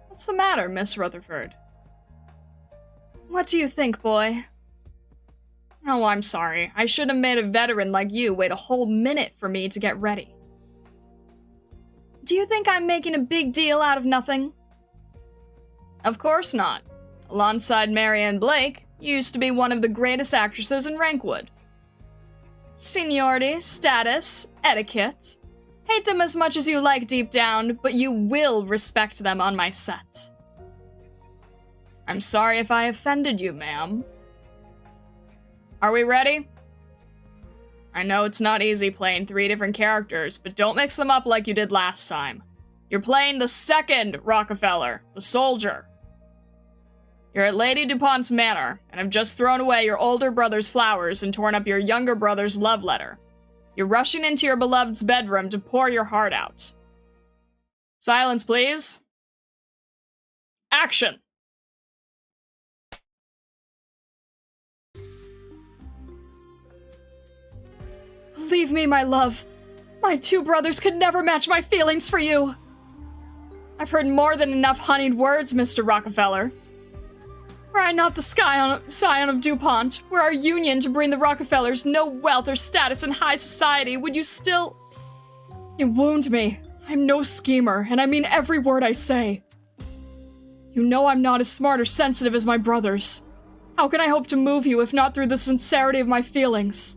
What's the matter, Miss Rutherford? What do you think, boy? Oh, I'm sorry. I should have made a veteran like you wait a whole minute for me to get ready. Do you think I'm making a big deal out of nothing? Of course not. Alongside Marianne Blake, you used to be one of the greatest actresses in Rankwood. Seniority, status, etiquette. Hate them as much as you like deep down, but you will respect them on my set. I'm sorry if I offended you, ma'am. Are we ready? I know it's not easy playing 3 different characters, but don't mix them up like you did last time. You're playing the second Rockefeller, the soldier. You're at Lady DuPont's manor, and have just thrown away your older brother's flowers and torn up your younger brother's love letter. You're rushing into your beloved's bedroom to pour your heart out. Silence, please. Action! Believe me, my love. My 2 brothers could never match my feelings for you. I've heard more than enough honeyed words, Mr. Rockefeller. Were I not the scion of DuPont, were our union to bring the Rockefellers no wealth or status in high society, would you still... You wound me. I'm no schemer, and I mean every word I say. You know I'm not as smart or sensitive as my brothers. How can I hope to move you if not through the sincerity of my feelings?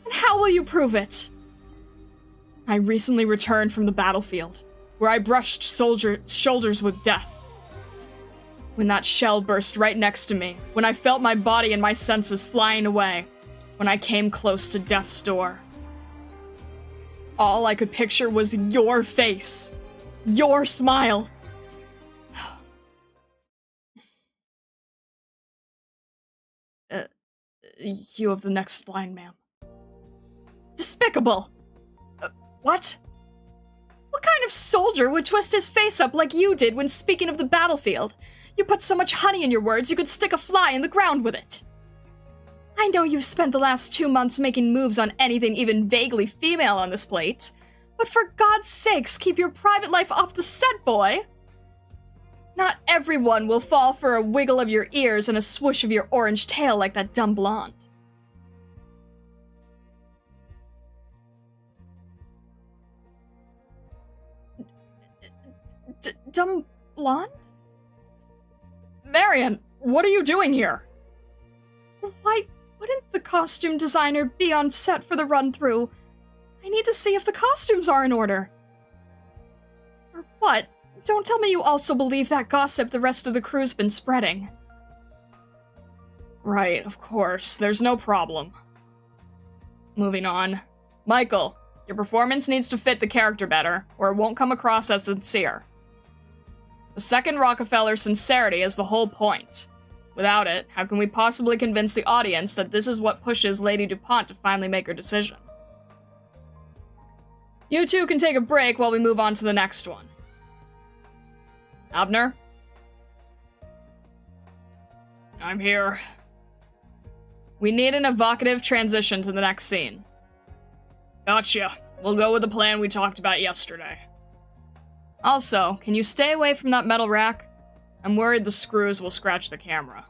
And how will you prove it? I recently returned from the battlefield, where I brushed shoulders with death. When that shell burst right next to me, when I felt my body and my senses flying away, when I came close to death's door. All I could picture was your face, your smile. You have the next line, ma'am. Despicable! What? What kind of soldier would twist his face up like you did when speaking of the battlefield? You put so much honey in your words, you could stick a fly in the ground with it. I know you've spent the last 2 months making moves on anything even vaguely female on this plate, but for God's sakes, keep your private life off the set, boy! Not everyone will fall for a wiggle of your ears and a swoosh of your orange tail like that dumb blonde. Dumb blonde? Marian, what are you doing here? Why wouldn't the costume designer be on set for the run-through? I need to see if the costumes are in order. Or what? Don't tell me you also believe that gossip the rest of the crew's been spreading. Right, of course. There's no problem. Moving on. Michael, your performance needs to fit the character better, or it won't come across as sincere. The second Rockefeller's sincerity is the whole point. Without it, how can we possibly convince the audience that this is what pushes Lady DuPont to finally make her decision? You two can take a break while we move on to the next one. Abner? I'm here. We need an evocative transition to the next scene. Gotcha. We'll go with the plan we talked about yesterday. Also, can you stay away from that metal rack? I'm worried the screws will scratch the camera.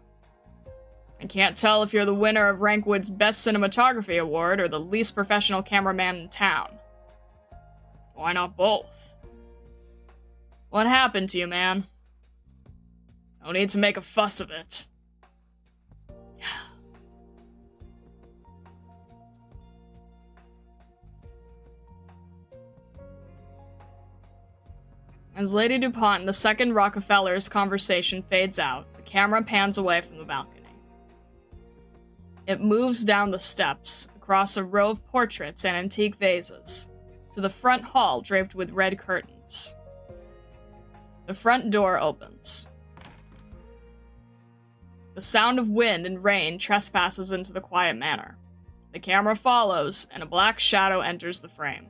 I can't tell if you're the winner of Rankwood's Best Cinematography Award or the least professional cameraman in town. Why not both? What happened to you, man? No need to make a fuss of it. As Lady DuPont and the second Rockefeller's conversation fades out, the camera pans away from the balcony. It moves down the steps, across a row of portraits and antique vases, to the front hall draped with red curtains. The front door opens. The sound of wind and rain trespasses into the quiet manor. The camera follows, and a black shadow enters the frame.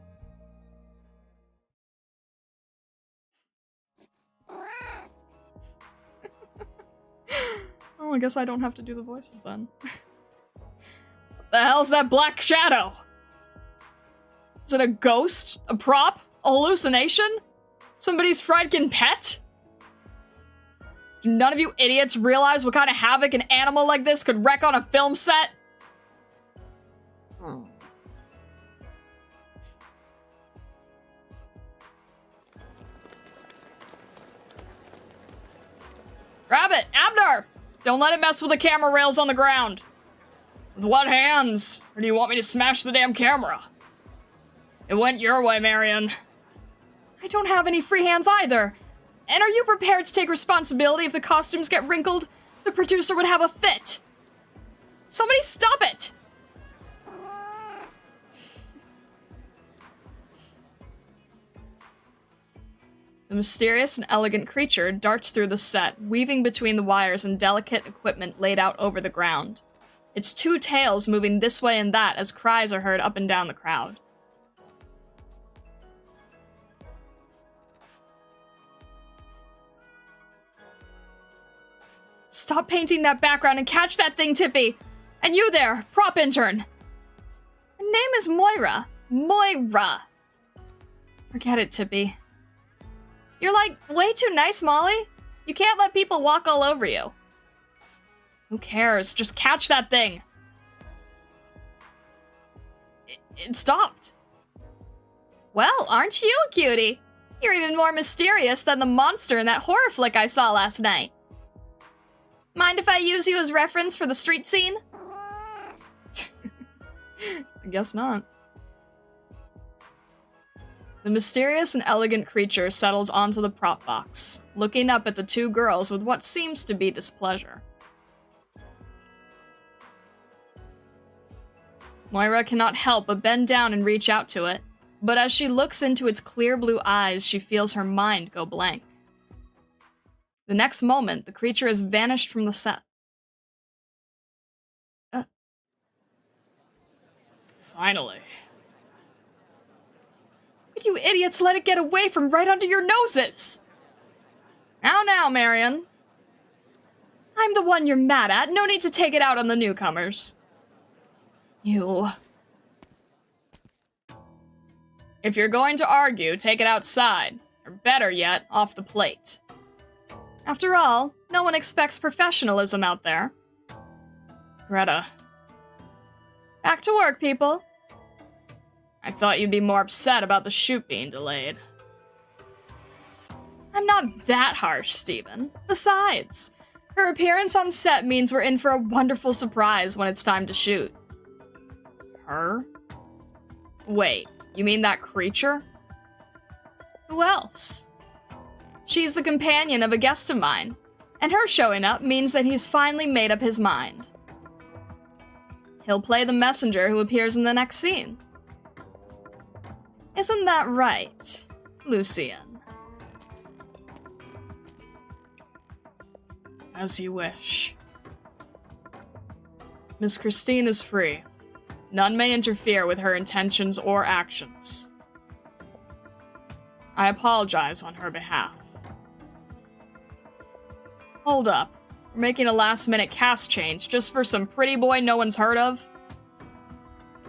Oh, I guess I don't have to do the voices then. What the hell's that black shadow? Is it a ghost? A prop? A hallucination? Somebody's Friedkin pet? Do none of you idiots realize what kind of havoc an animal like this could wreak on a film set? Grab it! Abner! Don't let it mess with the camera rails on the ground. With what hands? Or do you want me to smash the damn camera? It went your way, Marion. I don't have any free hands either. And are you prepared to take responsibility if the costumes get wrinkled? The producer would have a fit. Somebody stop it! The mysterious and elegant creature darts through the set, weaving between the wires and delicate equipment laid out over the ground. Its two tails moving this way and that as cries are heard up and down the crowd. Stop painting that background and catch that thing, Tippy! And you there, prop intern! Her name is Moira. Moira. Forget it, Tippy. You're like, way too nice, Molly. You can't let people walk all over you. Who cares? Just catch that thing. It stopped. Well, aren't you a cutie? You're even more mysterious than the monster in that horror flick I saw last night. Mind if I use you as reference for the street scene? I guess not. The mysterious and elegant creature settles onto the prop box, looking up at the two girls with what seems to be displeasure. Moira cannot help but bend down and reach out to it, but as she looks into its clear blue eyes, she feels her mind go blank. The next moment, the creature has vanished from the set. Finally. Would you idiots let it get away from right under your noses? Now, Marion. I'm the one you're mad at. No need to take it out on the newcomers. You. If you're going to argue, take it outside. Or better yet, off the plate. After all, no one expects professionalism out there. Greta. Back to work, people. I thought you'd be more upset about the shoot being delayed. I'm not that harsh, Steven. Besides, her appearance on set means we're in for a wonderful surprise when it's time to shoot. Her? Wait, you mean that creature? Who else? She's the companion of a guest of mine, and her showing up means that he's finally made up his mind. He'll play the messenger who appears in the next scene. Isn't that right, Lucian? As you wish. Miss Christine is free. None may interfere with her intentions or actions. I apologize on her behalf. Hold up. We're making a last-minute cast change just for some pretty boy no one's heard of?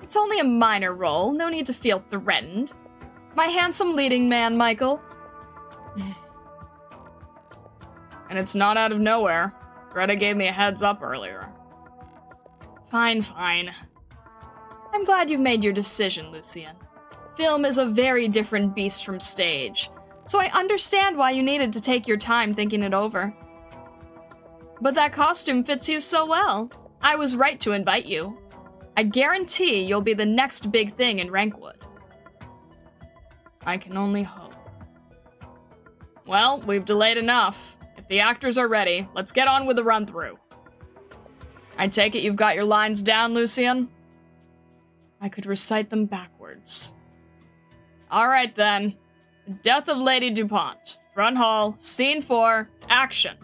It's only a minor role, no need to feel threatened. My handsome leading man, Michael. And it's not out of nowhere. Greta gave me a heads up earlier. Fine, fine. I'm glad you've made your decision, Lucian. Film is a very different beast from stage, so I understand why you needed to take your time thinking it over. But that costume fits you so well. I was right to invite you. I guarantee you'll be the next big thing in Rankwood. I can only hope. Well, we've delayed enough. If the actors are ready, let's get on with the run-through. I take it you've got your lines down, Lucian? I could recite them backwards. All right, then. The Death of Lady DuPont. Front hall, scene 4, action.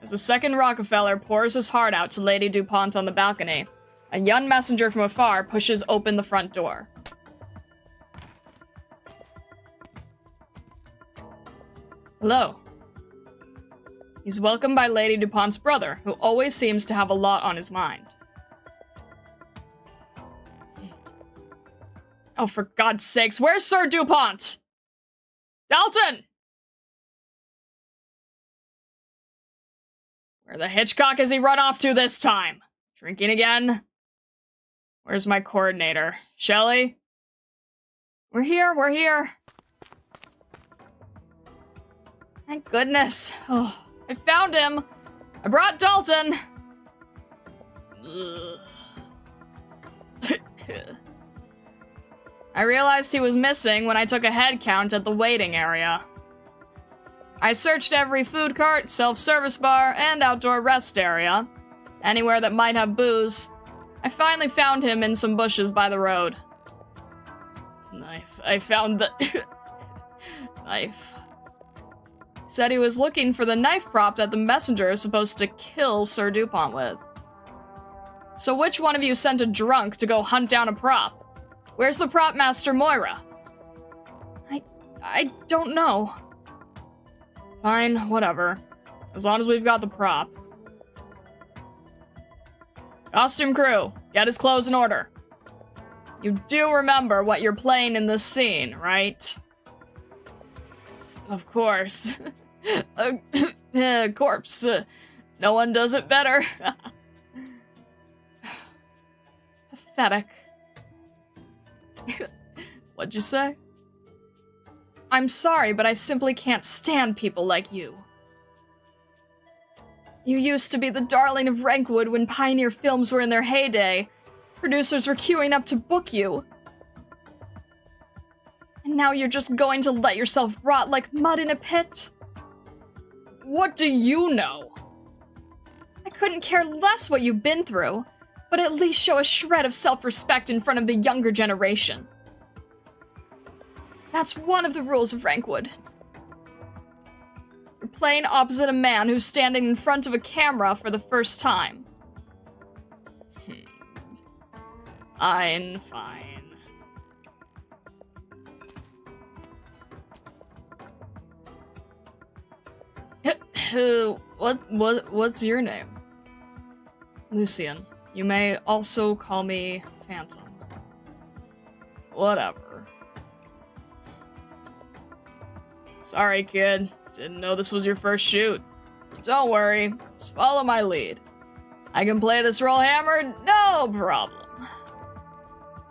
As the second Rockefeller pours his heart out to Lady DuPont on the balcony, a young messenger from afar pushes open the front door. Hello. He's welcomed by Lady DuPont's brother, who always seems to have a lot on his mind. Oh, for God's sakes, where's Sir DuPont? Dalton! Where the Hitchcock has he run off to this time? Drinking again? Where's my coordinator? Shelley? We're here. Thank goodness. Oh, I found him. I brought Dalton. I realized he was missing when I took a head count at the waiting area. I searched every food cart, self-service bar, and outdoor rest area. Anywhere that might have booze. I finally found him in some bushes by the road. Knife. I found the... knife. Said he was looking for the knife prop that the messenger is supposed to kill Sir DuPont with. So which one of you sent a drunk to go hunt down a prop? Where's the prop master, Moira? I don't know. Fine, whatever. As long as we've got the prop. Costume crew, get his clothes in order. You do remember what you're playing in this scene, right? Of course. A corpse. No one does it better. Pathetic. What'd you say? I'm sorry, but I simply can't stand people like you. You used to be the darling of Rankwood when Pioneer films were in their heyday. Producers were queuing up to book you. And now you're just going to let yourself rot like mud in a pit? What do you know? I couldn't care less what you've been through, but at least show a shred of self-respect in front of the younger generation. That's one of the rules of Rankwood. You're playing opposite a man who's standing in front of a camera for the first time. Fine. What's your name? Lucian. You may also call me Phantom. Whatever. Sorry, kid. Didn't know this was your first shoot. Don't worry. Just follow my lead. I can play this role hammered, no problem.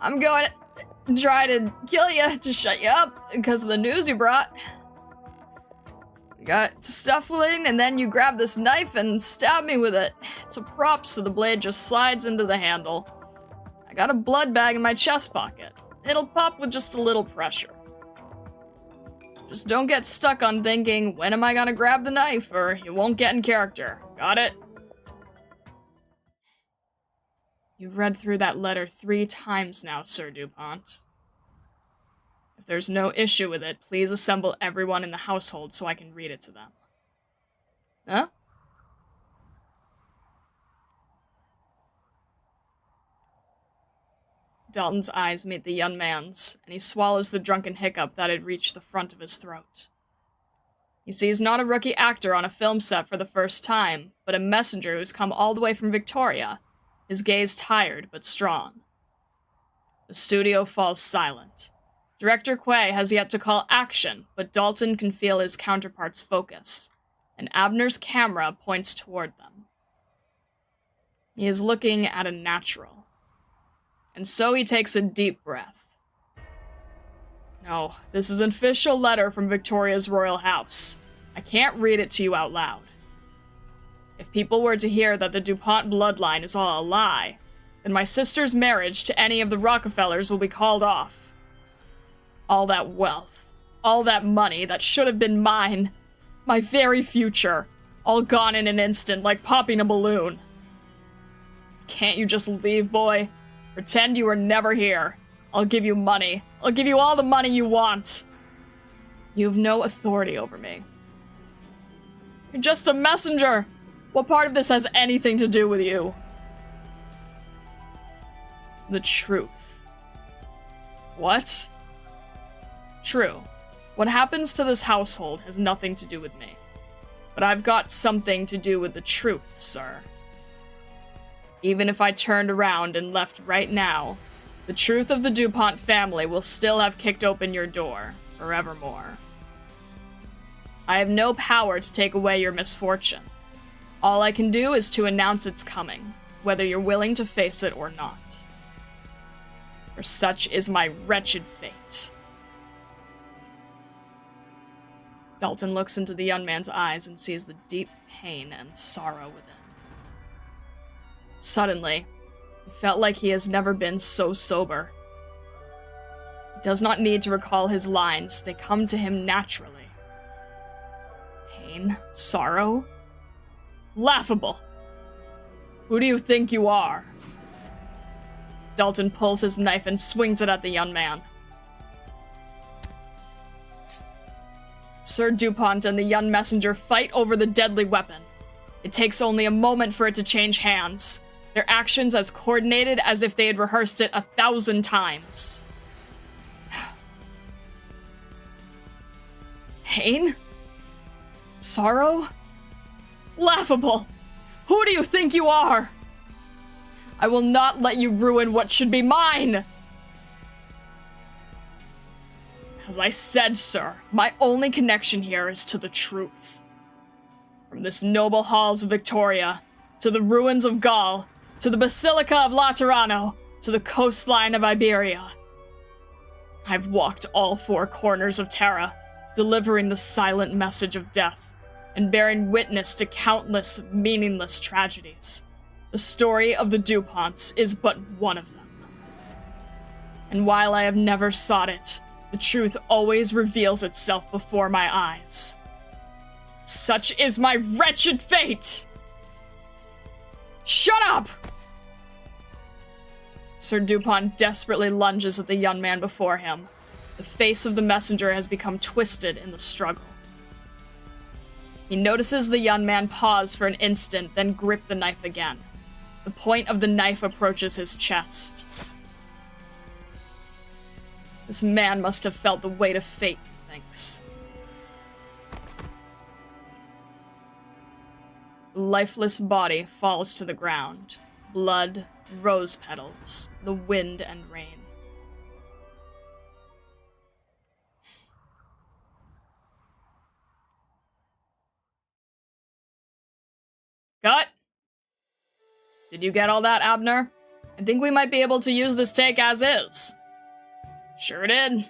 I'm going to try to kill you to shut you up because of the news you brought. You got stuffling, and then you grab this knife and stab me with it. It's a prop, so the blade just slides into the handle. I got a blood bag in my chest pocket. It'll pop with just a little pressure. Just don't get stuck on thinking, when am I gonna grab the knife, or you won't get in character. Got it? You've read through that letter 3 times now, Sir DuPont. If there's no issue with it, please assemble everyone in the household so I can read it to them. Huh? Dalton's eyes meet the young man's, and he swallows the drunken hiccup that had reached the front of his throat. You see, he's not a rookie actor on a film set for the first time, but a messenger who's come all the way from Victoria, his gaze tired but strong. The studio falls silent. Director Quay has yet to call action, but Dalton can feel his counterpart's focus, and Abner's camera points toward them. He is looking at a natural. And so he takes a deep breath. No, this is an official letter from Victoria's royal house. I can't read it to you out loud. If people were to hear that the DuPont bloodline is all a lie, then my sister's marriage to any of the Rockefellers will be called off. All that wealth, all that money that should have been mine, my very future, all gone in an instant like popping a balloon. Can't you just leave, boy? Pretend you were never here. I'll give you money. I'll give you all the money you want. You have no authority over me. You're just a messenger. What part of this has anything to do with you? The truth. What? True. What happens to this household has nothing to do with me. But I've got something to do with the truth, sir. Even if I turned around and left right now, the truth of the DuPont family will still have kicked open your door, forevermore. I have no power to take away your misfortune. All I can do is to announce it's coming, whether you're willing to face it or not. For such is my wretched fate. Dalton looks into the young man's eyes and sees the deep pain and sorrow within. Suddenly, it felt like he has never been so sober. He does not need to recall his lines, they come to him naturally. Pain? Sorrow? Laughable! Who do you think you are? Dalton pulls his knife and swings it at the young man. Sir DuPont and the young messenger fight over the deadly weapon. It takes only a moment for it to change hands, their actions as coordinated as if they had rehearsed it 1,000 times. Pain? Sorrow? Laughable! Who do you think you are? I will not let you ruin what should be mine! As I said, sir, my only connection here is to the truth. From this noble halls of Victoria, to the ruins of Gaul, to the Basilica of Laterano, to the coastline of Iberia. I've walked all 4 corners of Terra, delivering the silent message of death, and bearing witness to countless meaningless tragedies. The story of the DuPonts is but one of them. And while I have never sought it, the truth always reveals itself before my eyes. Such is my wretched fate! Shut up! Sir DuPont desperately lunges at the young man before him. The face of the messenger has become twisted in the struggle. He notices the young man pause for an instant, then grip the knife again. The point of the knife approaches his chest. This man must have felt the weight of fate, he thinks. The lifeless body falls to the ground. Blood, rose petals, the wind and rain. Cut! Did you get all that, Abner? I think we might be able to use this take as is. Sure did.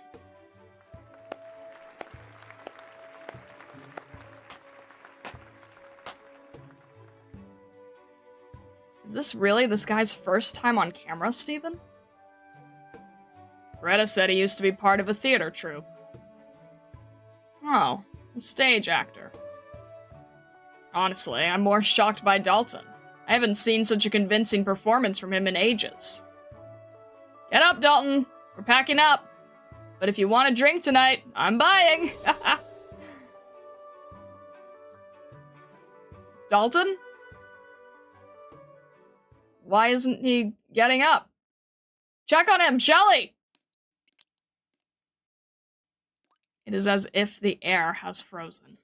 Is this really this guy's first time on camera, Steven? Greta said he used to be part of a theater troupe. Oh, a stage actor. Honestly, I'm more shocked by Dalton. I haven't seen such a convincing performance from him in ages. Get up, Dalton! We're packing up! But if you want a drink tonight, I'm buying! Dalton? Why isn't he getting up? Check on him, Shelly! It is as if the air has frozen.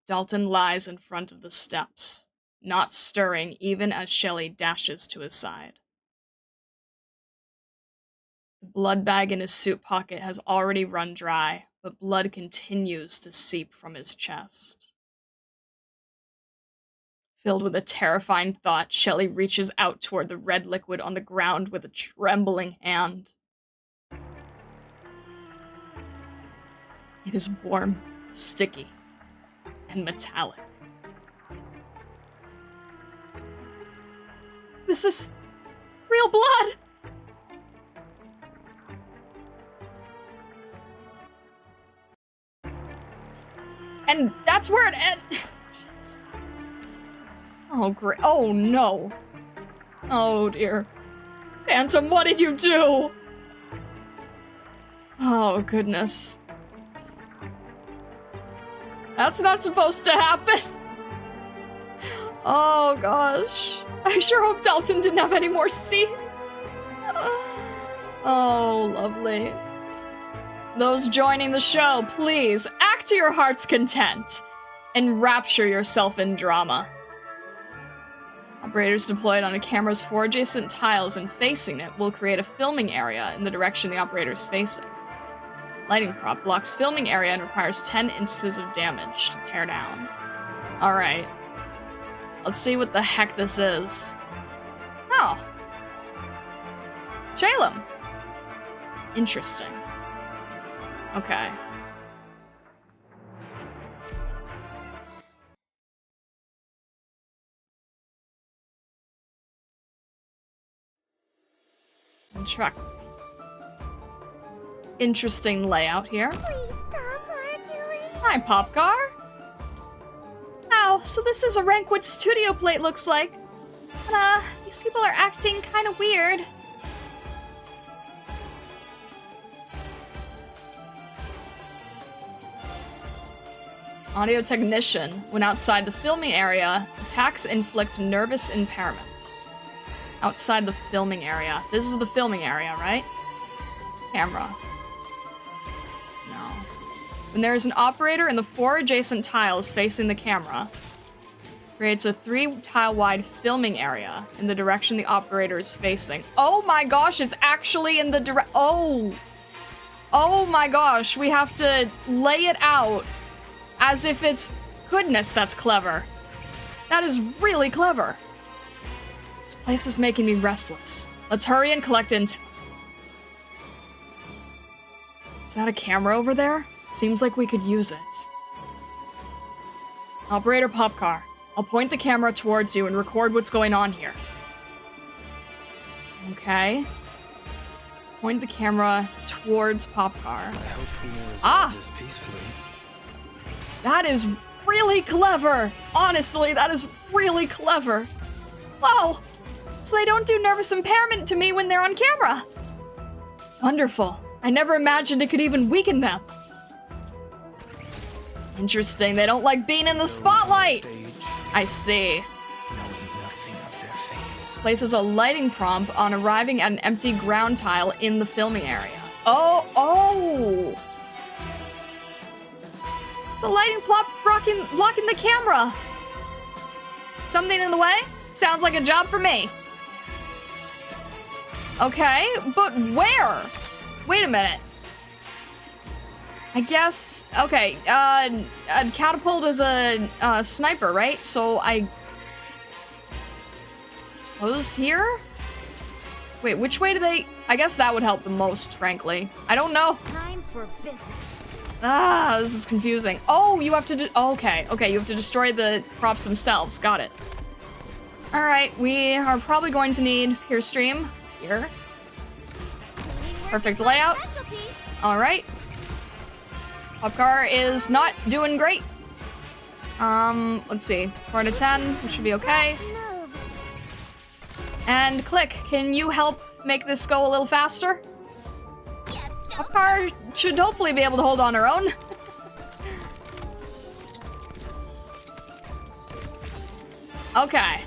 Dalton lies in front of the steps, not stirring even as Shelly dashes to his side. The blood bag in his suit pocket has already run dry, but blood continues to seep from his chest. Filled with a terrifying thought, Shelly reaches out toward the red liquid on the ground with a trembling hand. It is warm, sticky, and metallic. This is real blood! And that's where it ends. Oh, great. Oh, no. Oh, dear. Phantom, what did you do? Oh, goodness. That's not supposed to happen. Oh, gosh. I sure hope Dalton didn't have any more scenes. Oh, lovely. Those joining the show, please act to your heart's content and rapture yourself in drama. Operators deployed on a camera's 4 adjacent tiles and facing it will create a filming area in the direction the operator is facing. Lighting prop blocks filming area and requires 10 instances of damage to tear down. Alright. Let's see what the heck this is. Oh. Shalem. Interesting. Okay. Contract. Interesting layout here. Please stop arguing. Hi, Popcar. Oh, so this is a Rankwood studio plate, looks like. But, these people are acting kind of weird. Audio technician. When outside the filming area, attacks inflict nervous impairment. Outside the filming area. This is the filming area, right? Camera. No. When there is an operator in the 4 adjacent tiles facing the camera, creates a 3-tile-wide filming area in the direction the operator is facing. Oh my gosh, it's actually in the Oh my gosh, we have to lay it out as if it's... Goodness, that's clever. That is really clever. This place is making me restless. Let's hurry and collect intel. Is that a camera over there? Seems like we could use it. Operator Popcar, I'll point the camera towards you and record what's going on here. Okay. Point the camera towards Popcar. I hope we may resolve this peacefully. That is really clever! Honestly, that is really clever. Whoa! So they don't do nervous impairment to me when they're on camera. Wonderful. I never imagined it could even weaken them. Interesting, they don't like being in the spotlight. I see. Knowing nothing of their fates. Places a lighting prompt on arriving at an empty ground tile in the filming area. Oh! It's a lighting plop blocking the camera. Something in the way? Sounds like a job for me. Okay, but where? Wait a minute. I guess, okay, a catapult is a sniper, right? So I suppose here? Wait, which way do they? I guess that would help the most, frankly. I don't know. Time for business. Ah, this is confusing. Oh, you have to okay, you have to destroy the props themselves. Got it. All right, we are probably going to need Pure Stream here. Perfect layout. All right. Popcar is not doing great. Let's see. 4 out of 10, which should be okay. And Click, can you help make this go a little faster? Popcar should hopefully be able to hold on her own. Okay.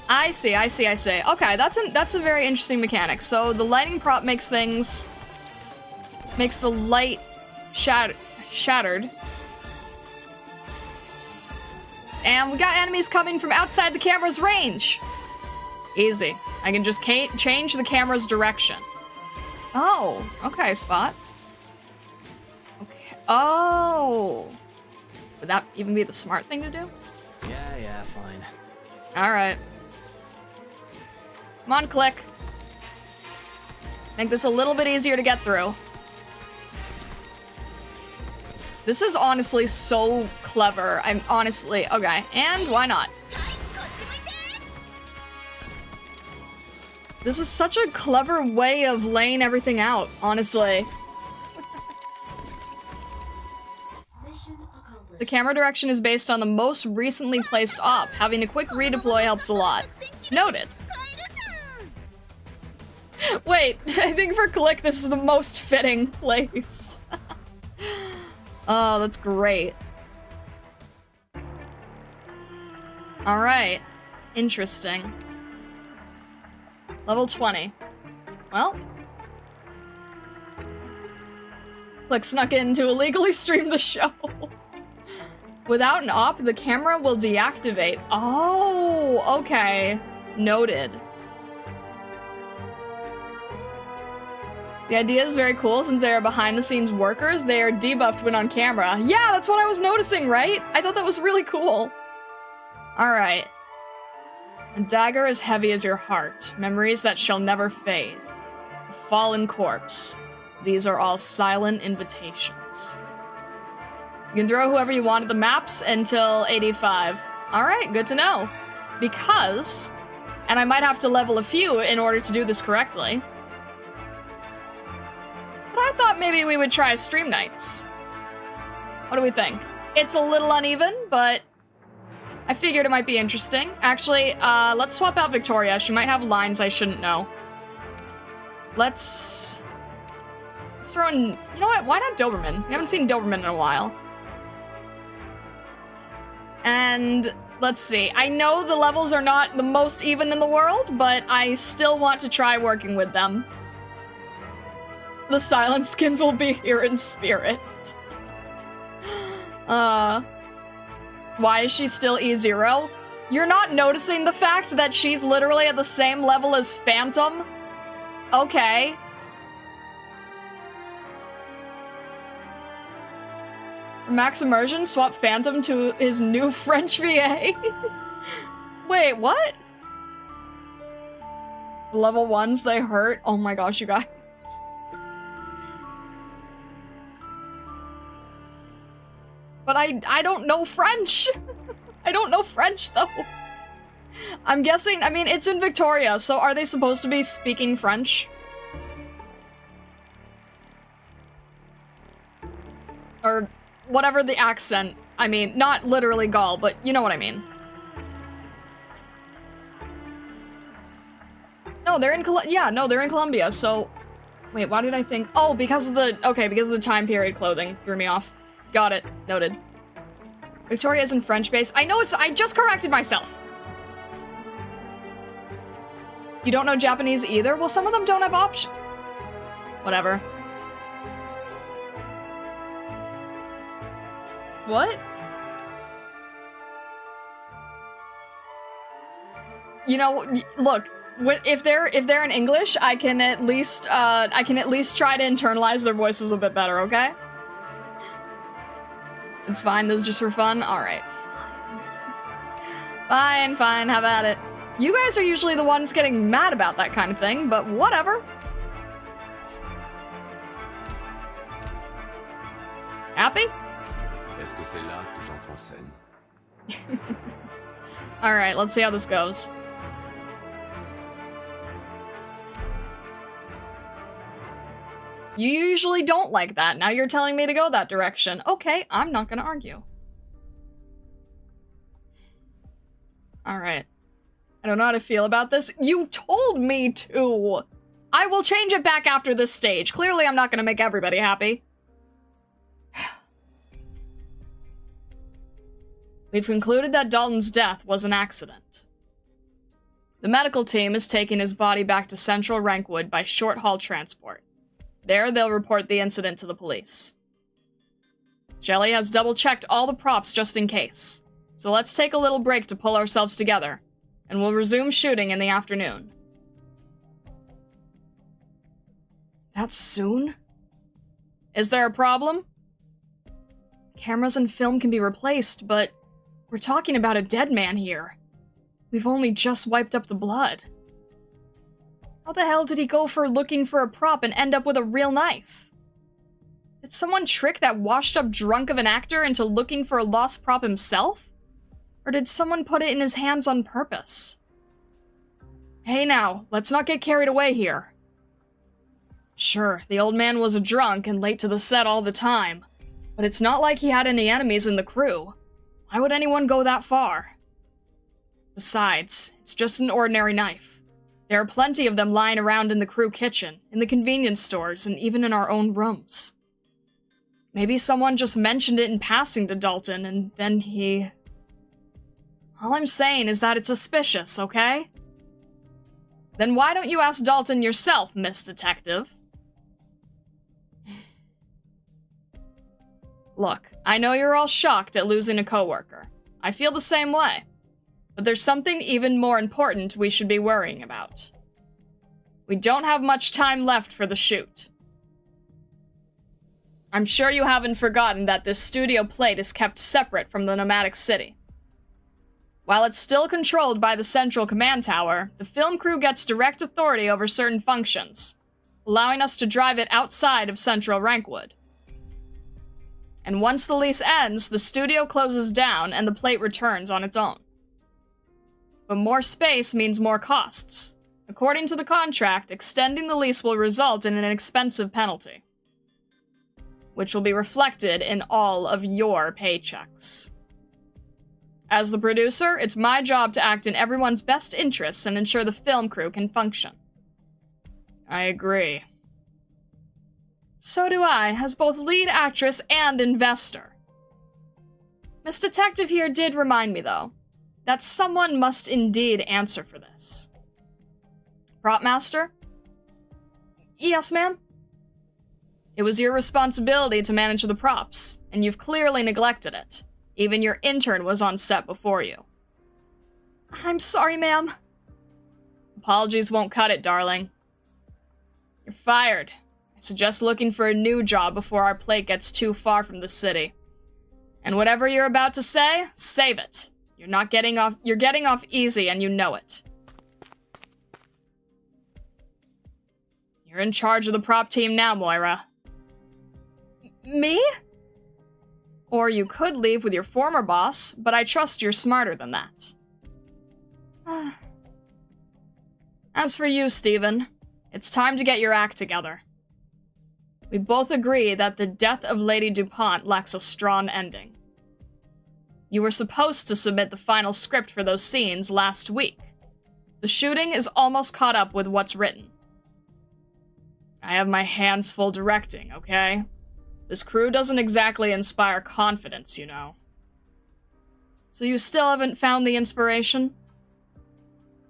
I see. Okay, that's a very interesting mechanic. So the lighting prop makes the light shattered. And we got enemies coming from outside the camera's range. Easy. I can just change the camera's direction. Oh, okay, Spot. Okay. Oh. Would that even be the smart thing to do? Yeah, fine. Alright. Come on, click. Make this a little bit easier to get through. This is honestly so clever. I'm honestly... Okay, and why not? This is such a clever way of laying everything out, honestly. The camera direction is based on the most recently placed op. Having a quick redeploy helps a lot. Noted. Wait, I think for Click, this is the most fitting place. Oh, that's great. Alright. Interesting. Level 20. Well. Click snuck in to illegally stream the show. Without an op, the camera will deactivate. Oh, okay. Noted. The idea is very cool since they are behind-the-scenes workers. They are debuffed when on camera. Yeah, that's what I was noticing, right? I thought that was really cool. Alright. A dagger as heavy as your heart. Memories that shall never fade. A fallen corpse. These are all silent invitations. You can throw whoever you want at the maps until 85. Alright, good to know. Because, and I might have to level a few in order to do this correctly. But I thought maybe we would try stream nights. What do we think? It's a little uneven, but I figured it might be interesting. Actually, let's swap out Victoria. She might have lines I shouldn't know. Let's throw in... You know what? Why not Doberman? We haven't seen Doberman in a while. And let's see. I know the levels are not the most even in the world, but I still want to try working with them. The silent skins will be here in spirit. Why is she still E0? You're not noticing the fact that she's literally at the same level as Phantom? Okay. Max Immersion swap Phantom to his new French VA. Wait, what? Level 1s, they hurt? Oh my gosh, you guys. But I don't know French. I don't know French, though. I'm guessing, I mean, it's in Victoria, so are they supposed to be speaking French? Or whatever the accent. I mean, not literally Gaul, but you know what I mean. No, they're in they're in Colombia, so... Wait, why did I think... Oh, because of the... Okay, because of the time period clothing threw me off. Got it. Noted. Victoria isn't French based. I know it's- I just corrected myself! You don't know Japanese either? Well, some of them don't have options. Whatever. What? You know, look, if they're in English, I can at least try to internalize their voices a bit better, okay? It's fine, this is just for fun? Alright. Fine, have at it. You guys are usually the ones getting mad about that kind of thing, but whatever. Happy? Est-ce que c'est là que j'entre en scène? Alright, let's see how this goes. You usually don't like that. Now you're telling me to go that direction. Okay, I'm not gonna argue. Alright. I don't know how to feel about this. You told me to! I will change it back after this stage. Clearly I'm not gonna make everybody happy. We've concluded that Dalton's death was an accident. The medical team is taking his body back to central Rankwood by short-haul transport. There, they'll report the incident to the police. Shelly has double-checked all the props just in case, so let's take a little break to pull ourselves together, and we'll resume shooting in the afternoon. That's soon? Is there a problem? Cameras and film can be replaced, but we're talking about a dead man here. We've only just wiped up the blood. How the hell did he go for looking for a prop and end up with a real knife? Did someone trick that washed-up drunk of an actor into looking for a lost prop himself? Or did someone put it in his hands on purpose? Hey now, let's not get carried away here. Sure, the old man was a drunk and late to the set all the time, but it's not like he had any enemies in the crew. Why would anyone go that far? Besides, it's just an ordinary knife. There are plenty of them lying around in the crew kitchen, in the convenience stores, and even in our own rooms. Maybe someone just mentioned it in passing to Dalton, and then he... All I'm saying is that it's suspicious, okay? Then why don't you ask Dalton yourself, Miss Detective? Look, I know you're all shocked at losing a coworker. I feel the same way. But there's something even more important we should be worrying about. We don't have much time left for the shoot. I'm sure you haven't forgotten that this studio plate is kept separate from the nomadic city. While it's still controlled by the central command tower, the film crew gets direct authority over certain functions, allowing us to drive it outside of central Rankwood. And once the lease ends, the studio closes down and the plate returns on its own. But more space means more costs. According to the contract, extending the lease will result in an expensive penalty, which will be reflected in all of your paychecks. As the producer, it's my job to act in everyone's best interests and ensure the film crew can function. I agree. So do I, as both lead actress and investor. Miss Detective here did remind me, though, that someone must indeed answer for this. Prop Master? Yes, ma'am? It was your responsibility to manage the props, and you've clearly neglected it. Even your intern was on set before you. I'm sorry, ma'am. Apologies won't cut it, darling. You're fired. I suggest looking for a new job before our plate gets too far from the city. And whatever you're about to say, save it. You're getting off easy and you know it. You're in charge of the prop team now, Moira. Me? Or you could leave with your former boss, but I trust you're smarter than that. As for you, Steven, it's time to get your act together. We both agree that the death of Lady DuPont lacks a strong ending. You were supposed to submit the final script for those scenes last week. The shooting is almost caught up with what's written. I have my hands full directing, okay? This crew doesn't exactly inspire confidence, you know. So you still haven't found the inspiration?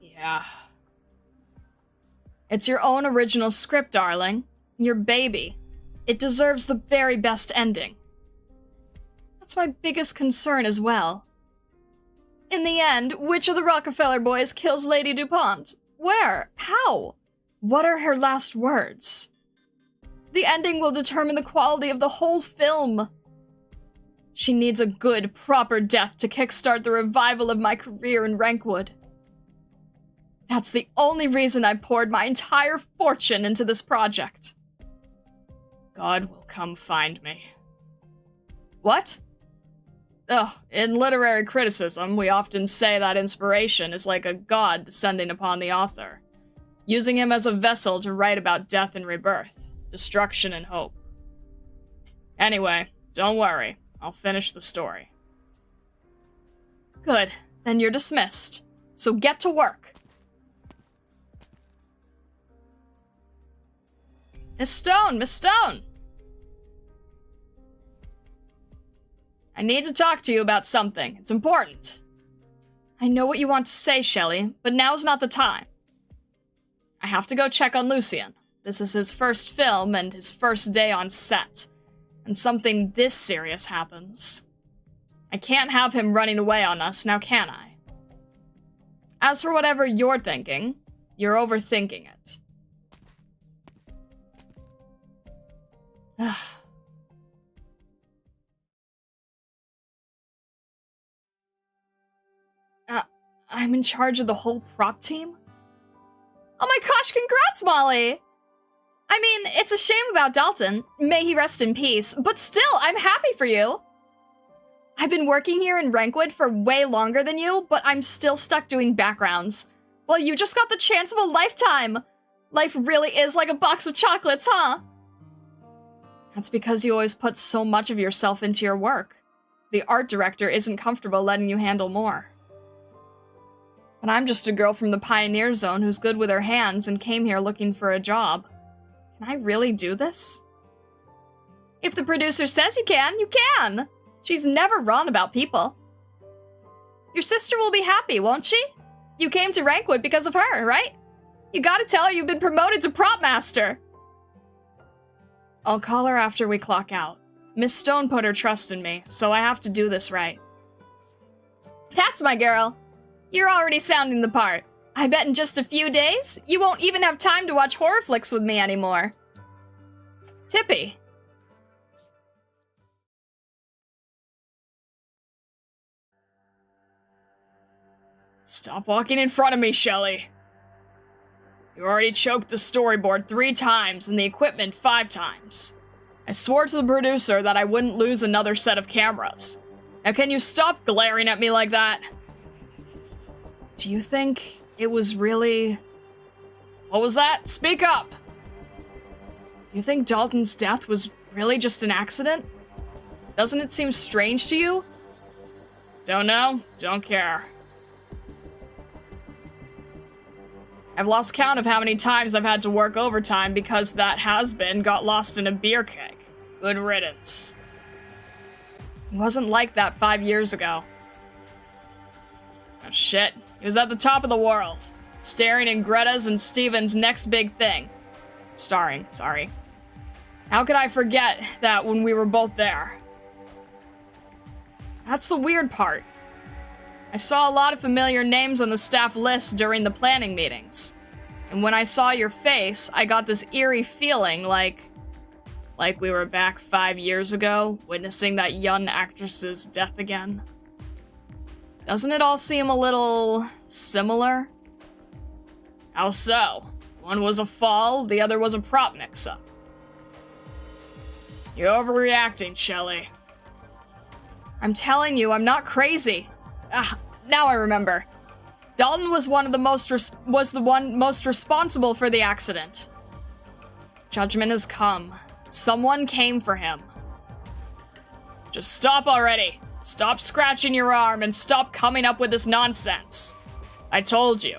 Yeah. It's your own original script, darling. Your baby. It deserves the very best ending. That's my biggest concern as well. In the end, which of the Rockefeller boys kills Lady DuPont? Where? How? What are her last words? The ending will determine the quality of the whole film. She needs a good, proper death to kickstart the revival of my career in Rankwood. That's the only reason I poured my entire fortune into this project. God will come find me. What? Oh, in literary criticism, we often say that inspiration is like a god descending upon the author, using him as a vessel to write about death and rebirth, destruction and hope. Anyway, don't worry, I'll finish the story. Good, then you're dismissed. So get to work. Miss Stone, Miss Stone! I need to talk to you about something. It's important. I know what you want to say, Shelly, but now's not the time. I have to go check on Lucien. This is his first film and his first day on set. And something this serious happens. I can't have him running away on us, now can I? As for whatever you're thinking, you're overthinking it. I'm in charge of the whole prop team? Oh my gosh, congrats, Molly! I mean, it's a shame about Dalton. May he rest in peace, but still, I'm happy for you. I've been working here in Rankwood for way longer than you, but I'm still stuck doing backgrounds. Well, you just got the chance of a lifetime. Life really is like a box of chocolates, huh? That's because you always put so much of yourself into your work. The art director isn't comfortable letting you handle more. But I'm just a girl from the Pioneer Zone who's good with her hands and came here looking for a job. Can I really do this? If the producer says you can, you can! She's never wrong about people. Your sister will be happy, won't she? You came to Rankwood because of her, right? You gotta tell her you've been promoted to prop master! I'll call her after we clock out. Miss Stone put her trust in me, so I have to do this right. That's my girl! You're already sounding the part. I bet in just a few days, you won't even have time to watch horror flicks with me anymore. Tippy. Stop walking in front of me, Shelly. You already choked the storyboard 3 times and the equipment 5 times. I swore to the producer that I wouldn't lose another set of cameras. Now can you stop glaring at me like that? Do you think it was really... What was that? Speak up! Do you think Dalton's death was really just an accident? Doesn't it seem strange to you? Don't know, don't care. I've lost count of how many times I've had to work overtime because that has-been got lost in a beer keg. Good riddance. He wasn't like that 5 years ago. Oh shit, he was at the top of the world, staring in Greta's and Steven's next big thing. Starring, sorry. How could I forget that when we were both there? That's the weird part. I saw a lot of familiar names on the staff list during the planning meetings. And when I saw your face, I got this eerie feeling like we were back 5 years ago, witnessing that young actress's death again. Doesn't it all seem a little similar? How so? One was a fall, the other was a prop mix-up. You're overreacting, Shelly. I'm telling you, I'm not crazy. Now I remember. Dalton was the one most responsible for the accident. Judgment has come. Someone came for him. Just stop already. Stop scratching your arm and stop coming up with this nonsense. I told you.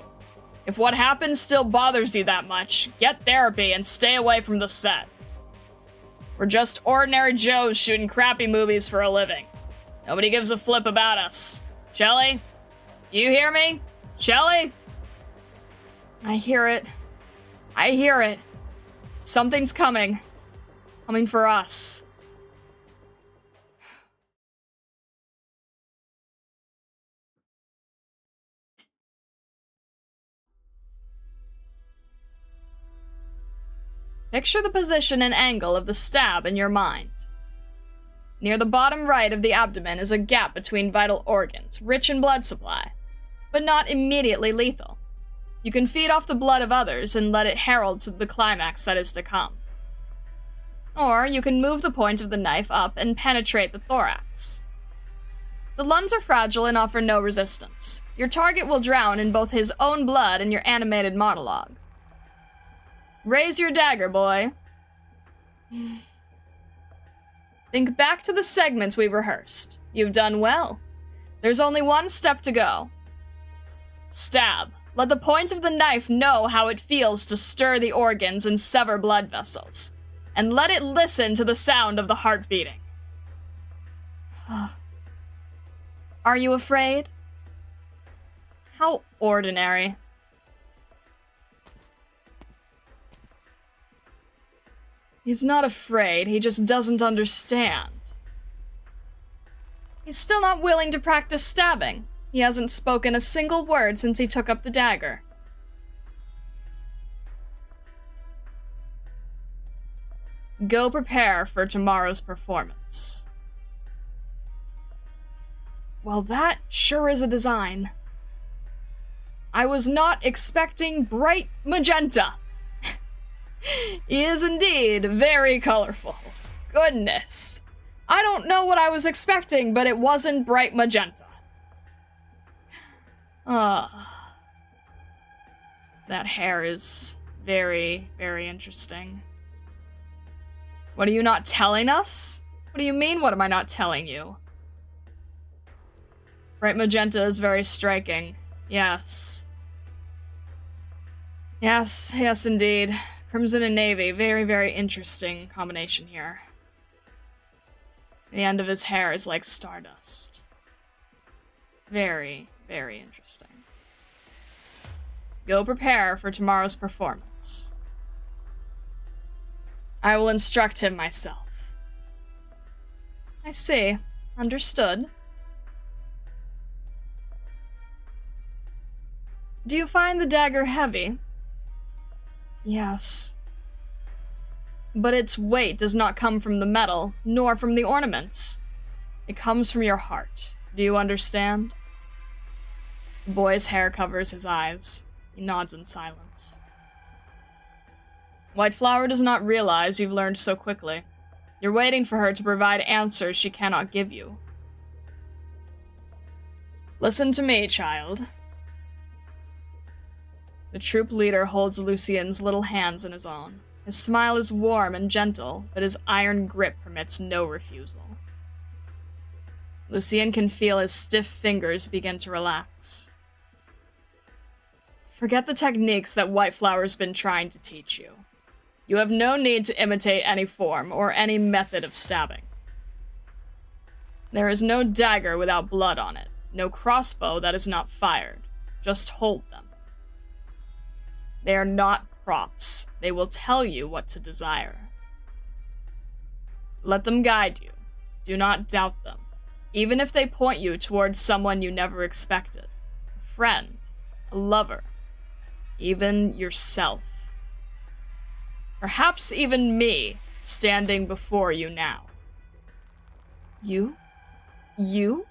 If what happened still bothers you that much, get therapy and stay away from the set. We're just ordinary Joes shooting crappy movies for a living. Nobody gives a flip about us. Shelly? You hear me? Shelly? I hear it. I hear it. Something's coming. Coming for us. Picture the position and angle of the stab in your mind. Near the bottom right of the abdomen is a gap between vital organs, rich in blood supply, but not immediately lethal. You can feed off the blood of others and let it herald to the climax that is to come. Or you can move the point of the knife up and penetrate the thorax. The lungs are fragile and offer no resistance. Your target will drown in both his own blood and your animated monologue. Raise your dagger, boy. Think back to the segments we rehearsed. You've done well. There's only one step to go. Stab. Let the point of the knife know how it feels to stir the organs and sever blood vessels. And let it listen to the sound of the heart beating. Are you afraid? How ordinary. He's not afraid, he just doesn't understand. He's still not willing to practice stabbing. He hasn't spoken a single word since he took up the dagger. Go prepare for tomorrow's performance. Well, that sure is a design. I was not expecting bright magenta. He is indeed very colorful. Goodness. I don't know what I was expecting, but it wasn't bright magenta. That hair is very, very interesting. What are you not telling us? What do you mean, what am I not telling you? Bright magenta is very striking. Yes. Yes, yes indeed. Crimson and navy, very, very interesting combination here. The end of his hair is like stardust. Very, very interesting. Go prepare for tomorrow's performance. I will instruct him myself. I see. Understood. Do you find the dagger heavy? Yes. But its weight does not come from the metal, nor from the ornaments. It comes from your heart. Do you understand? The boy's hair covers his eyes. He nods in silence. White Flower does not realize you've learned so quickly. You're waiting for her to provide answers she cannot give you. Listen to me, child. The troop leader holds Lucien's little hands in his own. His smile is warm and gentle, but his iron grip permits no refusal. Lucien can feel his stiff fingers begin to relax. Forget the techniques that White Flower's been trying to teach you. You have no need to imitate any form or any method of stabbing. There is no dagger without blood on it, no crossbow that is not fired. Just hold them. They are not props. They will tell you what to desire. Let them guide you. Do not doubt them, even if they point you towards someone you never expected. A friend, a lover, even yourself. Perhaps even me, standing before you now. You? You?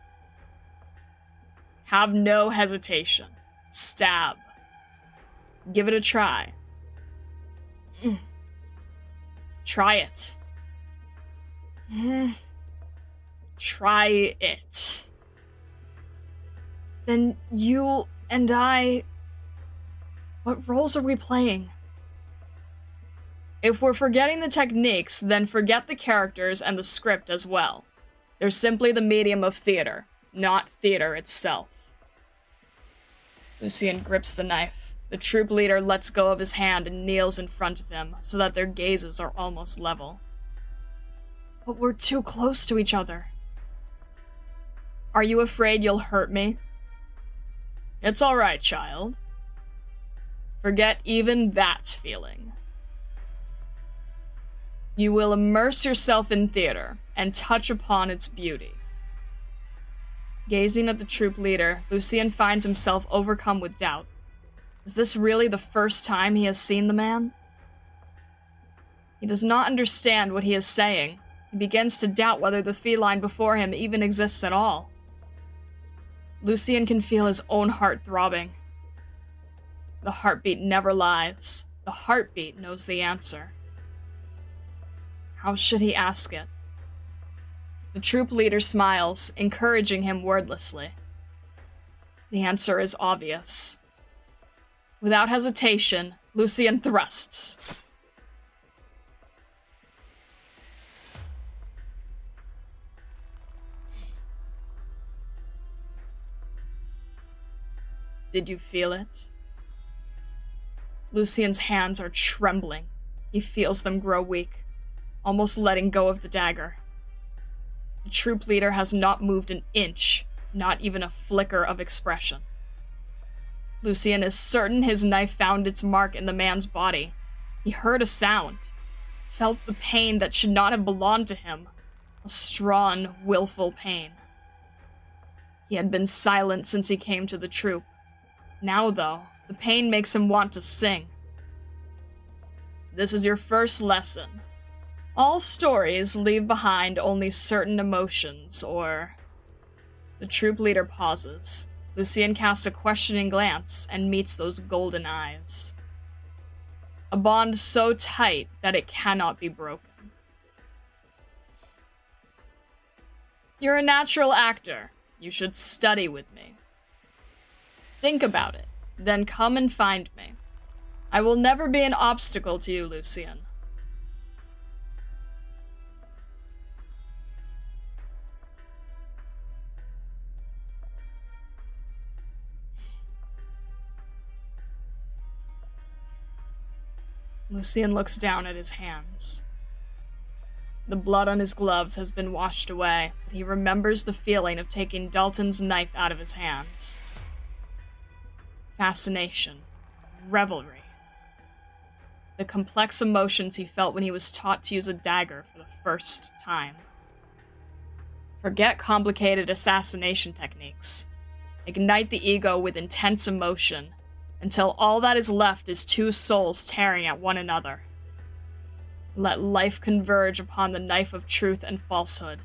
Have no hesitation. Stab. Give it a try. Try it. Try it. Then you and I... What roles are we playing? If we're forgetting the techniques, then forget the characters and the script as well. They're simply the medium of theater, not theater itself. Lucien grips the knife. The troop leader lets go of his hand and kneels in front of him, so that their gazes are almost level. But we're too close to each other. Are you afraid you'll hurt me? It's all right, child. Forget even that feeling. You will immerse yourself in theater and touch upon its beauty. Gazing at the troop leader, Lucien finds himself overcome with doubt. Is this really the first time he has seen the man? He does not understand what he is saying. He begins to doubt whether the feline before him even exists at all. Lucien can feel his own heart throbbing. The heartbeat never lies. The heartbeat knows the answer. How should he ask it? The troop leader smiles, encouraging him wordlessly. The answer is obvious. Without hesitation, Lucien thrusts. Did you feel it? Lucien's hands are trembling. He feels them grow weak, almost letting go of the dagger. The troop leader has not moved an inch, not even a flicker of expression. Lucian is certain his knife found its mark in the man's body. He heard a sound, felt the pain that should not have belonged to him. A strong, willful pain. He had been silent since he came to the troop. Now, though, the pain makes him want to sing. This is your first lesson. All stories leave behind only certain emotions, or... The troop leader pauses. Lucian casts a questioning glance and meets those golden eyes. A bond so tight that it cannot be broken. You're a natural actor. You should study with me. Think about it, then come and find me. I will never be an obstacle to you, Lucian. Lucian looks down at his hands. The blood on his gloves has been washed away, but he remembers the feeling of taking Dalton's knife out of his hands. Fascination. Revelry. The complex emotions he felt when he was taught to use a dagger for the first time. Forget complicated assassination techniques. Ignite the ego with intense emotion, until all that is left is two souls tearing at one another. Let life converge upon the knife of truth and falsehood,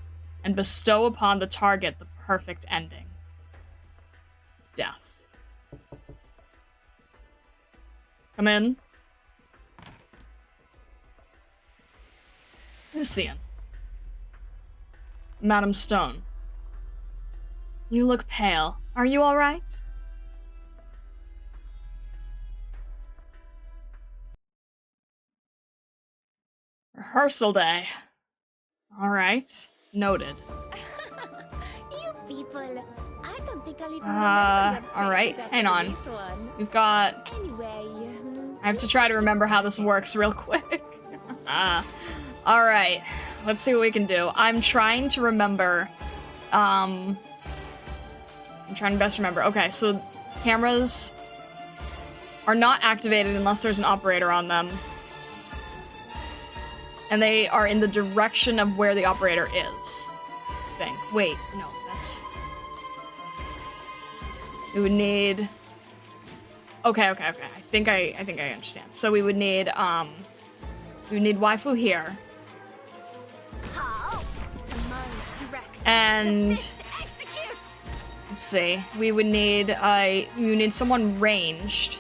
and bestow upon the target the perfect ending. Death. Come in. Lucian. Madam Stone. You look pale. Are you all right? Rehearsal day. All right. Noted. You people, I don't think I'll even all right. Hang on. We've got... Anyway, I have to try to remember how this works real quick. All right. Let's see what we can do. I'm trying to remember... I'm trying to best remember. Okay, so cameras are not activated unless there's an operator on them. And they are in the direction of where the operator is. I think. Wait, no, that's... We would need... Okay. I think I understand. So we would need waifu here. And let's see. We would need someone ranged.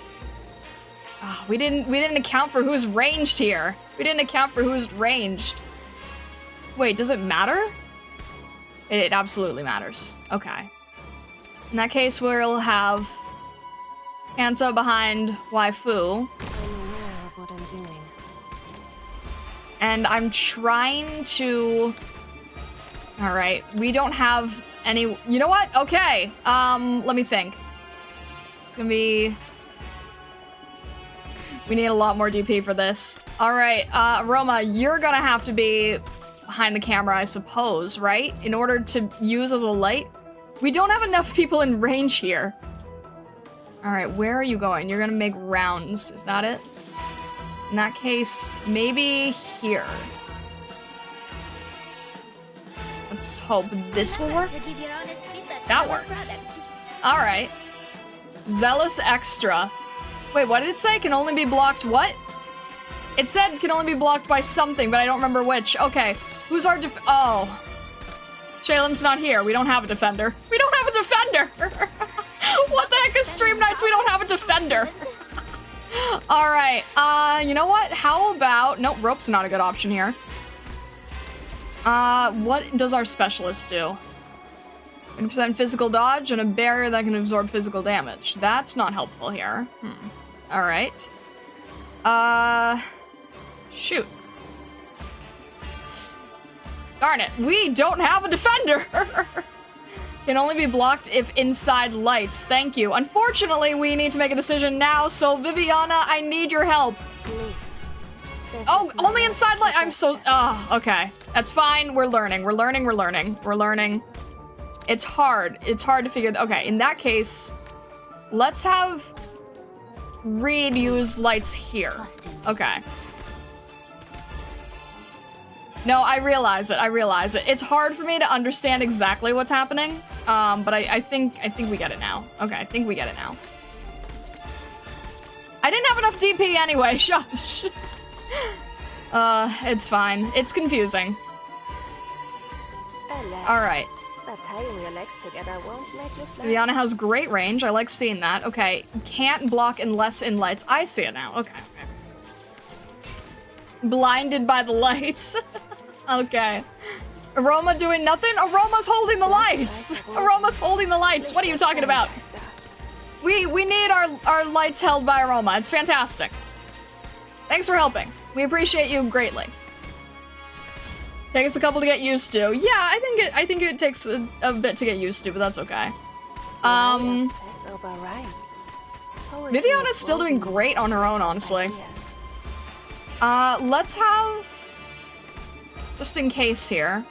Oh, we didn't account for who's ranged here. We didn't account for who's ranged. Wait, does it matter? It absolutely matters. Okay. In that case, we'll have Kanta behind waifu. I'm aware of what I'm doing. And I'm trying to... Alright, we don't have any... You know what? Okay. Let me think. It's gonna be... We need a lot more DP for this. Alright, Roma, you're gonna have to be behind the camera, I suppose, right? In order to use as a light? We don't have enough people in range here. Alright, where are you going? You're gonna make rounds. Is that it? In that case, maybe here. Let's hope this will work. That works. Alright. Zealous Extra. Wait, what did it say? Can only be blocked what? It said can only be blocked by something, but I don't remember which. Okay. Who's our oh. Shalem's not here. We don't have a defender. We don't have a defender! What the heck is Stream Nights? We don't have a defender. Alright, you know what? How about... Nope, rope's not a good option here. What does our specialist do? 100% physical dodge and a barrier that can absorb physical damage. That's not helpful here. Alright. Shoot. Darn it, we don't have a defender! Can only be blocked if inside lights. Thank you. Unfortunately, we need to make a decision now, so Viviana, I need your help. Oh, only inside light. I'm so... Oh, okay. That's fine. We're learning. It's hard. It's hard to figure... Okay, in that case, Let's have Reed use lights here. Okay. No, I realize it. I realize it. It's hard for me to understand exactly what's happening. But I think we get it now. Okay, I think we get it now. I didn't have enough DP anyway. Shush. It's fine. It's confusing. All right. Viviana has great range. I like seeing that. Okay, can't block unless in lights. I see it now. Okay. Blinded by the lights. Okay. Aroma doing nothing? Aroma's holding the lights! Aroma's holding the lights! What are you talking about? We need our lights held by Aroma. It's fantastic. Thanks for helping. We appreciate you greatly. Takes a couple to get used to. Yeah, I think it takes a bit to get used to, but that's okay. Viviana's still doing great on her own, honestly. Let's have... Just in case here.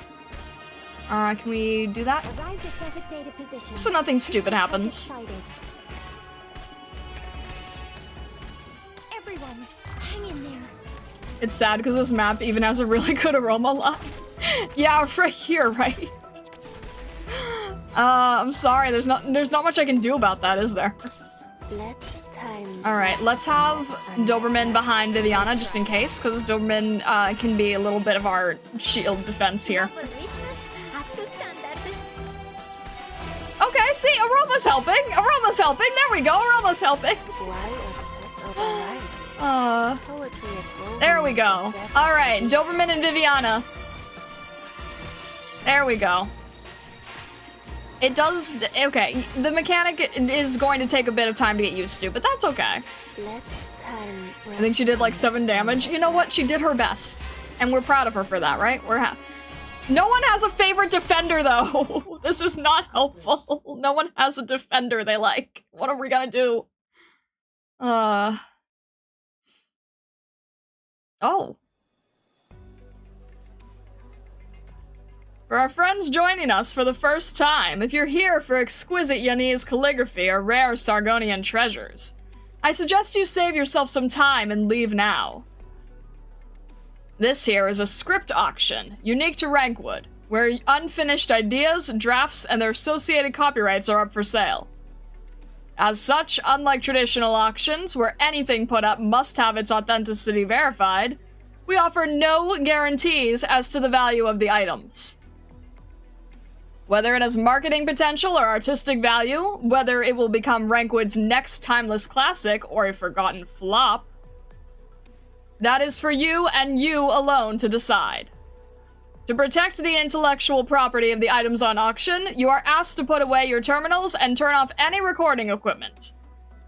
Can we do that? So nothing stupid happens. Everyone, hang in there. It's sad because this map even has a really good aroma line. Yeah, right here, right? I'm sorry, there's not much I can do about that, is there? Alright, let's have Doberman behind Viviana just in case, because Doberman can be a little bit of our shield defense here. Okay, see, Aroma's helping! Aroma's helping! There we go, Aroma's helping! There we go. Alright, Doberman and Viviana. There we go. It does, okay, the mechanic is going to take a bit of time to get used to, but that's okay. I think she did like 7 damage. You know what? She did her best. And we're proud of her for that, right? No one has a favorite defender, though. This is not helpful. No one has a defender they like. What are we gonna do? Oh. For our friends joining us for the first time, if you're here for exquisite Yanese calligraphy or rare Sargonian treasures, I suggest you save yourself some time and leave now. This here is a script auction, unique to Rankwood, where unfinished ideas, drafts, and their associated copyrights are up for sale. As such, unlike traditional auctions, where anything put up must have its authenticity verified, we offer no guarantees as to the value of the items. Whether it has marketing potential or artistic value, whether it will become Rankwood's next timeless classic or a forgotten flop, that is for you and you alone to decide. To protect the intellectual property of the items on auction, you are asked to put away your terminals and turn off any recording equipment.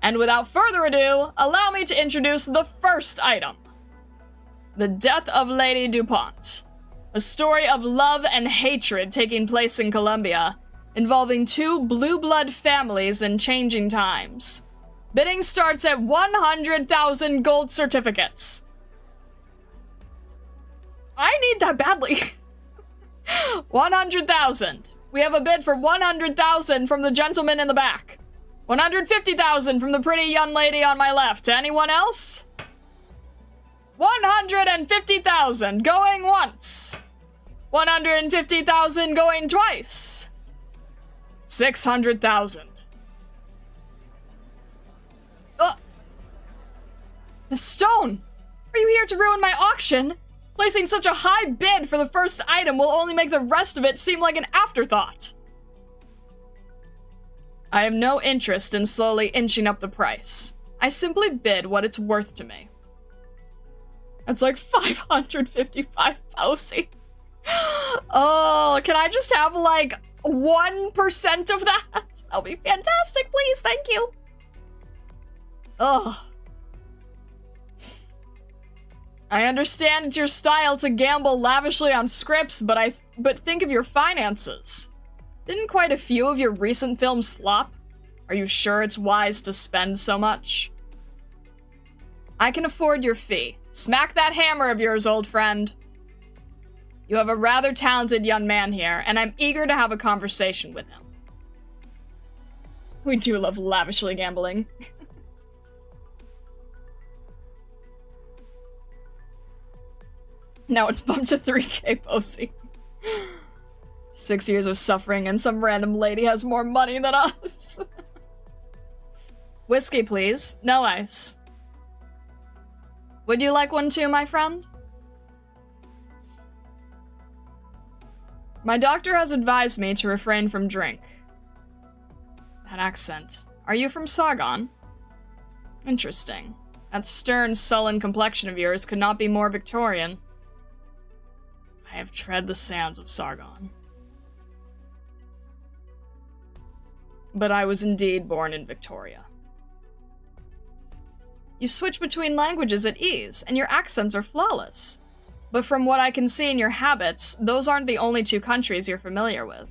And without further ado, allow me to introduce the first item. The Death of Lady DuPont. A story of love and hatred taking place in Colombia, involving 2 blue blood families in changing times. Bidding starts at 100,000 gold certificates. I need that badly. 100,000. We have a bid for 100,000 from the gentleman in the back. 150,000 from the pretty young lady on my left. Anyone else? 150,000 going once. 150,000 going twice. 600,000. Miss Stone, are you here to ruin my auction? Placing such a high bid for the first item will only make the rest of it seem like an afterthought. I have no interest in slowly inching up the price. I simply bid what it's worth to me. That's like 555,000. Oh, can I just have like 1% of that? That'll be fantastic, please, thank you. Ugh. I understand it's your style to gamble lavishly on scripts, but think of your finances. Didn't quite a few of your recent films flop? Are you sure it's wise to spend so much? I can afford your fee. Smack that hammer of yours, old friend. You have a rather talented young man here, and I'm eager to have a conversation with him. We do love lavishly gambling. Now it's bumped to 3K Posey. 6 years of suffering and some random lady has more money than us. Whiskey, please. No ice. Would you like one too, my friend? My doctor has advised me to refrain from drink. That accent. Are you from Sargon? Interesting. That stern, sullen complexion of yours could not be more Victorian. I have tread the sands of Sargon. But I was indeed born in Victoria. You switch between languages at ease, and your accents are flawless. But from what I can see in your habits, those aren't the only two countries you're familiar with.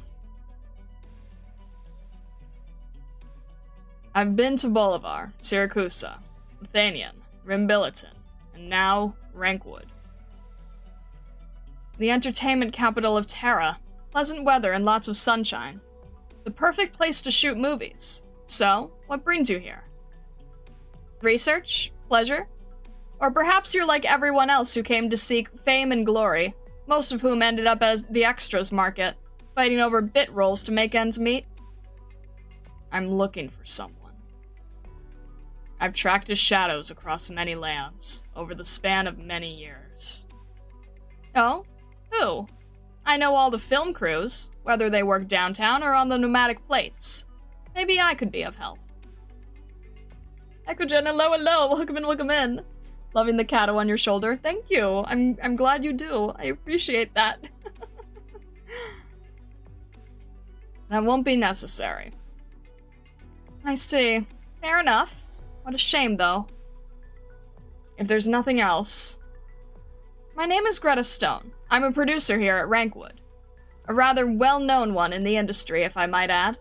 I've been to Bolivar, Siracusa, Athenian, Rimbiliton, and now Rankwood. The entertainment capital of Terra, pleasant weather and lots of sunshine. The perfect place to shoot movies. So, what brings you here? Research? Pleasure? Or perhaps you're like everyone else who came to seek fame and glory, most of whom ended up as the extras market, fighting over bit rolls to make ends meet? I'm looking for someone. I've tracked his shadows across many lands, over the span of many years. Oh? Who? I know all the film crews, whether they work downtown or on the pneumatic plates. Maybe I could be of help. Echogen, hello, welcome in. Loving the catto on your shoulder. Thank you. I'm glad you do. I appreciate that. That won't be necessary. I see. Fair enough. What a shame, though. If there's nothing else... My name is Greta Stone. I'm a producer here at Rankwood. A rather well-known one in the industry, if I might add.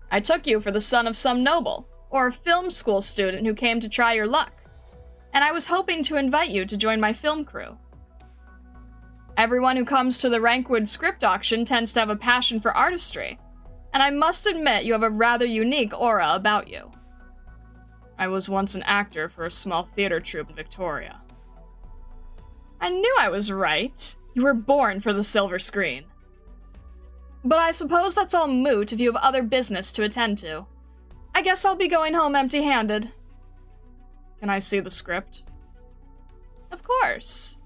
I took you for the son of some noble, or a film school student who came to try your luck, and I was hoping to invite you to join my film crew. Everyone who comes to the Rankwood script auction tends to have a passion for artistry, and I must admit you have a rather unique aura about you. I was once an actor for a small theater troupe in Victoria. I knew I was right. You were born for the silver screen. But I suppose that's all moot if you have other business to attend to. I guess I'll be going home empty-handed. Can I see the script? Of course.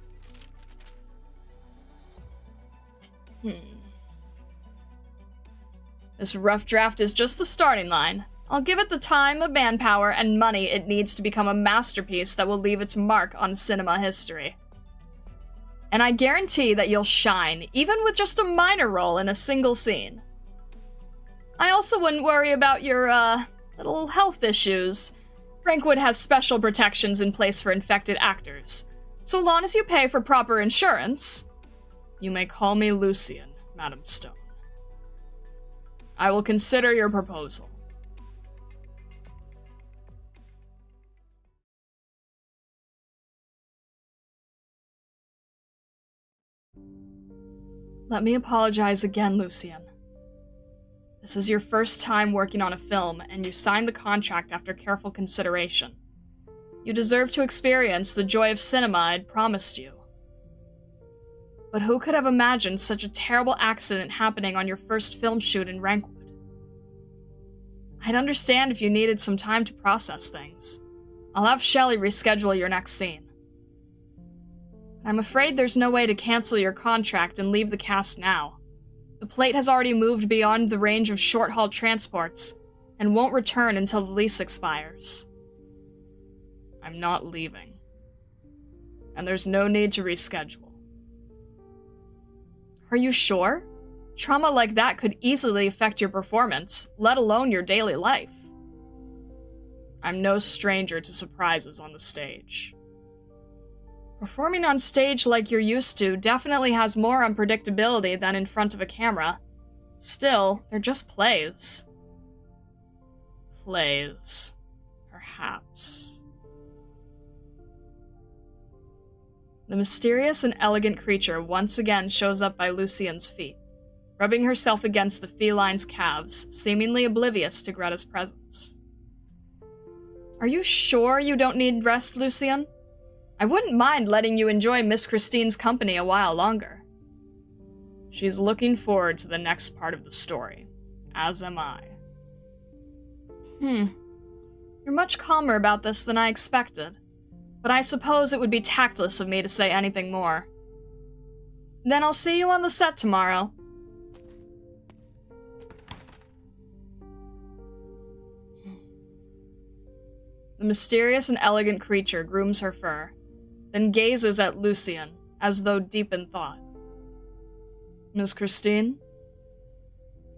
This rough draft is just the starting line. I'll give it the time, manpower, and money it needs to become a masterpiece that will leave its mark on cinema history. And I guarantee that you'll shine, even with just a minor role in a single scene. I also wouldn't worry about your, little health issues. Rankwood has special protections in place for infected actors. So long as you pay for proper insurance, you may call me Lucian, Madam Stone. I will consider your proposal. Let me apologize again, Lucian. This is your first time working on a film, and you signed the contract after careful consideration. You deserve to experience the joy of cinema I'd promised you. But who could have imagined such a terrible accident happening on your first film shoot in Rankwood? I'd understand if you needed some time to process things. I'll have Shelley reschedule your next scene. I'm afraid there's no way to cancel your contract and leave the cast now. The plate has already moved beyond the range of short-haul transports, and won't return until the lease expires. I'm not leaving. And there's no need to reschedule. Are you sure? Trauma like that could easily affect your performance, let alone your daily life. I'm no stranger to surprises on the stage. Performing on stage like you're used to definitely has more unpredictability than in front of a camera. Still, they're just plays. Plays. Perhaps. The mysterious and elegant creature once again shows up by Lucian's feet. rubbing herself against the feline's calves, seemingly oblivious to Greta's presence. Are you sure you don't need rest, Lucian? I wouldn't mind letting you enjoy Miss Christine's company a while longer. She's looking forward to the next part of the story, as am I. You're much calmer about this than I expected, but I suppose it would be tactless of me to say anything more. Then I'll see you on the set tomorrow. The mysterious and elegant creature grooms her fur, then gazes at Lucian, as though deep in thought. Miss Christine?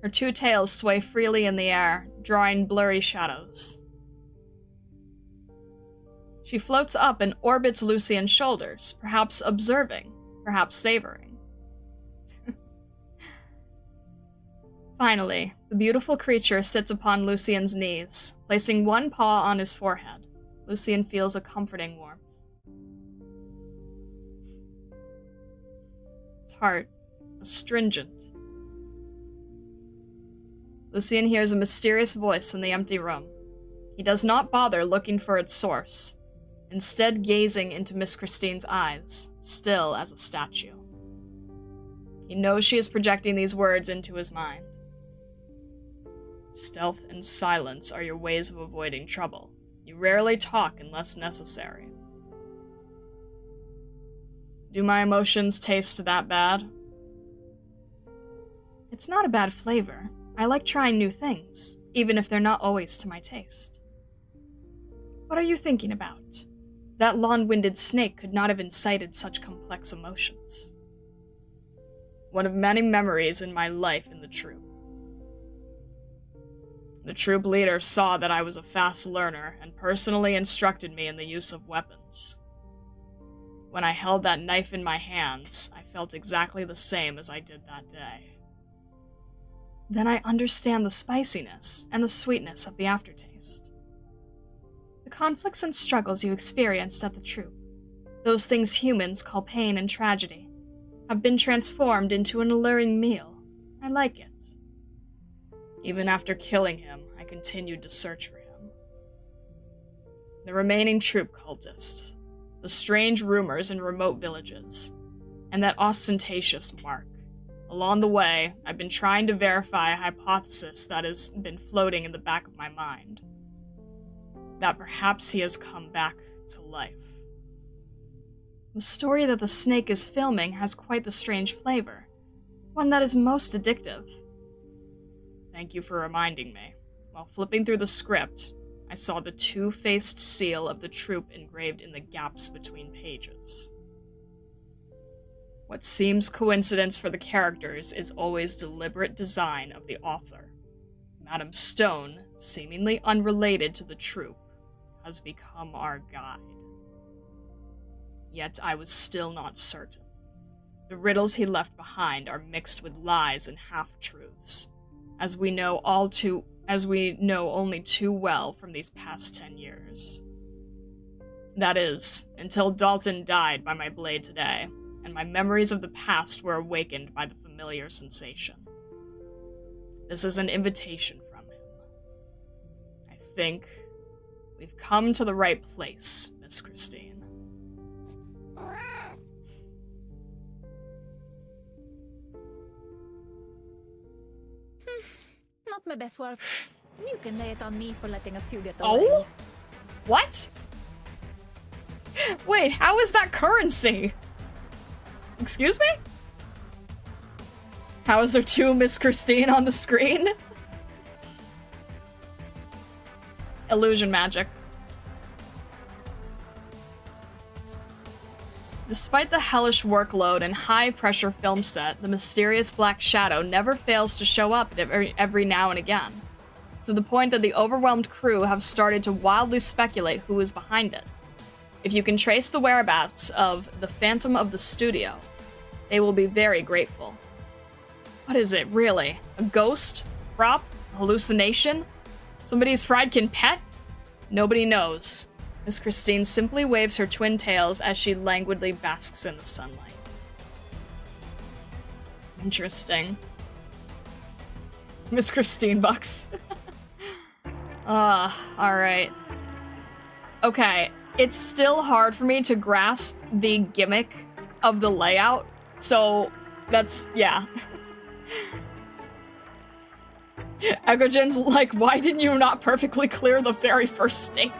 Her two tails sway freely in the air, drawing blurry shadows. She floats up and orbits Lucian's shoulders, perhaps observing, perhaps savoring. Finally, the beautiful creature sits upon Lucian's knees, placing one paw on his forehead. Lucian feels a comforting warmth. Tart, astringent. Lucian hears a mysterious voice in the empty room. He does not bother looking for its source, instead gazing into Miss Christine's eyes, still as a statue. He knows she is projecting these words into his mind. Stealth and silence are your ways of avoiding trouble. You rarely talk unless necessary. Do my emotions taste that bad? It's not a bad flavor. I like trying new things, even if they're not always to my taste. What are you thinking about? That long-winded snake could not have incited such complex emotions. One of many memories in my life in the troop. The troop leader saw that I was a fast learner and personally instructed me in the use of weapons. When I held that knife in my hands, I felt exactly the same as I did that day. Then I understand the spiciness and the sweetness of the aftertaste. The conflicts and struggles you experienced at the troop, those things humans call pain and tragedy, have been transformed into an alluring meal. I like it. Even after killing him, I continued to search for him. The remaining troop cultists, the strange rumors in remote villages, and that ostentatious mark. Along the way, I've been trying to verify a hypothesis that has been floating in the back of my mind. That perhaps he has come back to life. The story that the snake is filming has quite the strange flavor, one that is most addictive. Thank you for reminding me. While flipping through the script, I saw the two-faced seal of the troop engraved in the gaps between pages. What seems coincidence for the characters is always deliberate design of the author. Madame Stone, seemingly unrelated to the troop, has become our guide. Yet I was still not certain. The riddles he left behind are mixed with lies and half-truths, as we know only too well from these past 10 years. That is, until Dalton died by my blade today, and my memories of the past were awakened by the familiar sensation. This is an invitation from him. I think we've come to the right place, Miss Christine. Not my best work. You can lay it on me for letting a few get away. Oh? What? Wait, how is that currency? Excuse me? How is there two Miss Christine on the screen? Illusion magic. Despite the hellish workload and high-pressure film set, the mysterious black shadow never fails to show up every now and again, to the point that the overwhelmed crew have started to wildly speculate who is behind it. If you can trace the whereabouts of the Phantom of the Studio, they will be very grateful. What is it, really? A ghost? Prop? A hallucination? Somebody's Friedkin pet? Nobody knows. Miss Christine simply waves her twin tails as she languidly basks in the sunlight. Interesting. Miss Christine Bucks. Alright. Okay, it's still hard for me to grasp the gimmick of the layout, so that's, yeah. Ekojin's like, why didn't you not perfectly clear the very first stage?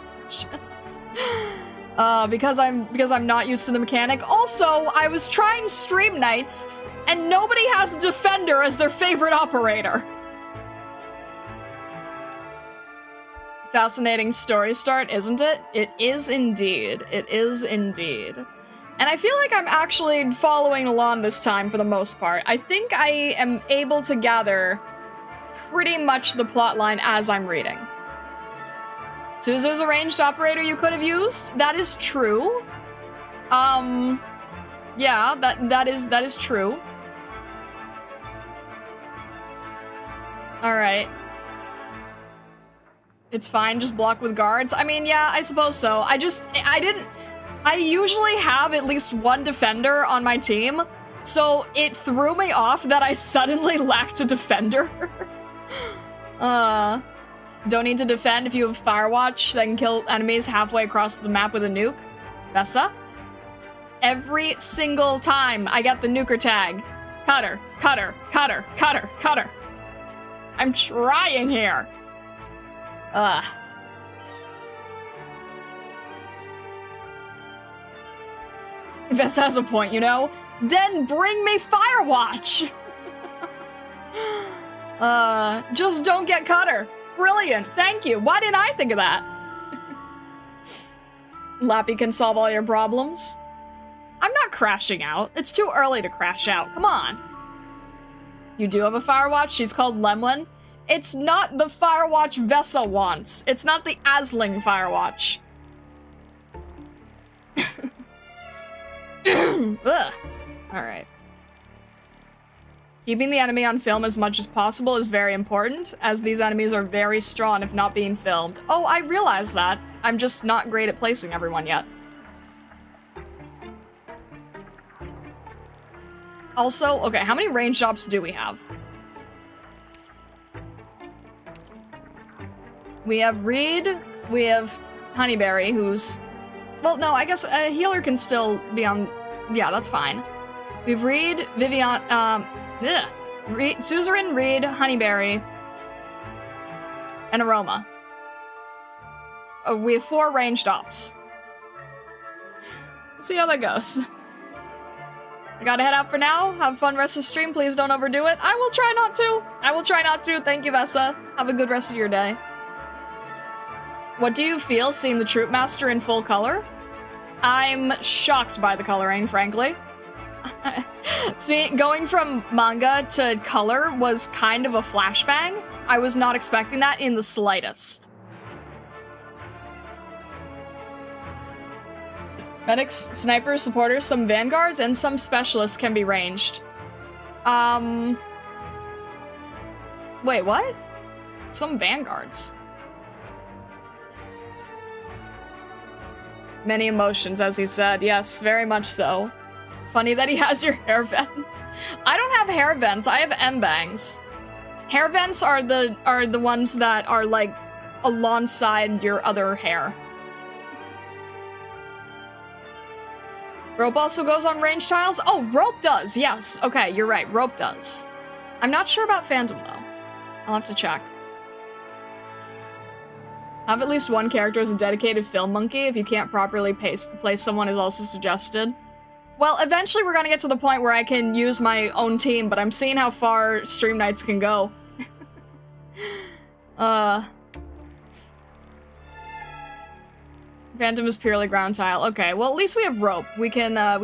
Because I'm not used to the mechanic. Also, I was trying Stream Nights, and nobody has a defender as their favorite operator. Fascinating story start, isn't it? It is indeed. It is indeed. And I feel like I'm actually following along this time for the most part. I think I am able to gather pretty much the plotline as I'm reading. Suzu's a ranged operator you could have used? That is true. Yeah, that is true. Alright. It's fine, just block with guards. I mean, yeah, I suppose so. I usually have at least one defender on my team, so it threw me off that I suddenly lacked a defender. Don't need to defend if you have Firewatch that can kill enemies halfway across the map with a nuke. Vessa? Every single time I get the nuker tag. Cutter, cutter, cutter, cutter, cutter. I'm trying here. Vessa has a point, you know? Then bring me Firewatch! Just don't get Cutter. Brilliant, thank you. Why didn't I think of that? Lappy can solve all your problems. I'm not crashing out. It's too early to crash out. Come on. You do have a Firewatch. She's called Lemlin. It's not the Firewatch Vessa wants. It's not the Asling Firewatch. Ugh. Alright. Keeping the enemy on film as much as possible is very important, as these enemies are very strong if not being filmed. Oh, I realize that. I'm just not great at placing everyone yet. Also, okay, how many range ops do we have? We have Reed, we have Honeyberry, who's... Well, no, I guess a healer can still be on... Yeah, that's fine. We have Reed, Vivian, Suzerain, Reed, Honeyberry, and Aroma. We have 4 ranged ops. See how that goes. I gotta head out for now. Have fun rest of the stream. Please don't overdo it. I will try not to. I will try not to. Thank you, Vessa. Have a good rest of your day. What do you feel seeing the Troop Master in full color? I'm shocked by the coloring, frankly. See, going from manga to color was kind of a flashbang. I was not expecting that in the slightest. Medics, snipers, supporters, some vanguards, and some specialists can be ranged. Wait, what? Some vanguards. Many emotions, as he said. Yes, very much so. Funny that he has your hair vents. I don't have hair vents, I have M-bangs. Hair vents are the ones that are, like, alongside your other hair. Rope also goes on range tiles? Oh, rope does, yes. Okay, you're right, rope does. I'm not sure about Phantom, though. I'll have to check. Have at least one character as a dedicated film monkey if you can't properly place someone is also suggested. Well, eventually we're gonna get to the point where I can use my own team, but I'm seeing how far Stream Nights can go. Phantom is purely ground tile. Okay, well at least we have rope. We can, I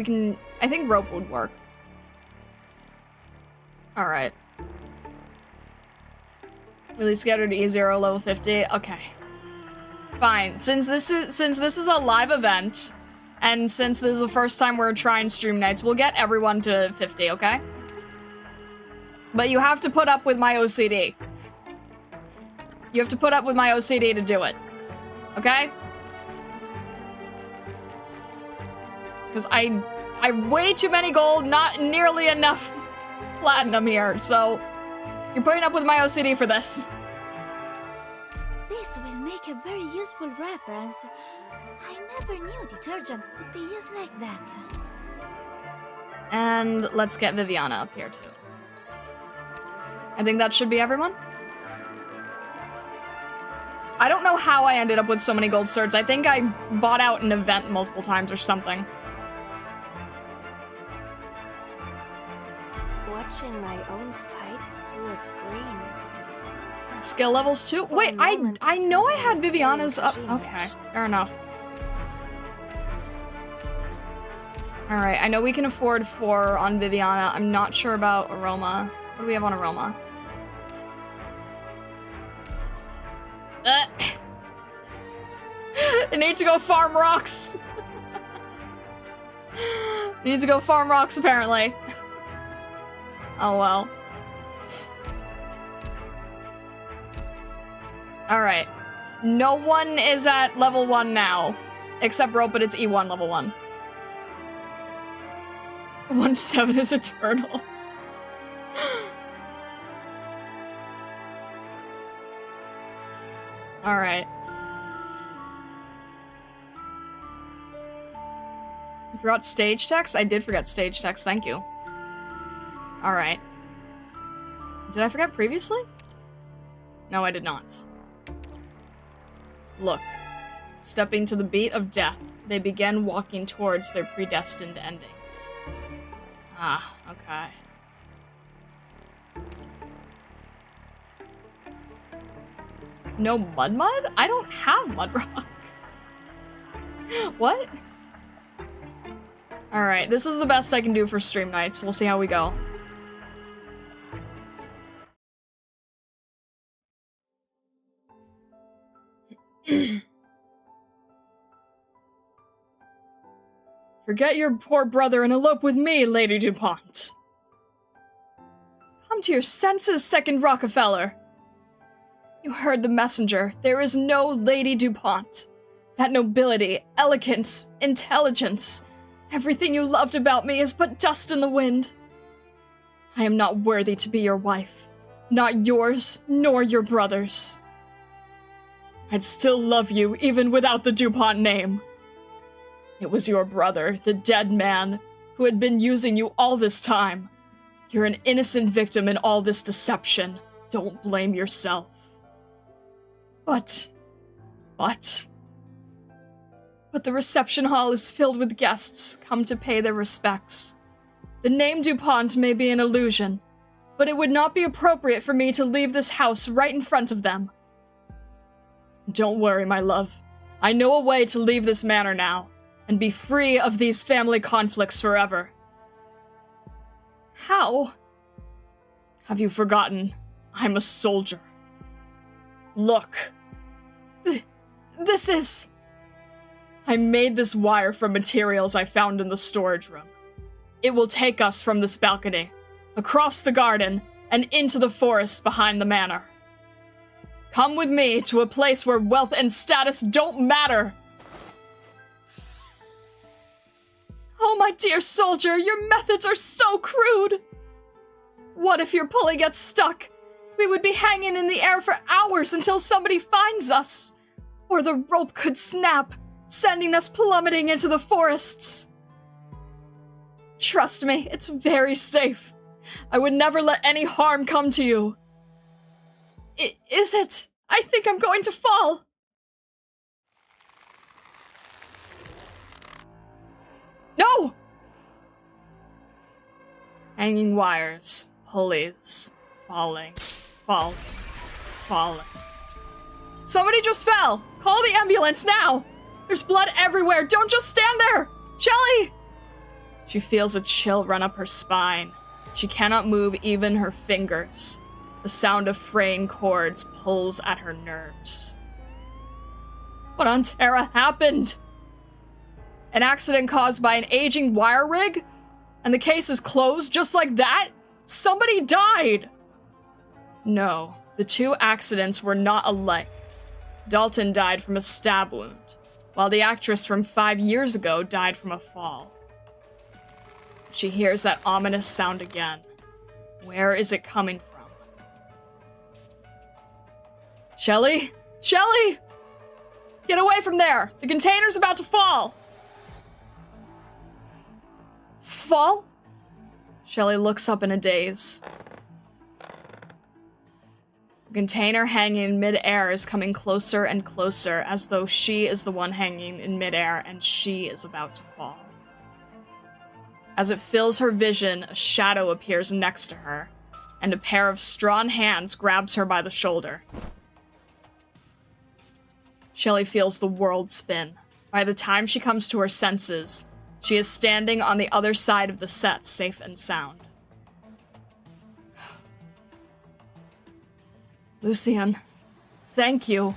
think rope would work. Alright. Really scattered to E0 level 50. Okay. Fine. Since this is a live event, and since this is the first time we're trying Stream Nights, we'll get everyone to 50, okay? But you have to put up with my OCD. You have to put up with my OCD to do it. Okay? Because I way too many gold, not nearly enough platinum here, so You're putting up with my OCD for this. This will make a very useful reference. I never knew detergent could be used like that. And let's get Viviana up here too. I think that should be everyone. I don't know how I ended up with so many gold certs. I think I bought out an event multiple times or something. Watching my own fights through a screen. Skill levels too? Wait, I know I had Viviana's up. Okay, fair enough. Alright, I know we can afford 4 on Viviana. I'm not sure about Aroma. What do we have on Aroma? It needs to go farm rocks. Needs to go farm rocks, apparently. Oh well. Alright. No one is at level 1 now. Except Rope, but it's E1 level 1. 1-7 is eternal. Alright. You forgot stage text? I did forget stage text, thank you. Alright. Did I forget previously? No, I did not. Look. Stepping to the beat of death, they began walking towards their predestined endings. Ah, okay. No mud? I don't have mud rock. What? Alright, this is the best I can do for stream nights. We'll see how we go. Forget your poor brother and elope with me, Lady DuPont. Come to your senses, Second Rockefeller. You heard the messenger. There is no Lady DuPont. That nobility, elegance, intelligence, everything you loved about me is but dust in the wind. I am not worthy to be your wife. Not yours, nor your brother's. I'd still love you, even without the DuPont name. It was your brother, the dead man, who had been using you all this time. You're an innocent victim in all this deception. Don't blame yourself. But the reception hall is filled with guests come to pay their respects. The name DuPont may be an illusion, but it would not be appropriate for me to leave this house right in front of them. Don't worry, my love. I know a way to leave this manor now, and be free of these family conflicts forever. How? Have you forgotten? I'm a soldier. Look. This is... I made this wire from materials I found in the storage room. It will take us from this balcony, across the garden, and into the forest behind the manor. Come with me to a place where wealth and status don't matter. Oh, my dear soldier, your methods are so crude. What if your pulley gets stuck? We would be hanging in the air for hours until somebody finds us. Or the rope could snap, sending us plummeting into the forests. Trust me, it's very safe. I would never let any harm come to you. Is it? I think I'm going to fall. No! Hanging wires, pulleys, falling. Somebody just fell! Call the ambulance now! There's blood everywhere! Don't just stand there! Shelly! She feels a chill run up her spine. She cannot move even her fingers. The sound of fraying cords pulls at her nerves. What on Terra happened? An accident caused by an aging wire rig? And the case is closed just like that? Somebody died! No, the two accidents were not alike. Dalton died from a stab wound, while the actress from 5 years ago died from a fall. She hears that ominous sound again. Where is it coming from? Shelly? Shelly! Get away from there! The container's about to fall! Fall? Shelly looks up in a daze. The container hanging in mid-air is coming closer and closer, as though she is the one hanging in mid-air and she is about to fall. As it fills her vision, a shadow appears next to her, and a pair of strong hands grabs her by the shoulder. Shelly feels the world spin. By the time she comes to her senses, she is standing on the other side of the set, safe and sound. Lucian, thank you.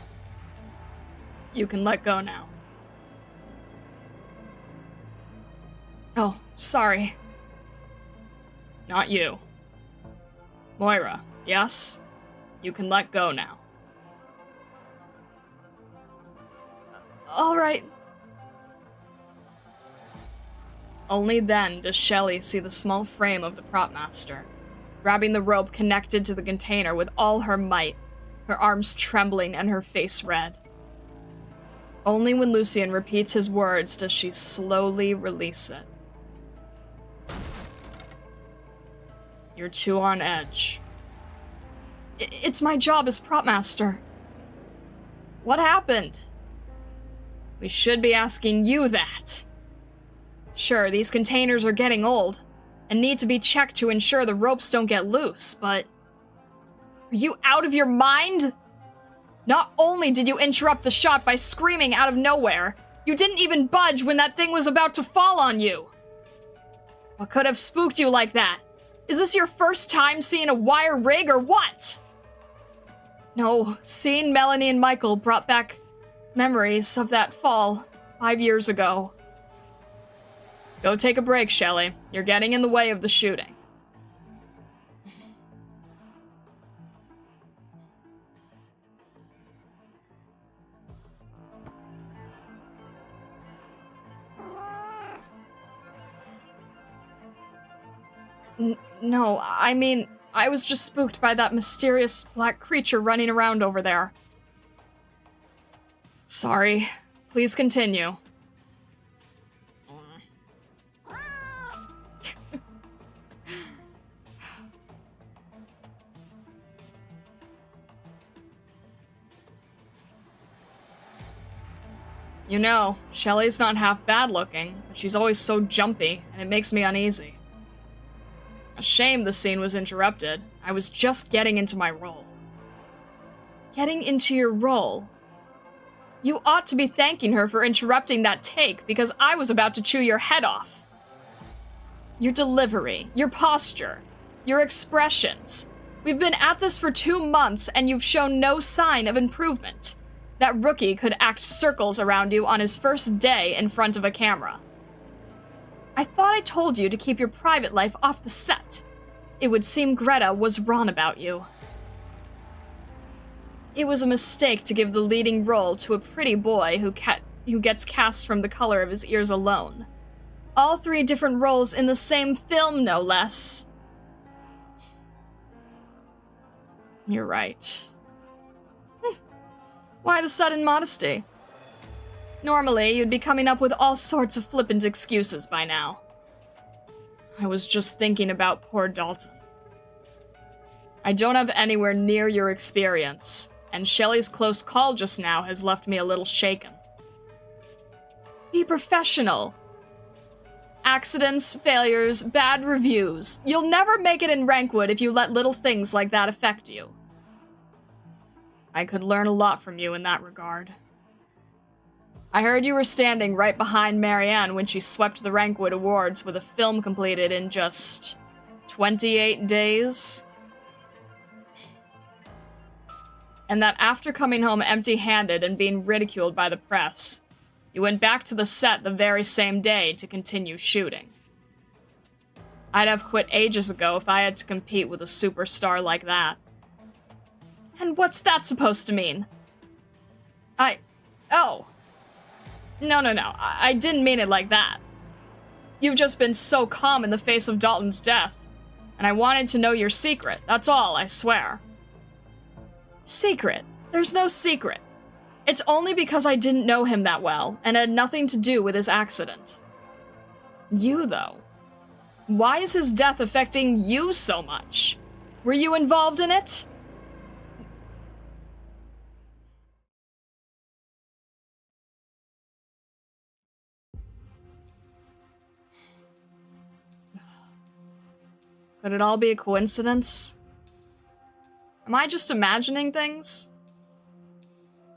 You can let go now. Oh, sorry. Not you. Moira, yes? You can let go now. All right. Only then does Shelly see the small frame of the prop master, grabbing the rope connected to the container with all her might, her arms trembling and her face red. Only when Lucian repeats his words does she slowly release it. You're too on edge. It's my job as prop master. What happened? We should be asking you that. Sure, these containers are getting old and need to be checked to ensure the ropes don't get loose, but... Are you out of your mind? Not only did you interrupt the shot by screaming out of nowhere, you didn't even budge when that thing was about to fall on you. What could have spooked you like that? Is this your first time seeing a wire rig or what? No, seeing Melanie and Michael brought back memories of that fall 5 years ago. Go take a break, Shelly. You're getting in the way of the shooting. No, I mean, I was just spooked by that mysterious black creature running around over there. Sorry. Please continue. You know, Shelly's not half bad looking, but she's always so jumpy, and it makes me uneasy. A shame the scene was interrupted. I was just getting into my role. Getting into your role? You ought to be thanking her for interrupting that take, because I was about to chew your head off. Your delivery, your posture, your expressions. We've been at this for 2 months, and you've shown no sign of improvement. That rookie could act circles around you on his first day in front of a camera. I thought I told you to keep your private life off the set. It would seem Greta was wrong about you. It was a mistake to give the leading role to a pretty boy who gets cast from the color of his ears alone. All 3 different roles in the same film, no less. You're right. Why the sudden modesty? Normally, you'd be coming up with all sorts of flippant excuses by now. I was just thinking about poor Dalton. I don't have anywhere near your experience, and Shelly's close call just now has left me a little shaken. Be professional. Accidents, failures, bad reviews. You'll never make it in Rankwood if you let little things like that affect you. I could learn a lot from you in that regard. I heard you were standing right behind Marianne when she swept the Rankwood Awards with a film completed in just 28 days. And that after coming home empty-handed and being ridiculed by the press, you went back to the set the very same day to continue shooting. I'd have quit ages ago if I had to compete with a superstar like that. And what's that supposed to mean? Oh. No. I didn't mean it like that. You've just been so calm in the face of Dalton's death, and I wanted to know your secret. That's all, I swear. Secret? There's no secret. It's only because I didn't know him that well and had nothing to do with his accident. You, though. Why is his death affecting you so much? Were you involved in it? Could it all be a coincidence? Am I just imagining things?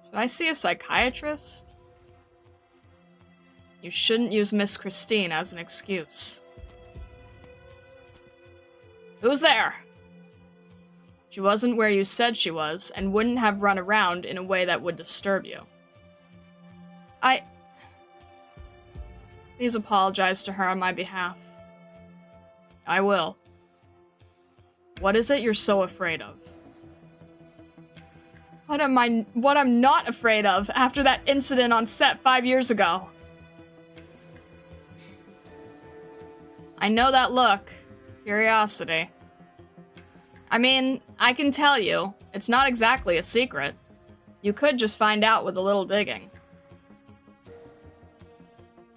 Should I see a psychiatrist? You shouldn't use Miss Christine as an excuse. Who's there? She wasn't where you said she was, and wouldn't have run around in a way that would disturb you. Please apologize to her on my behalf. I will. What is it you're so afraid of? What I'm not afraid of after that incident on set 5 years ago. I know that look. Curiosity. I mean, I can tell you, it's not exactly a secret. You could just find out with a little digging.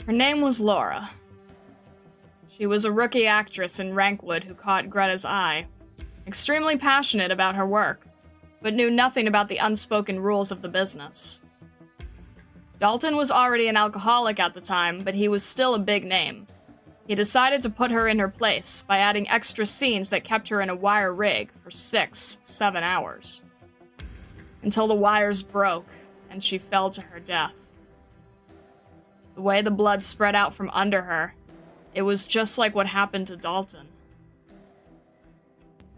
Her name was Laura. She was a rookie actress in Rankwood who caught Greta's eye. Extremely passionate about her work, but knew nothing about the unspoken rules of the business. Dalton was already an alcoholic at the time, but he was still a big name. He decided to put her in her place by adding extra scenes that kept her in a wire rig for 6-7 hours. Until the wires broke, and she fell to her death. The way the blood spread out from under her, it was just like what happened to Dalton.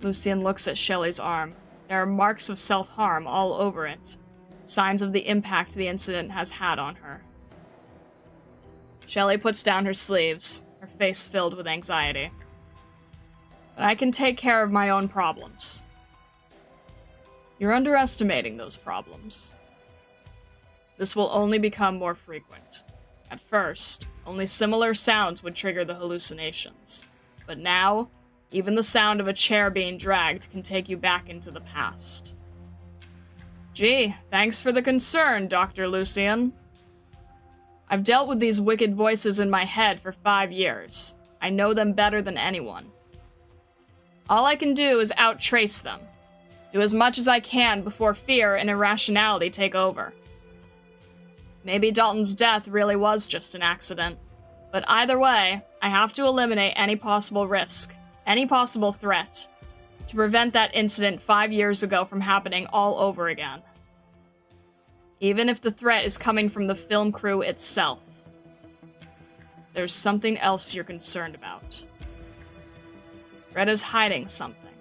Lucien looks at Shelley's arm. There are marks of self-harm all over it, signs of the impact the incident has had on her. Shelley puts down her sleeves, her face filled with anxiety. But I can take care of my own problems. You're underestimating those problems. This will only become more frequent. At first, only similar sounds would trigger the hallucinations. But now, even the sound of a chair being dragged can take you back into the past. Gee, thanks for the concern, Dr. Lucien. I've dealt with these wicked voices in my head for 5 years. I know them better than anyone. All I can do is outtrace them. Do as much as I can before fear and irrationality take over. Maybe Dalton's death really was just an accident. But either way, I have to eliminate any possible risk, any possible threat, to prevent that incident 5 years ago from happening all over again. Even if the threat is coming from the film crew itself. There's something else you're concerned about. Greta's hiding something.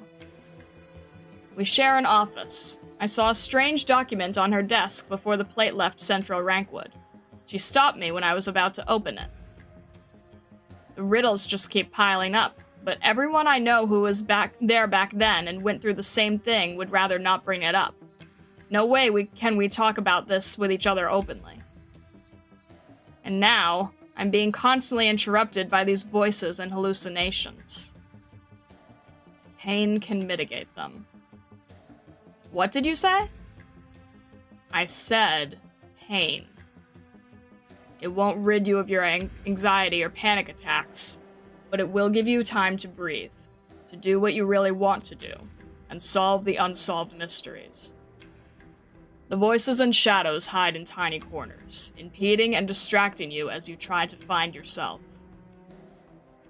We share an office. I saw a strange document on her desk before the plate left Central Rankwood. She stopped me when I was about to open it. The riddles just keep piling up, but everyone I know who was back then and went through the same thing would rather not bring it up. No way can we talk about this with each other openly. And now, I'm being constantly interrupted by these voices and hallucinations. Pain can mitigate them. What did you say? I said pain. It won't rid you of your anxiety or panic attacks, but it will give you time to breathe, to do what you really want to do, and solve the unsolved mysteries. The voices and shadows hide in tiny corners, impeding and distracting you as you try to find yourself.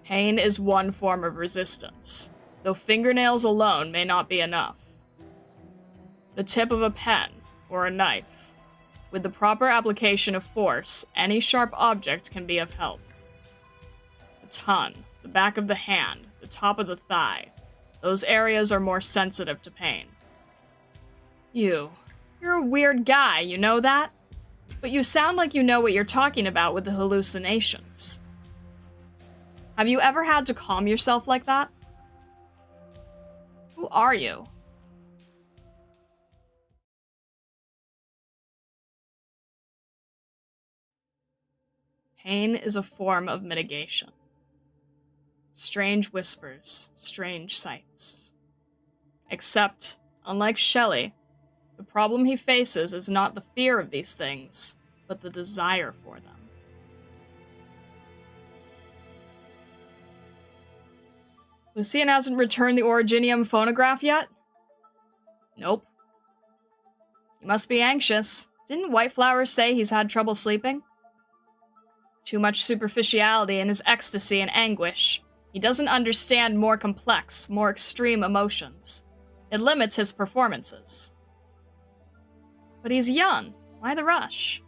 Pain is one form of resistance, though fingernails alone may not be enough. The tip of a pen, or a knife. With the proper application of force, any sharp object can be of help. The tongue, the back of the hand, the top of the thigh. Those areas are more sensitive to pain. You're a weird guy, you know that? But you sound like you know what you're talking about with the hallucinations. Have you ever had to calm yourself like that? Who are you? Pain is a form of mitigation. Strange whispers, strange sights. Except, unlike Shelley, The problem he faces is not the fear of these things, but the desire for them. Lucian hasn't returned the Originium phonograph yet? Nope. He must be anxious. Didn't Whiteflower say he's had trouble sleeping? Too much superficiality in his ecstasy and anguish. He doesn't understand more complex, more extreme emotions. It limits his performances. But he's young. Why the rush?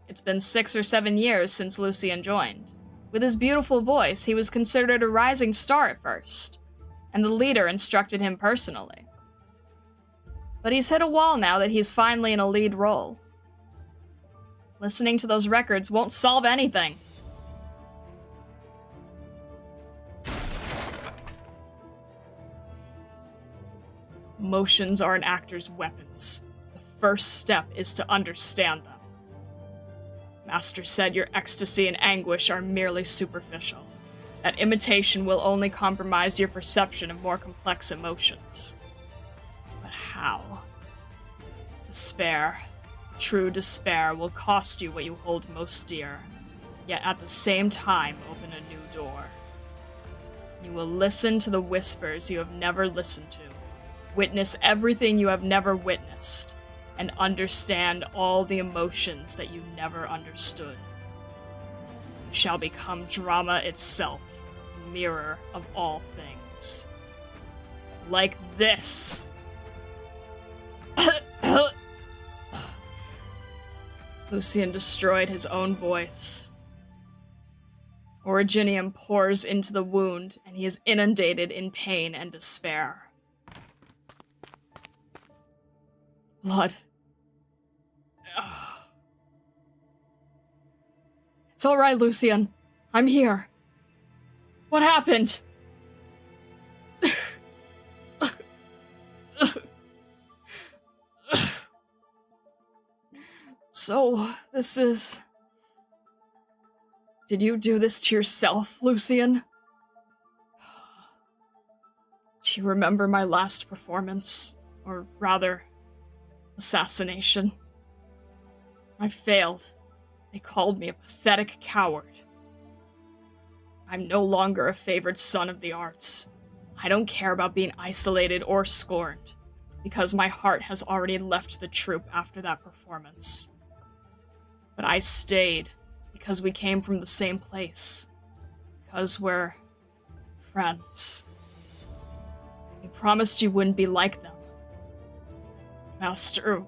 It's been 6 or 7 years since Lucian joined. With his beautiful voice, he was considered a rising star at first, and the leader instructed him personally. But he's hit a wall now that he's finally in a lead role. Listening to those records won't solve anything. Emotions are an actor's weapons. The first step is to understand them. Master said your ecstasy and anguish are merely superficial. That imitation will only compromise your perception of more complex emotions. But how? Despair. True despair will cost you what you hold most dear, yet at the same time open a new door. You will listen to the whispers you have never listened to, witness everything you have never witnessed, and understand all the emotions that you never understood. You shall become drama itself, mirror of all things. Like this. Lucian destroyed his own voice. Originium pours into the wound, and he is inundated in pain and despair. Blood. Ugh. It's all right, Lucian. I'm here. What happened? So, this is... Did you do this to yourself, Lucian? Do you remember my last performance? Or rather, assassination? I failed. They called me a pathetic coward. I'm no longer a favored son of the arts. I don't care about being isolated or scorned, because my heart has already left the troupe after that performance. But I stayed because we came from the same place. Because we're friends. You promised you wouldn't be like them. Master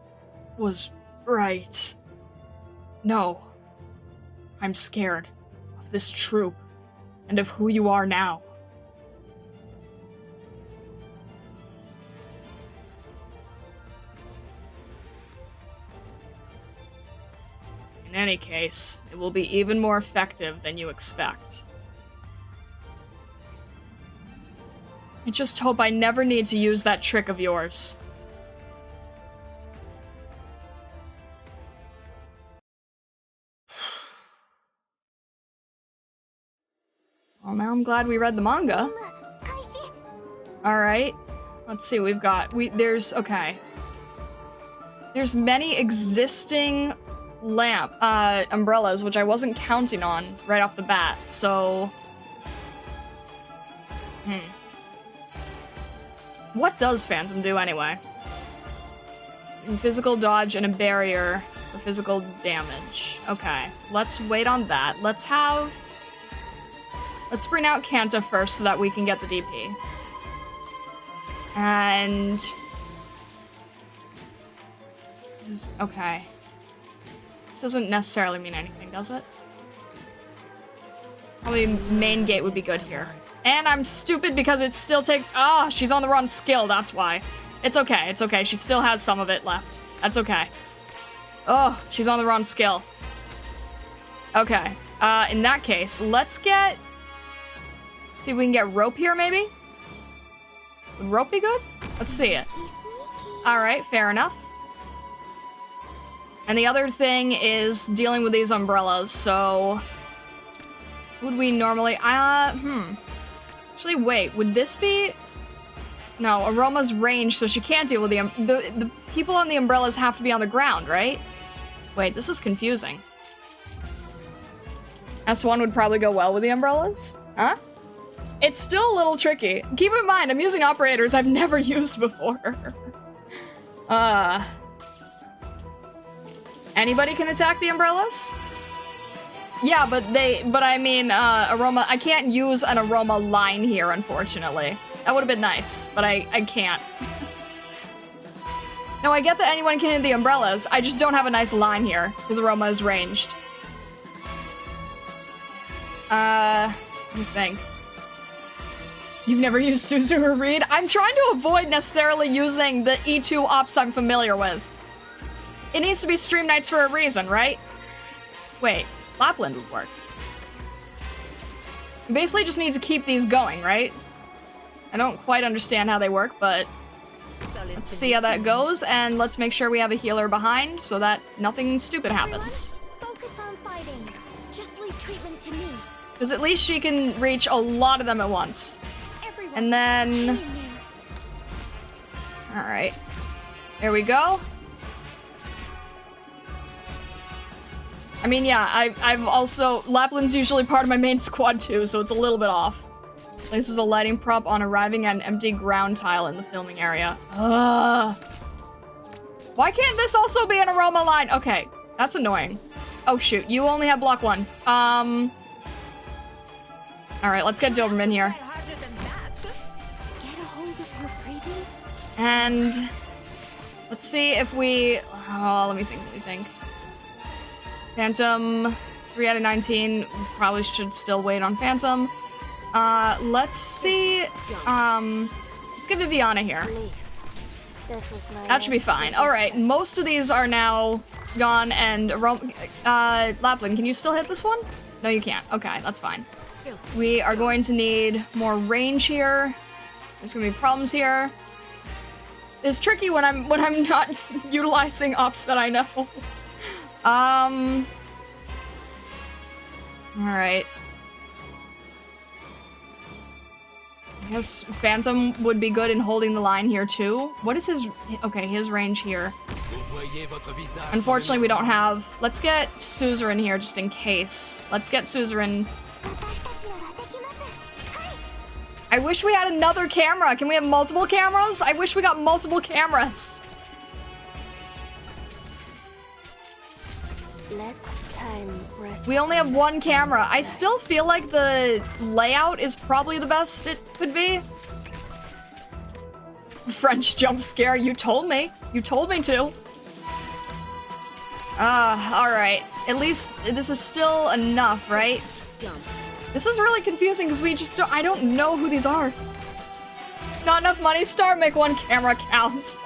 was right. No. I'm scared of this troupe and of who you are now. In any case, it will be even more effective than you expect. I just hope I never need to use that trick of yours. Well, now I'm glad we read the manga. Alright. Let's see, we've got... okay. There's many existing umbrellas, which I wasn't counting on right off the bat, so... What does Phantom do, anyway? Physical dodge and a barrier for physical damage. Okay, let's wait on that. Let's bring out Kanta first so that we can get the DP. And... okay. This doesn't necessarily mean anything, does it? Probably main gate would be good here. And I'm stupid because it still takes... Ah, she's on the wrong skill, that's why. It's okay, it's okay. She still has some of it left. That's okay. Oh, she's on the wrong skill. Okay. In that case, let's get... see if we can get rope here, maybe? Would rope be good? Let's see it. Alright, fair enough. And the other thing is dealing with these umbrellas, so... would we normally... Actually, wait, would this be... No, Aroma's ranged, so she can't deal with the people on the umbrellas have to be on the ground, right? Wait, this is confusing. S1 would probably go well with the umbrellas? Huh? It's still a little tricky. Keep in mind, I'm using operators I've never used before. Anybody can attack the umbrellas? Yeah, but I mean, Aroma, I can't use an Aroma line here, unfortunately. That would have been nice, but I can't. No, I get that anyone can hit the umbrellas. I just don't have a nice line here, because Aroma is ranged. Let me think. You've never used Suzu or Reed? I'm trying to avoid necessarily using the E2 ops I'm familiar with. It needs to be Stream Nights for a reason, right? Wait, Lapland would work. You basically just need to keep these going, right? I don't quite understand how they work, but let's see how that goes, and let's make sure we have a healer behind so that nothing stupid happens. Focus on fighting. Just leave treatment to me. Because at least she can reach a lot of them at once. Everyone, And then... hang in there. Alright. There we go. I mean, yeah, I've also... Lapland's usually part of my main squad too, so it's a little bit off. Places a lighting prop on arriving at an empty ground tile in the filming area. Ugh. Why can't this also be an Aroma line? Okay, that's annoying. Oh shoot, you only have block 1. Alright, let's get Doberman here. Get a hold of her breathing. And let's see if we... Oh, let me think. Phantom, 3 out of 19. We probably should still wait on Phantom. Let's see. Let's get Viviana here. That should be fine. Alright, most of these are now gone, and Lapland, can you still hit this one? No, you can't. Okay, that's fine. We are going to need more range here. There's gonna be problems here. It's tricky when I'm not utilizing ops that I know. Alright. I guess Phantom would be good in holding the line here too. What is his... Okay, his range here. Unfortunately, we don't have... Let's get Suzerain here just in case. Let's get Suzerain. I wish we had another camera. Can we have multiple cameras? I wish we got multiple cameras. We only have one camera. I still feel like the layout is probably the best it could be. French jump scare, you told me. You told me to. Alright. At least this is still enough, right? This is really confusing because we just I don't know who these are. Not enough money, Star, make one camera count.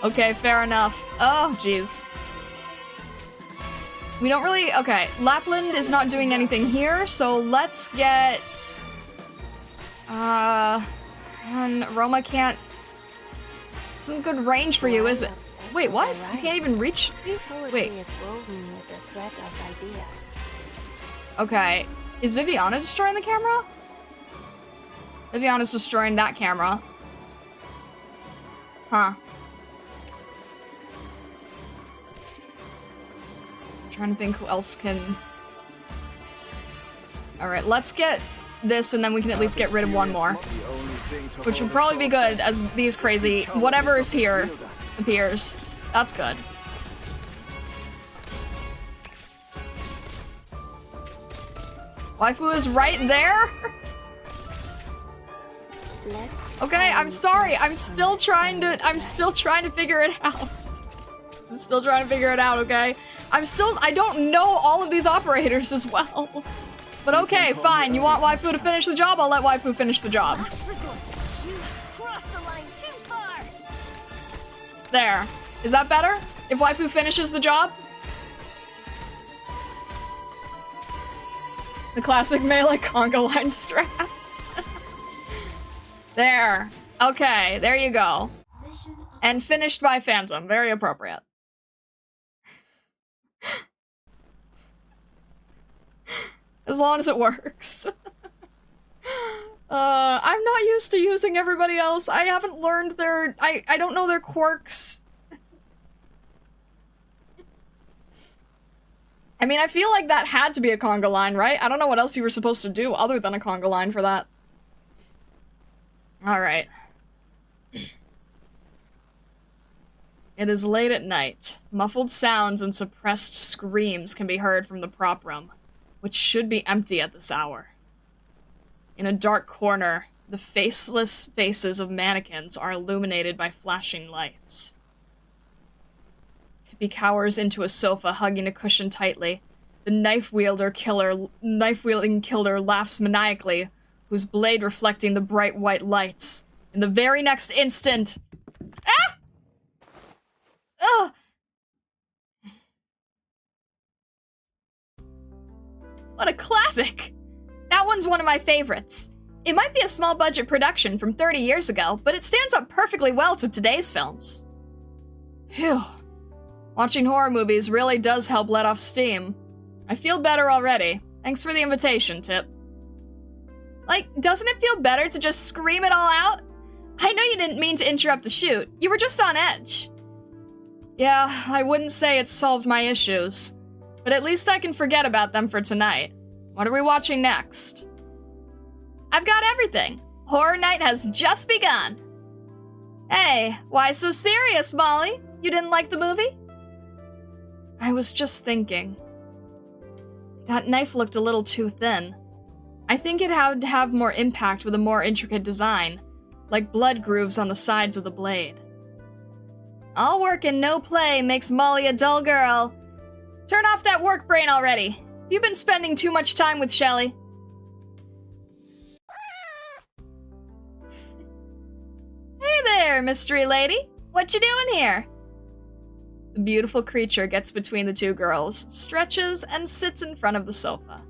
Okay, fair enough. Oh, jeez. We don't really... Okay, Lapland is not doing anything here, so let's get... And Roma can't... Some good range for you, is it? Wait, what? You can't even reach these? Wait. Okay. Is Viviana destroying the camera? Viviana's destroying that camera. Huh. Trying to think who else can... Alright, let's get this and then we can at least get rid of one more. Which would probably be good as these crazy... Whatever is here appears. That's good. Waifu is right there? Okay, I'm sorry. I'm still trying to figure it out. I'm still trying to figure it out, okay? I don't know all of these operators as well. But okay, fine. You want Waifu to finish the job? I'll let Waifu finish the job. There. Is that better? If Waifu finishes the job? The classic melee conga line strat. There. Okay, there you go. And finished by Phantom. Very appropriate. As long as it works. I'm not used to using everybody else. I haven't learned their... I don't know their quirks. I mean, I feel like that had to be a conga line, right? I don't know what else you were supposed to do other than a conga line for that. Alright. It is late at night. Muffled sounds and suppressed screams can be heard from the prop room, which should be empty at this hour. In a dark corner, the faceless faces of mannequins are illuminated by flashing lights. Tippy cowers into a sofa, hugging a cushion tightly. The knife-wielding killer laughs maniacally, whose blade reflecting the bright white lights. In the very next instant... Ah! Ugh! What a classic! That one's one of my favorites. It might be a small-budget production from 30 years ago, but it stands up perfectly well to today's films. Phew. Watching horror movies really does help let off steam. I feel better already. Thanks for the invitation, Tip. Like, doesn't it feel better to just scream it all out? I know you didn't mean to interrupt the shoot. You were just on edge. Yeah, I wouldn't say it's solved my issues, but at least I can forget about them for tonight. What are we watching next? I've got everything. Horror night has just begun. Hey, why so serious, Molly? You didn't like the movie? I was just thinking. That knife looked a little too thin. I think it would have more impact with a more intricate design, like blood grooves on the sides of the blade. All work and no play makes Molly a dull girl. Turn off that work brain already. You've been spending too much time with Shelly. Hey there, mystery lady. What you doing here? The beautiful creature gets between the two girls, stretches, and sits in front of the sofa.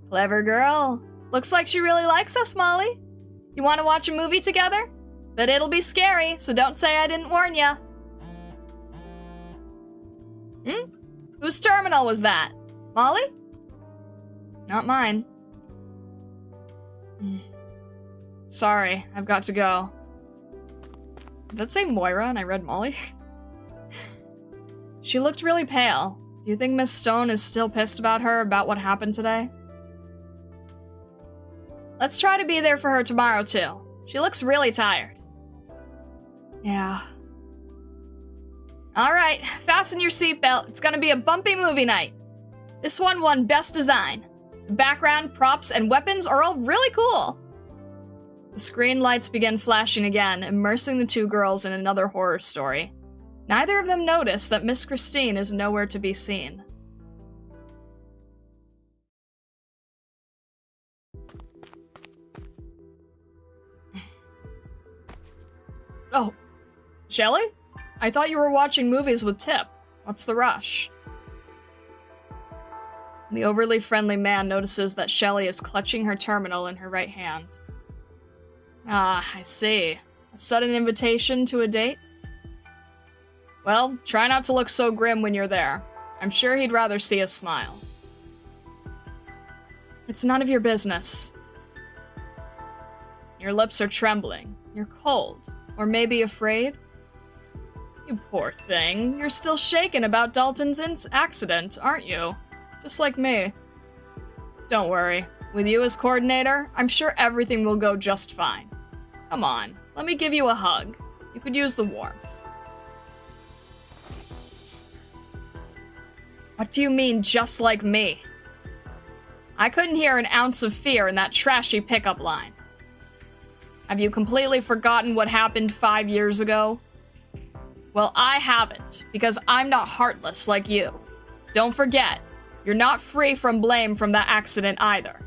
Clever girl. Looks like she really likes us, Molly. You want to watch a movie together? But it'll be scary, so don't say I didn't warn ya. Whose terminal was that? Molly? Not mine. Sorry, I've got to go. Did that say Moira and I read Molly? She looked really pale. Do you think Miss Stone is still pissed about her about what happened today? Let's try to be there for her tomorrow, too. She looks really tired. Yeah. Alright, fasten your seatbelt. It's gonna be a bumpy movie night. This one won Best Design. The background, props, and weapons are all really cool. The screen lights begin flashing again, immersing the two girls in another horror story. Neither of them notice that Miss Christine is nowhere to be seen. Oh, Shelly? I thought you were watching movies with Tip. What's the rush? The overly friendly man notices that Shelly is clutching her terminal in her right hand. Ah, I see. A sudden invitation to a date? Well, try not to look so grim when you're there. I'm sure he'd rather see a smile. It's none of your business. Your lips are trembling. You're cold. Or maybe afraid? You poor thing. You're still shaken about Dalton's accident, aren't you? Just like me. Don't worry. With you as coordinator, I'm sure everything will go just fine. Come on, let me give you a hug. You could use the warmth. What do you mean, just like me? I couldn't hear an ounce of fear in that trashy pickup line. Have you completely forgotten what happened 5 years ago? Well, I haven't, because I'm not heartless like you. Don't forget, you're not free from blame from that accident either.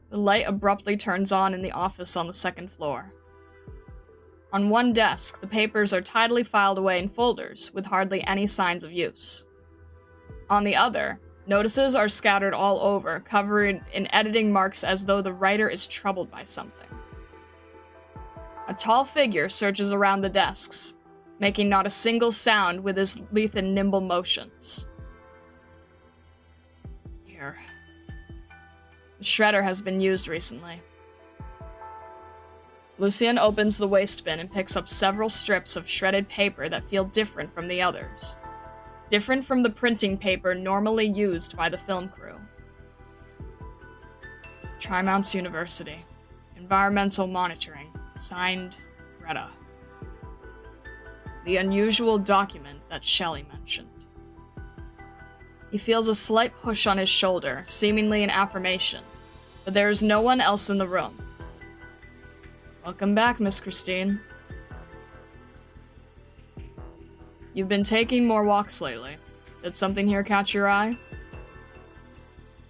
The light abruptly turns on in the office on the second floor. On one desk, the papers are tidily filed away in folders with hardly any signs of use. On the other, notices are scattered all over, covered in editing marks as though the writer is troubled by something. A tall figure surges around the desks, making not a single sound with his lithe and nimble motions. Here. The shredder has been used recently. Lucian opens the waste bin and picks up several strips of shredded paper that feel different from the others. Different from the printing paper normally used by the film crew. Trimonts University. Environmental Monitoring. Signed, Greta. The unusual document that Shelley mentioned. He feels a slight push on his shoulder, seemingly an affirmation, but there is no one else in the room. Welcome back, Miss Christine. You've been taking more walks lately. Did something here catch your eye?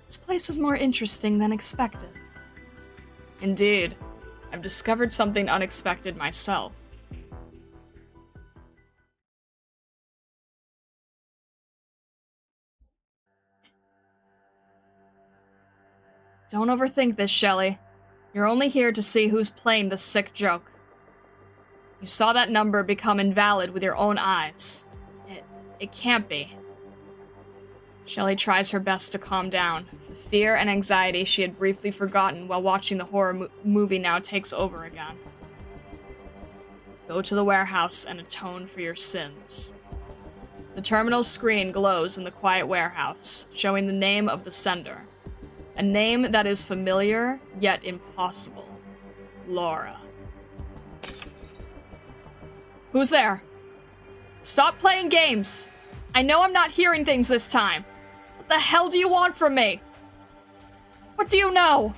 This place is more interesting than expected. Indeed. I've discovered something unexpected myself. Don't overthink this, Shelley. You're only here to see who's playing the sick joke. You saw that number become invalid with your own eyes. It can't be. Shelley tries her best to calm down. The fear and anxiety she had briefly forgotten while watching the horror movie now takes over again. Go to the warehouse and atone for your sins. The terminal screen glows in the quiet warehouse, showing the name of the sender. A name that is familiar, yet impossible. Laura. Who's there? Stop playing games! I know I'm not hearing things this time. What the hell do you want from me? What do you know?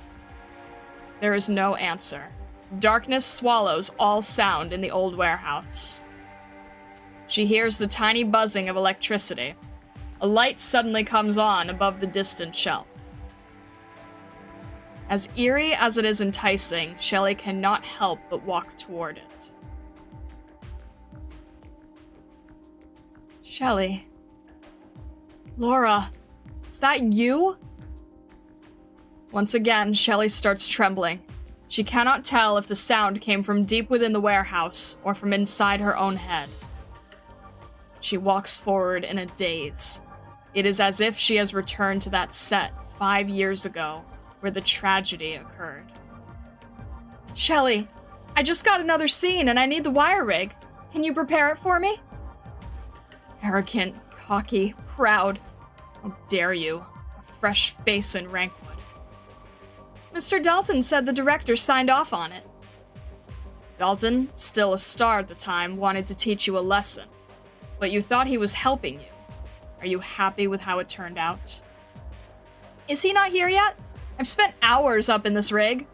There is no answer. Darkness swallows all sound in the old warehouse. She hears the tiny buzzing of electricity. A light suddenly comes on above the distant shelf. As eerie as it is enticing, Shelley cannot help but walk toward it. Shelley. Laura, is that you? Once again, Shelley starts trembling. She cannot tell if the sound came from deep within the warehouse or from inside her own head. She walks forward in a daze. It is as if she has returned to that set 5 years ago, where the tragedy occurred. Shelley, I just got another scene and I need the wire rig. Can you prepare it for me? Arrogant, cocky, proud. How dare you? A fresh face in Rankwood. Mr. Dalton said the director signed off on it. Dalton, still a star at the time, wanted to teach you a lesson. But you thought he was helping you. Are you happy with how it turned out? Is he not here yet? I've spent hours up in this rig.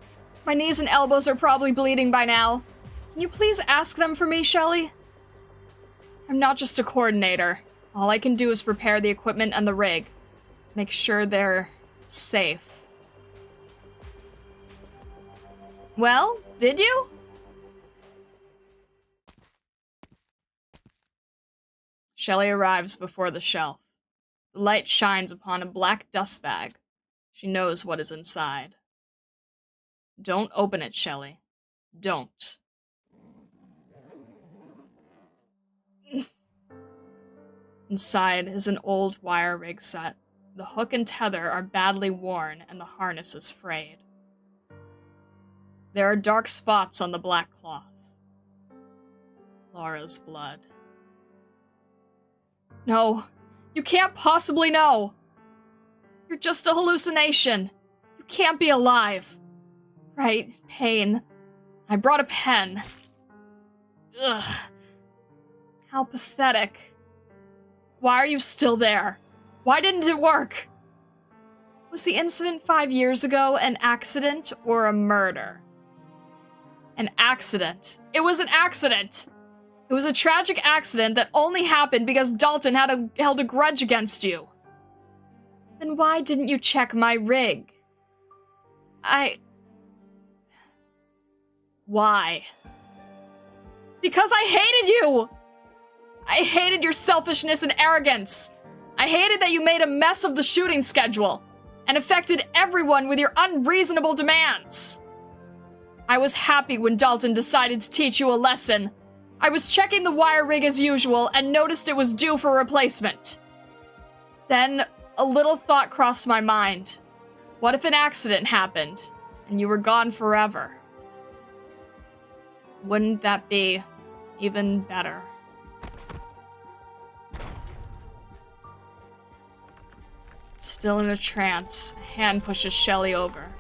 My knees and elbows are probably bleeding by now. Can you please ask them for me, Shelley? I'm not just a coordinator. All I can do is prepare the equipment and the rig. Make sure they're safe. Well, did you? Shelley arrives before the shelf. The light shines upon a black dust bag. She knows what is inside. Don't open it, Shelley. Don't. Inside is an old wire rig set. The hook and tether are badly worn and the harness is frayed. There are dark spots on the black cloth. Laura's blood. No, you can't possibly know. You're just a hallucination. You can't be alive. Right, pain. I brought a pen. Ugh. How pathetic. Why are you still there? Why didn't it work? Was the incident 5 years ago an accident or a murder? An accident. It was an accident! It was a tragic accident that only happened because Dalton held a grudge against you. Then why didn't you check my rig? Why? Because I hated you! I hated your selfishness and arrogance. I hated that you made a mess of the shooting schedule and affected everyone with your unreasonable demands. I was happy when Dalton decided to teach you a lesson. I was checking the wire rig as usual and noticed it was due for replacement. Then a little thought crossed my mind. What if an accident happened and you were gone forever? Wouldn't that be even better? Still in a trance, a hand pushes Shelly over.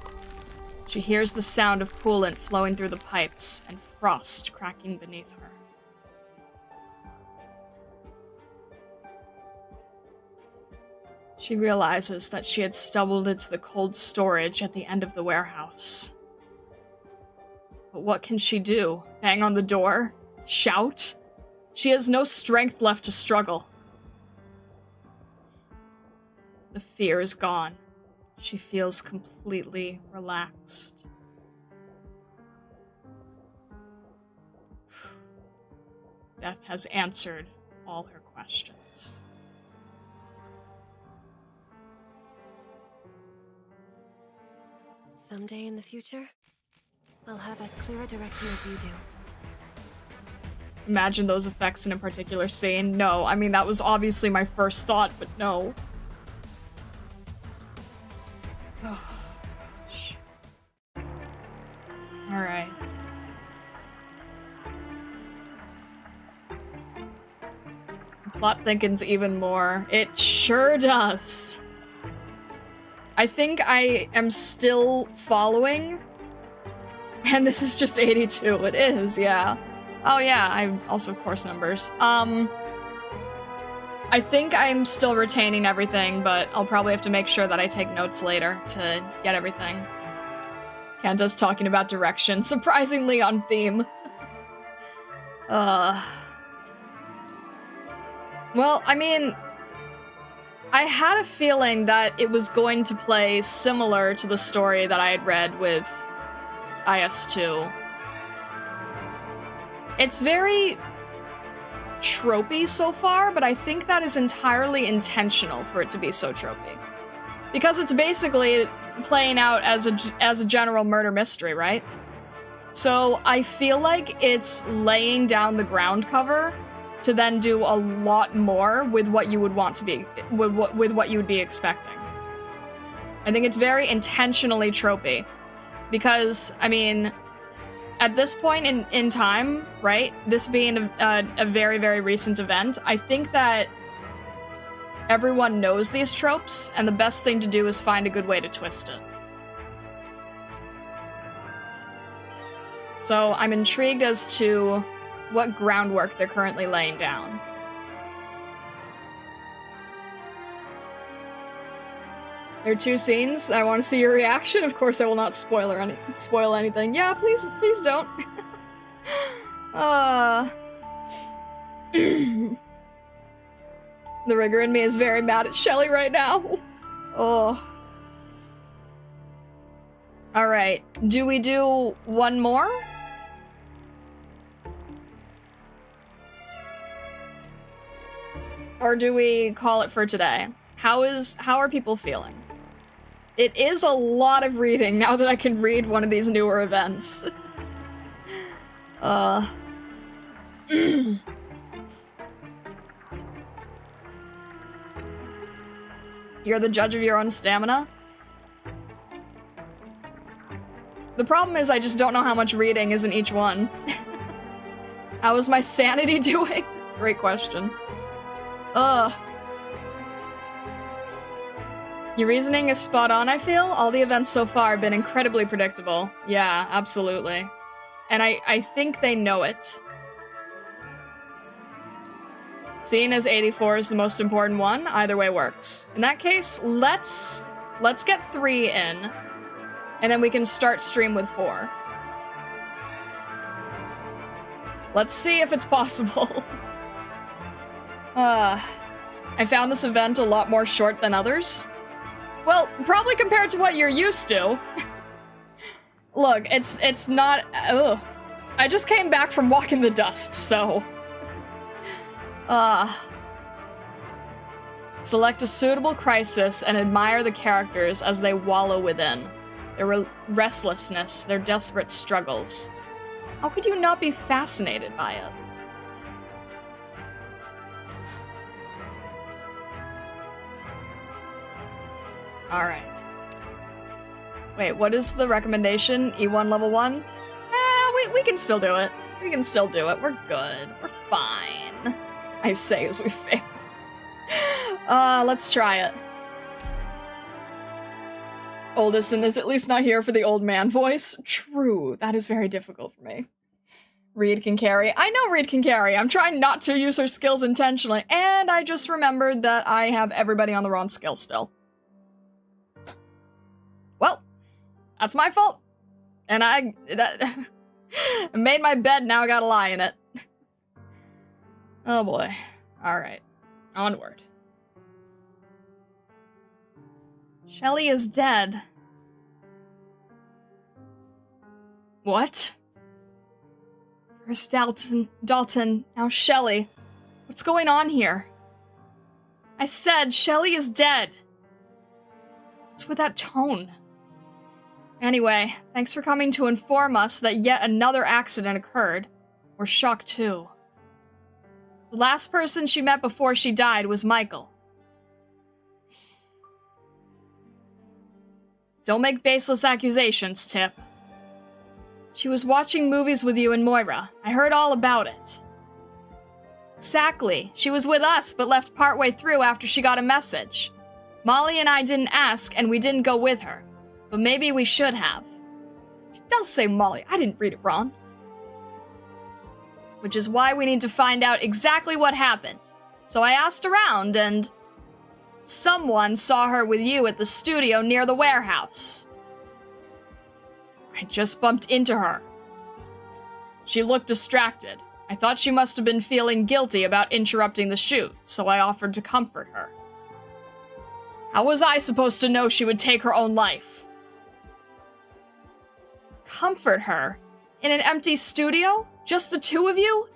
She hears the sound of coolant flowing through the pipes and frost cracking beneath her. She realizes that she had stumbled into the cold storage at the end of the warehouse. But what can she do? Bang on the door? Shout? She has no strength left to struggle. The fear is gone. She feels completely relaxed. Death has answered all her questions. Someday in the future, I'll have as clear a direction as you do. Imagine those effects in a particular scene. No, I mean, that was obviously my first thought, but no. Oh, gosh. Alright. Plot thickens even more. It sure does. I think I am still following. And this is just 82. It is, yeah. Oh yeah, I also course numbers. I think I'm still retaining everything, but I'll probably have to make sure that I take notes later to get everything. Kanta's talking about direction, surprisingly on theme. Well, I mean, I had a feeling that it was going to play similar to the story that I had read with IS2. It's very tropey so far, but I think that is entirely intentional for it to be so tropey. Because it's basically playing out as a general murder mystery, right? So I feel like it's laying down the ground cover to then do a lot more with what you would want to be, with what you would be expecting. I think it's very intentionally tropey. Because, I mean, at this point in time, right, this being a very, very recent event, I think that everyone knows these tropes, and the best thing to do is find a good way to twist it. So I'm intrigued as to what groundwork they're currently laying down. There are 2 scenes. I want to see your reaction. Of course, I will not spoil anything. Yeah, please don't. The rigger in me is very mad at Shelly right now. Oh. Alright, do we do one more? Or do we call it for today? How are people feeling? It is a lot of reading now that I can read one of these newer events. You're the judge of your own stamina? The problem is I just don't know how much reading is in each one. How is my sanity doing? Great question. Your reasoning is spot on, I feel. All the events so far have been incredibly predictable. Yeah, absolutely. And I think they know it. Seeing as 84 is the most important one, either way works. In that case, let's get 3 in, and then we can start stream with 4. Let's see if it's possible. I found this event a lot more short than others. Well, probably compared to what you're used to. Look, it's not... Ugh. I just came back from walking the dust, so... Select a suitable crisis and admire the characters as they wallow within. their restlessness, their desperate struggles. How could you not be fascinated by it? Alright. Wait, what is the recommendation? E1 level 1? We can still do it. We can still do it. We're good. We're fine. I say as we fail. Let's try it. Oldison is at least not here for the old man voice. True. That is very difficult for me. Reed can carry. I know Reed can carry. I'm trying not to use her skills intentionally. And I just remembered that I have everybody on the wrong skill still. Well, that's my fault. And I made my bed, now I gotta lie in it. Oh boy. Alright. Onward. Shelly is dead. What? First Dalton, now Shelly. What's going on here? I said Shelly is dead. What's with that tone? Anyway, thanks for coming to inform us that yet another accident occurred. We're shocked too. The last person she met before she died was Michael. Don't make baseless accusations, Tip. She was watching movies with you and Moira. I heard all about it. Exactly. She was with us, but left partway through after she got a message. Molly and I didn't ask, and we didn't go with her. But maybe we should have. It does say Molly. I didn't read it wrong. Which is why we need to find out exactly what happened. So I asked around, and someone saw her with you at the studio near the warehouse. I just bumped into her. She looked distracted. I thought she must have been feeling guilty about interrupting the shoot, so I offered to comfort her. How was I supposed to know she would take her own life? Comfort her? In an empty studio? Just the two of you?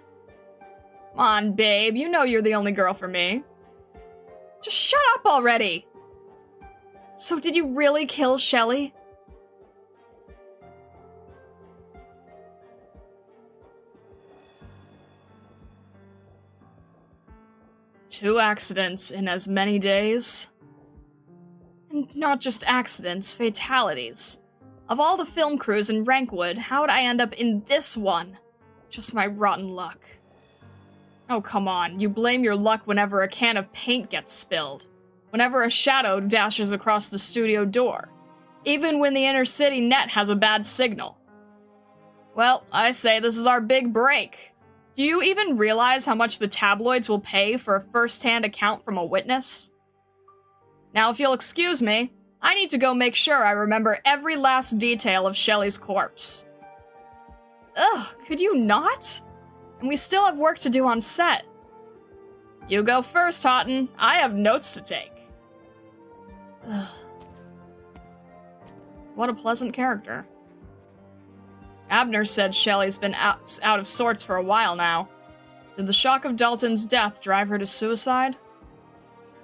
Come on, babe. You know you're the only girl for me. Just shut up already! So did you really kill Shelly? Two accidents in as many days? And not just accidents, fatalities. Of all the film crews in Rankwood, how'd I end up in this one? Just my rotten luck. Oh, come on. You blame your luck whenever a can of paint gets spilled. Whenever a shadow dashes across the studio door. Even when the inner city net has a bad signal. Well, I say this is our big break. Do you even realize how much the tabloids will pay for a first-hand account from a witness? Now, if you'll excuse me, I need to go make sure I remember every last detail of Shelly's corpse. Ugh, could you not? And we still have work to do on set. You go first, Houghton. I have notes to take. Ugh. What a pleasant character. Abner said Shelly's been out of sorts for a while now. Did the shock of Dalton's death drive her to suicide?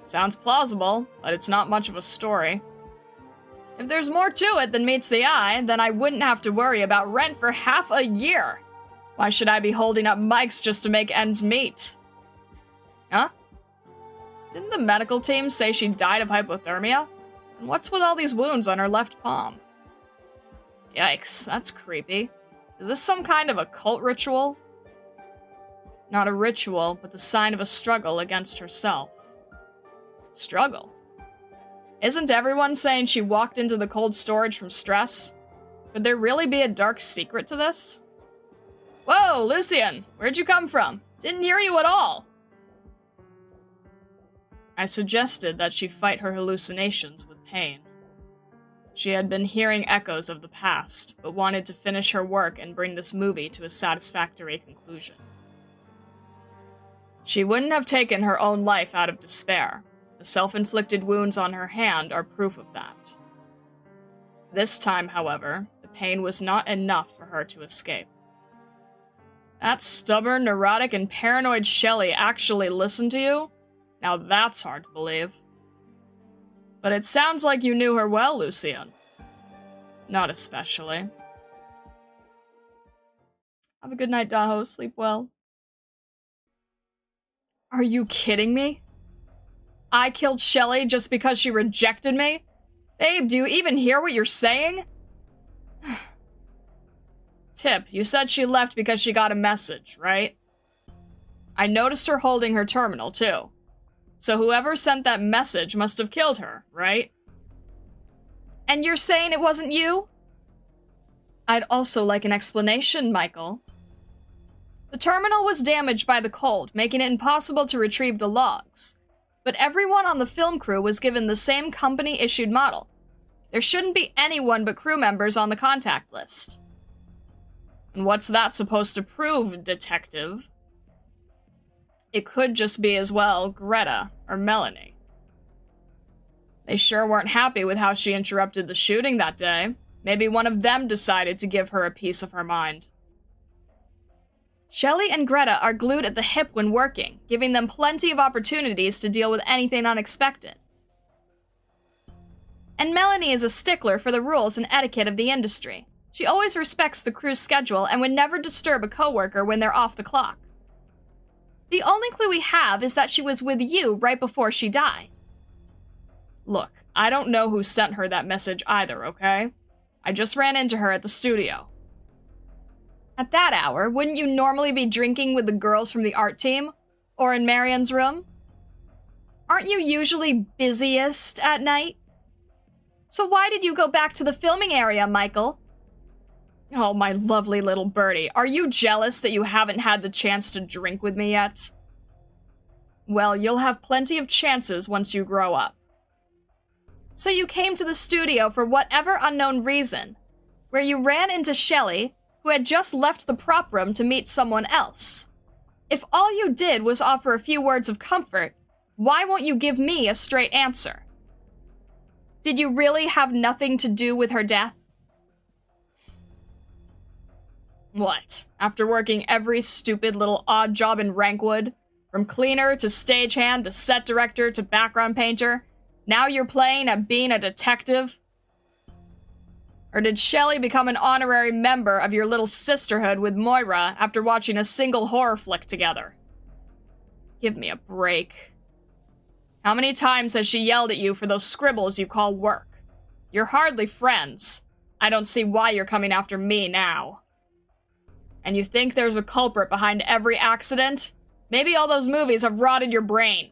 Sounds plausible, but it's not much of a story. If there's more to it than meets the eye, then I wouldn't have to worry about rent for half a year. Why should I be holding up mics just to make ends meet? Huh? Didn't the medical team say she died of hypothermia? And what's with all these wounds on her left palm? Yikes, that's creepy. Is this some kind of occult ritual? Not a ritual, but the sign of a struggle against herself. Struggle? Isn't everyone saying she walked into the cold storage from stress? Could there really be a dark secret to this? Whoa, Lucian! Where'd you come from? Didn't hear you at all! I suggested that she fight her hallucinations with pain. She had been hearing echoes of the past, but wanted to finish her work and bring this movie to a satisfactory conclusion. She wouldn't have taken her own life out of despair. The self-inflicted wounds on her hand are proof of that. This time, however, the pain was not enough for her to escape. That stubborn, neurotic, and paranoid Shelly actually listened to you? Now that's hard to believe. But it sounds like you knew her well, Lucian. Not especially. Have a good night, Daho. Sleep well. Are you kidding me? I killed Shelly just because she rejected me? Babe, do you even hear what you're saying? Tip, you said she left because she got a message, right? I noticed her holding her terminal, too. So whoever sent that message must have killed her, right? And you're saying it wasn't you? I'd also like an explanation, Michael. The terminal was damaged by the cold, making it impossible to retrieve the logs. But everyone on the film crew was given the same company-issued model. There shouldn't be anyone but crew members on the contact list. And what's that supposed to prove, detective? It could just be as well Greta or Melanie. They sure weren't happy with how she interrupted the shooting that day. Maybe one of them decided to give her a piece of her mind. Shelly and Greta are glued at the hip when working, giving them plenty of opportunities to deal with anything unexpected. And Melanie is a stickler for the rules and etiquette of the industry. She always respects the crew's schedule and would never disturb a coworker when they're off the clock. The only clue we have is that she was with you right before she died. Look, I don't know who sent her that message either, okay? I just ran into her at the studio. At that hour, wouldn't you normally be drinking with the girls from the art team? Or in Marion's room? Aren't you usually busiest at night? So why did you go back to the filming area, Michael? Oh, my lovely little birdie. Are you jealous that you haven't had the chance to drink with me yet? Well, you'll have plenty of chances once you grow up. So you came to the studio for whatever unknown reason, where you ran into Shelly, who had just left the prop room to meet someone else. If all you did was offer a few words of comfort, why won't you give me a straight answer? Did you really have nothing to do with her death? What? After working every stupid little odd job in Rankwood, from cleaner to stagehand to set director to background painter, now you're playing at being a detective? Or did Shelly become an honorary member of your little sisterhood with Moira after watching a single horror flick together? Give me a break. How many times has she yelled at you for those scribbles you call work? You're hardly friends. I don't see why you're coming after me now. And you think there's a culprit behind every accident? Maybe all those movies have rotted your brain.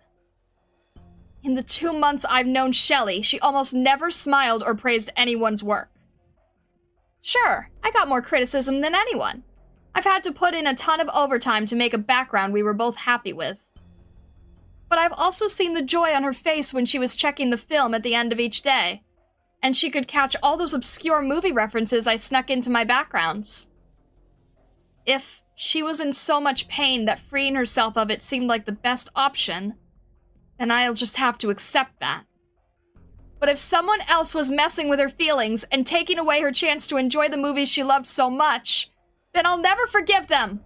In the 2 months I've known Shelly, she almost never smiled or praised anyone's work. Sure, I got more criticism than anyone. I've had to put in a ton of overtime to make a background we were both happy with. But I've also seen the joy on her face when she was checking the film at the end of each day, and she could catch all those obscure movie references I snuck into my backgrounds. If she was in so much pain that freeing herself of it seemed like the best option, then I'll just have to accept that. But if someone else was messing with her feelings and taking away her chance to enjoy the movies she loved so much, then I'll never forgive them.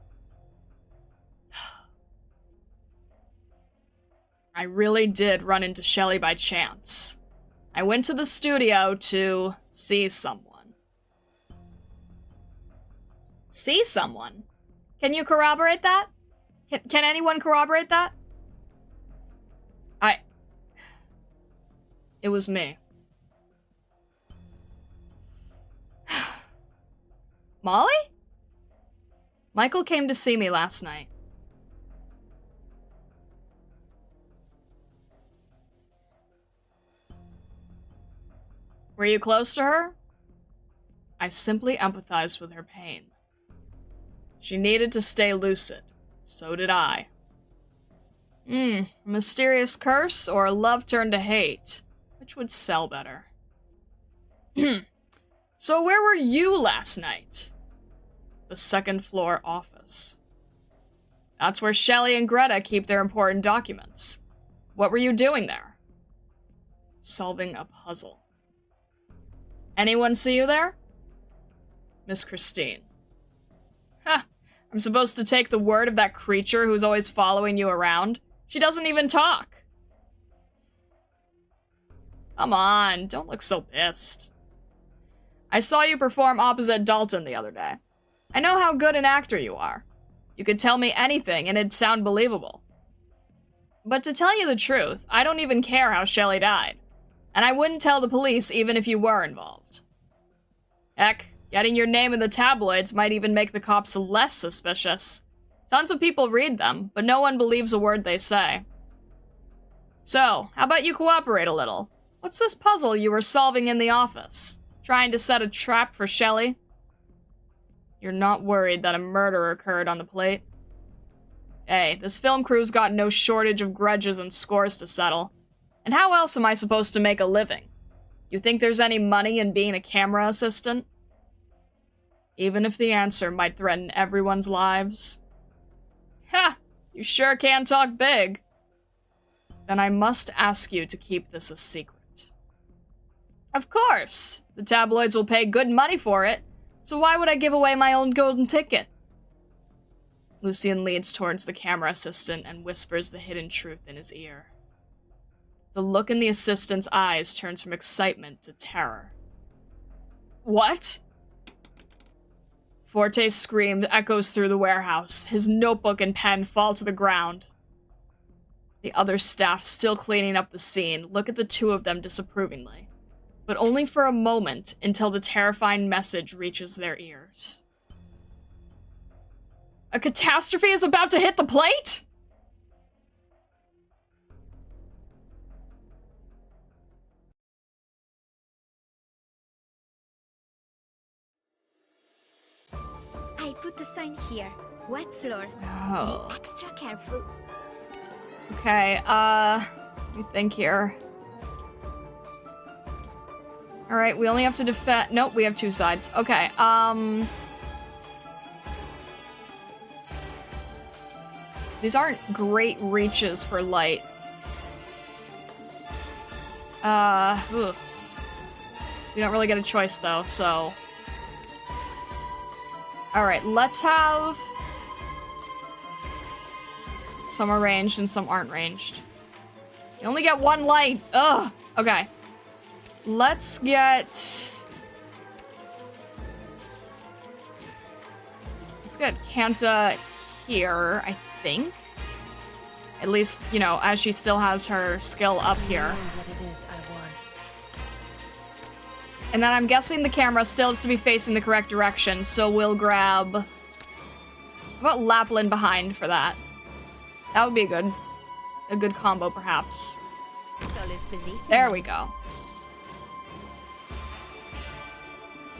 I really did run into Shelly by chance. I went to the studio to see someone. See someone? Can you corroborate that? Can anyone corroborate that? It was me. Molly? Michael came to see me last night. Were you close to her? I simply empathized with her pain. She needed to stay lucid. So did I. A mysterious curse or love turned to hate? Which would sell better? So where were you last night? The second floor office. That's where Shelly and Greta keep their important documents. What were you doing there? Solving a puzzle. Anyone see you there? Miss Christine. Ha! I'm supposed to take the word of that creature who's always following you around? She doesn't even talk. Come on, don't look so pissed. I saw you perform opposite Dalton the other day. I know how good an actor you are. You could tell me anything and it'd sound believable. But to tell you the truth, I don't even care how Shelley died. And I wouldn't tell the police even if you were involved. Heck, getting your name in the tabloids might even make the cops less suspicious. Tons of people read them, but no one believes a word they say. So, how about you cooperate a little? What's this puzzle you were solving in the office? Trying to set a trap for Shelley? You're not worried that a murder occurred on the plate? Hey, this film crew's got no shortage of grudges and scores to settle. And how else am I supposed to make a living? You think there's any money in being a camera assistant? Even if the answer might threaten everyone's lives? Ha! You sure can talk big. Then I must ask you to keep this a secret. Of course! The tabloids will pay good money for it, so why would I give away my own golden ticket? Lucian leans towards the camera assistant and whispers the hidden truth in his ear. The look in the assistant's eyes turns from excitement to terror. What? Forte's scream echoes through the warehouse. His notebook and pen fall to the ground. The other staff, still cleaning up the scene, look at the two of them disapprovingly, but only for a moment until the terrifying message reaches their ears. A catastrophe is about to hit the plate?! I put the sign here. Wet floor. Oh. Be extra careful. Okay, let me think here. Alright, we only have to defend- nope, we have two sides. Okay, these aren't great reaches for light. Ugh. We don't really get a choice, though, so... Alright, let's have... some are ranged and some aren't ranged. You only get one light! Ugh! Okay. Let's get... let's get Kanta here, I think. At least, you know, as she still has her skill up here. What it is I want. And then I'm guessing the camera still has to be facing the correct direction, so we'll grab... how about Lapland behind for that? That would be a good combo, perhaps. Solid position. There we go.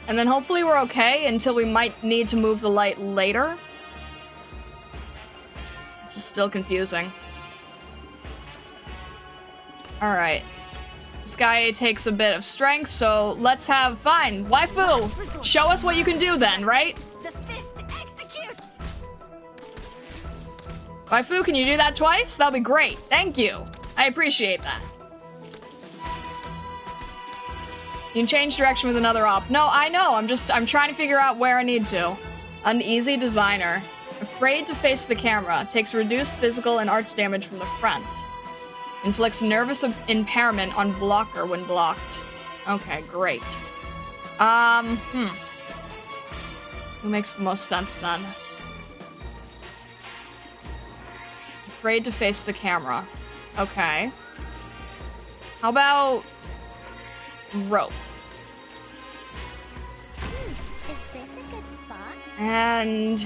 And then hopefully we're okay until we might need to move the light later. This is still confusing. Alright. This guy takes a bit of strength, so let's have... fine. Waifu! Show us what you can do then, right? The fist executes. Waifu, can you do that twice? That'll be great. Thank you. I appreciate that. You can change direction with another op. No, I know. I'm trying to figure out where I need to. Uneasy designer. Afraid to face the camera. Takes reduced physical and arts damage from the front. Inflicts nervous impairment on blocker when blocked. Okay, great. Who makes the most sense then? Afraid to face the camera. Okay. How about... rope? Is this a good spot? And...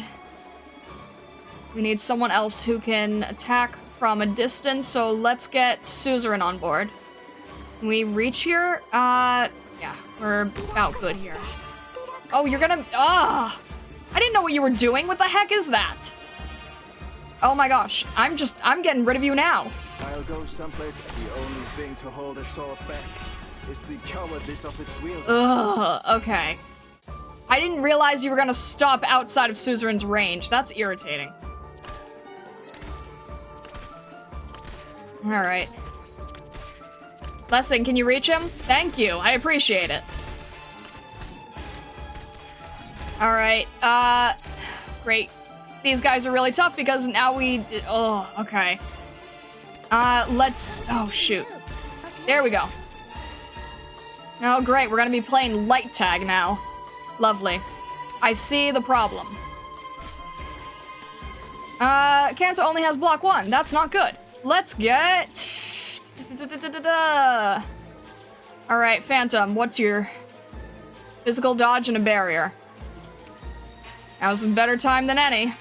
we need someone else who can attack from a distance, so let's get Suzerain on board. Can we reach here? Yeah, we're about good here. Oh, you're gonna... I didn't know what you were doing. What the heck is that? Oh my gosh, I'm getting rid of you now. I'll go someplace. The only thing to hold a sword back is the cowardice of its wielder. Ugh, okay. I didn't realize you were gonna stop outside of Suzerain's range. That's irritating. Alright. Blessing, can you reach him? Thank you, I appreciate it. Alright, great. These guys are really tough because now oh, okay. Let's, oh shoot. There we go. Oh, great. We're gonna be playing light tag now. Lovely. I see the problem. Kanto only has block 1. That's not good. Let's get... Alright, Phantom, what's your... Physical dodge and a barrier. Now's a better time than any.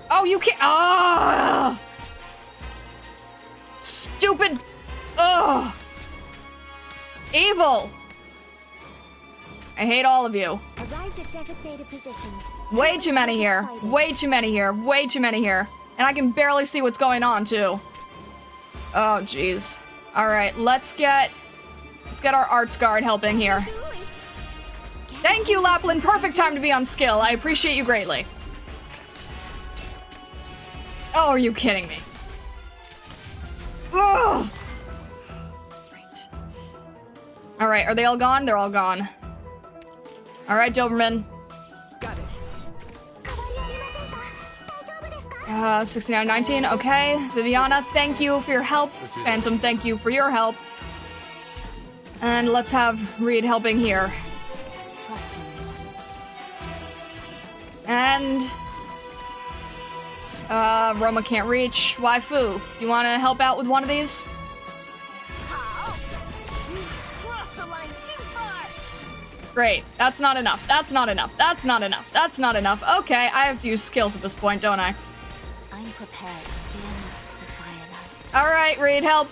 Oh, you can't... Ah! Stupid... Ugh! Evil! I hate all of you. Arrived at designated position. Way too many here. Way too many here. Way too many here. And I can barely see what's going on, too. Oh, jeez. Alright, let's get our arts guard helping here. Thank you, Lapland. Perfect time to be on skill. I appreciate you greatly. Oh, are you kidding me? Ugh! Right. Alright, are they all gone? They're all gone. Alright, Doberman. Got it. 6919, okay. Viviana, thank you for your help. Phantom, thank you for your help. And let's have Reed helping here. Trust in me. And... Roma can't reach. Waifu, you want to help out with one of these? Cross the line too far. Great. That's not enough. That's not enough. That's not enough. That's not enough. Okay, I have to use skills at this point, don't I? I'm prepared. Fear not the firelight. Alright, Reed, help.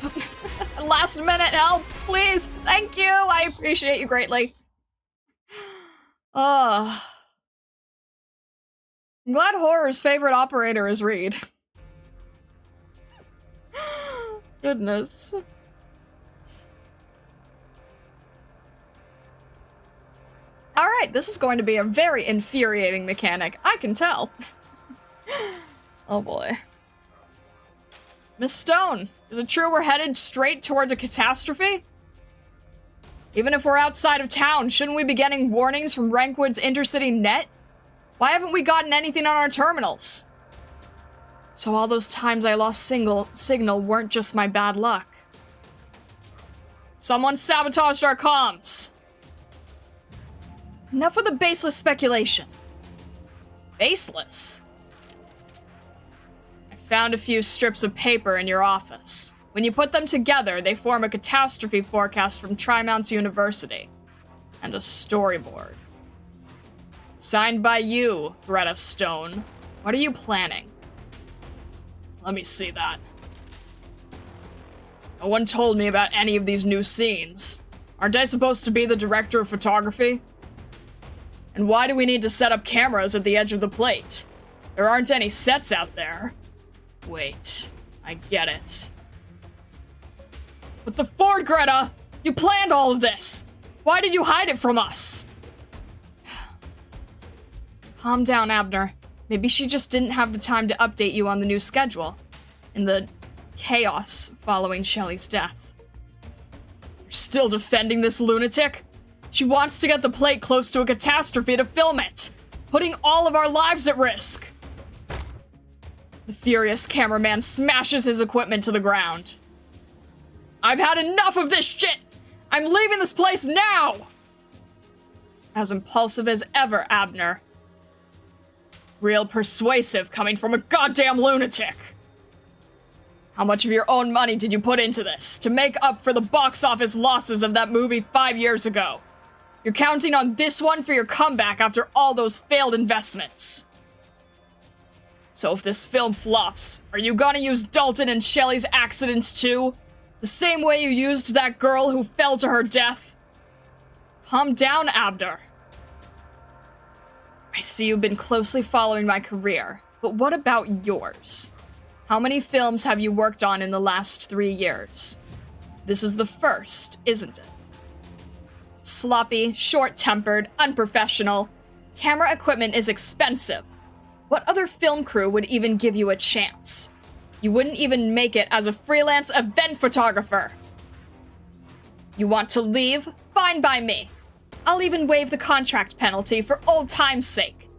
Last minute help, please. Thank you. I appreciate you greatly. Oh. I'm glad Horror's favorite operator is Reed. Goodness. Alright, this is going to be a very infuriating mechanic. I can tell. Oh boy. Miss Stone, is it true we're headed straight towards a catastrophe? Even if we're outside of town, shouldn't we be getting warnings from Rankwood's intercity net? Why haven't we gotten anything on our terminals? So all those times I lost signal weren't just my bad luck. Someone sabotaged our comms. Enough with the baseless speculation. Baseless? I found a few strips of paper in your office. When you put them together, they form a catastrophe forecast from Trimounts University. And a storyboard. Signed by you, Greta Stone. What are you planning? Let me see that. No one told me about any of these new scenes. Aren't I supposed to be the director of photography? And why do we need to set up cameras at the edge of the plate? There aren't any sets out there. Wait, I get it. But the Ford, Greta! You planned all of this! Why did you hide it from us? Calm down, Abner. Maybe she just didn't have the time to update you on the new schedule. In the chaos following Shelley's death. You're still defending this lunatic? She wants to get the plate close to a catastrophe to film it, putting all of our lives at risk. The furious cameraman smashes his equipment to the ground. I've had enough of this shit! I'm leaving this place now! As impulsive as ever, Abner. Real persuasive coming from a goddamn lunatic. How much of your own money did you put into this to make up for the box office losses of that movie 5 years ago? You're counting on this one for your comeback after all those failed investments. So if this film flops, are you gonna use Dalton and Shelley's accidents too? The same way you used that girl who fell to her death? Calm down, Abner. I see you've been closely following my career, but what about yours? How many films have you worked on in the last 3 years? This is the first, isn't it? Sloppy, short-tempered, unprofessional. Camera equipment is expensive. What other film crew would even give you a chance? You wouldn't even make it as a freelance event photographer. You want to leave? Fine by me. I'll even waive the contract penalty for old time's sake.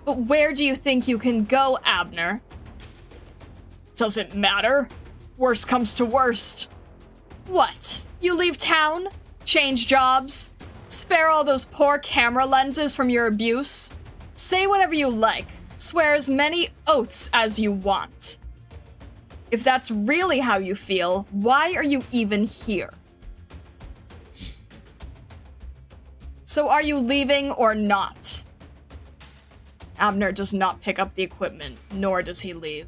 But where do you think you can go, Abner? Doesn't matter. Worst comes to worst. What? You leave town? Change jobs? Spare all those poor camera lenses from your abuse? Say whatever you like. Swear as many oaths as you want. If that's really how you feel, why are you even here? So are you leaving or not? Abner does not pick up the equipment, nor does he leave.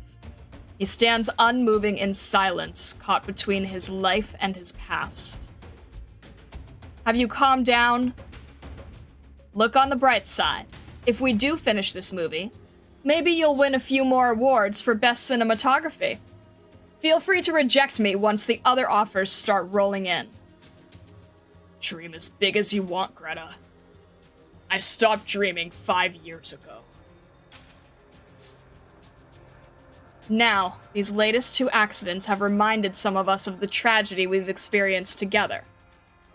He stands unmoving in silence, caught between his life and his past. Have you calmed down? Look on the bright side. If we do finish this movie, maybe you'll win a few more awards for best cinematography. Feel free to reject me once the other offers start rolling in. Dream as big as you want, Greta. I stopped dreaming 5 years ago. Now, these latest 2 accidents have reminded some of us of the tragedy we've experienced together,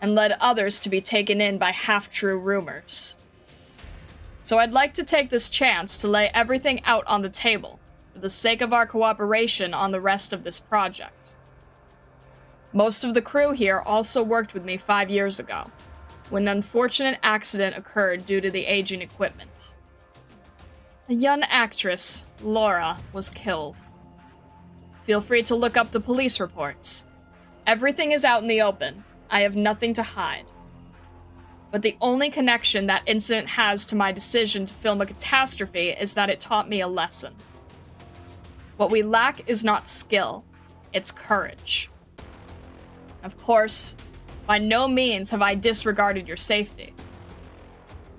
and led others to be taken in by half-true rumors. So I'd like to take this chance to lay everything out on the table, for the sake of our cooperation on the rest of this project. Most of the crew here also worked with me 5 years ago, when an unfortunate accident occurred due to the aging equipment. A young actress, Laura, was killed. Feel free to look up the police reports. Everything is out in the open. I have nothing to hide. But the only connection that incident has to my decision to film a catastrophe is that it taught me a lesson. What we lack is not skill, it's courage. Of course, by no means have I disregarded your safety.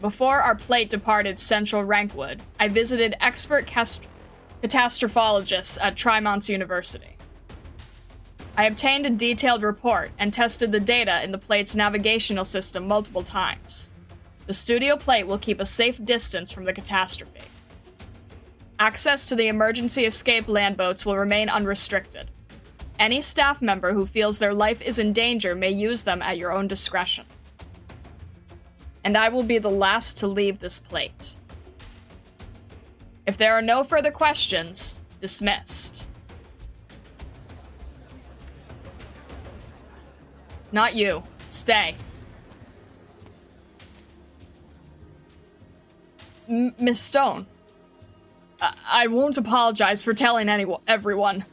Before our plate departed Central Rankwood, I visited expert catastrophologists at Trymont's University. I obtained a detailed report and tested the data in the plate's navigational system multiple times. The studio plate will keep a safe distance from the catastrophe. Access to the emergency escape land boats will remain unrestricted. Any staff member who feels their life is in danger may use them at your own discretion. And I will be the last to leave this plate. If there are no further questions, dismissed. Not you. Stay. Miss Stone. I won't apologize for telling everyone.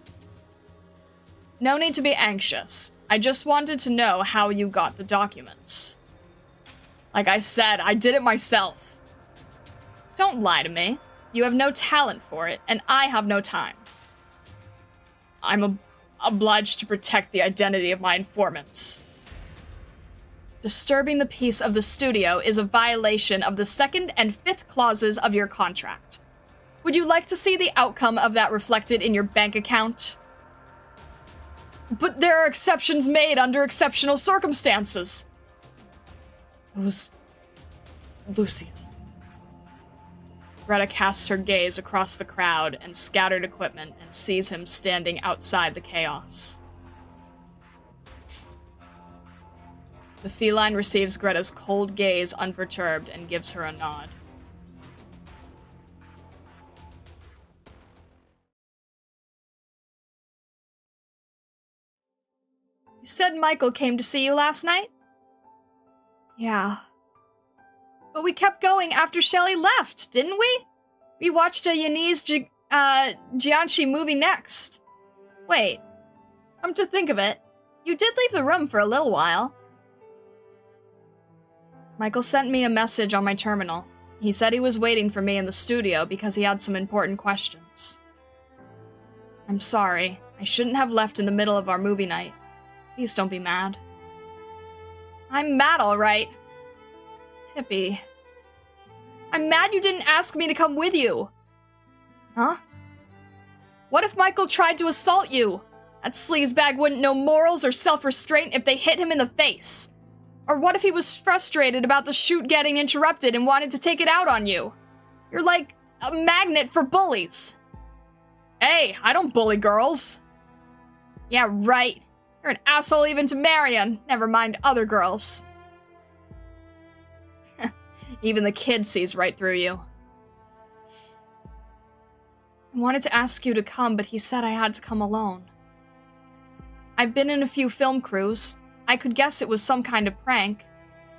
No need to be anxious. I just wanted to know how you got the documents. Like I said, I did it myself. Don't lie to me. You have no talent for it, and I have no time. I'm obliged to protect the identity of my informants. Disturbing the peace of the studio is a violation of the 2nd and 5th clauses of your contract. Would you like to see the outcome of that reflected in your bank account? But there are exceptions made under exceptional circumstances. It was Lucian. Greta casts her gaze across the crowd and scattered equipment and sees him standing outside the chaos. The feline receives Greta's cold gaze unperturbed and gives her a nod. You said Michael came to see you last night? Yeah. But we kept going after Shelly left, didn't we? We watched a Yanise Jianshi movie next. Wait. Come to think of it, you did leave the room for a little while. Michael sent me a message on my terminal. He said he was waiting for me in the studio because he had some important questions. I'm sorry. I shouldn't have left in the middle of our movie night. Please don't be mad. I'm mad, all right. Tippy. I'm mad you didn't ask me to come with you. Huh? What if Michael tried to assault you? That sleazebag wouldn't know morals or self-restraint if they hit him in the face. Or what if he was frustrated about the shoot getting interrupted and wanted to take it out on you? You're like a magnet for bullies. Hey, I don't bully girls. Yeah, right. You're an asshole even to Marion, never mind other girls. Even the kid sees right through you. I wanted to ask you to come, but he said I had to come alone. I've been in a few film crews. I could guess it was some kind of prank,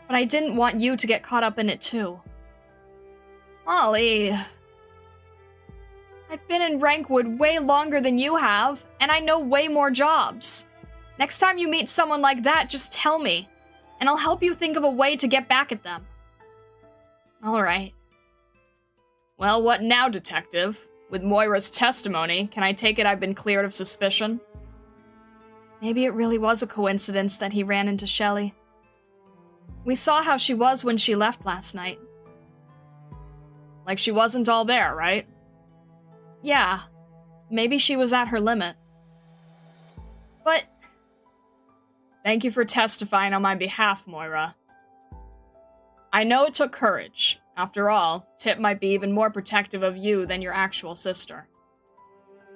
but I didn't want you to get caught up in it too. Molly... I've been in Rankwood way longer than you have, and I know way more jobs. Next time you meet someone like that, just tell me, and I'll help you think of a way to get back at them. Alright. Well, what now, detective? With Moira's testimony, can I take it I've been cleared of suspicion? Maybe it really was a coincidence that he ran into Shelly. We saw how she was when she left last night. Like she wasn't all there, right? Yeah, maybe she was at her limit. But... Thank you for testifying on my behalf, Moira. I know it took courage. After all, Tip might be even more protective of you than your actual sister.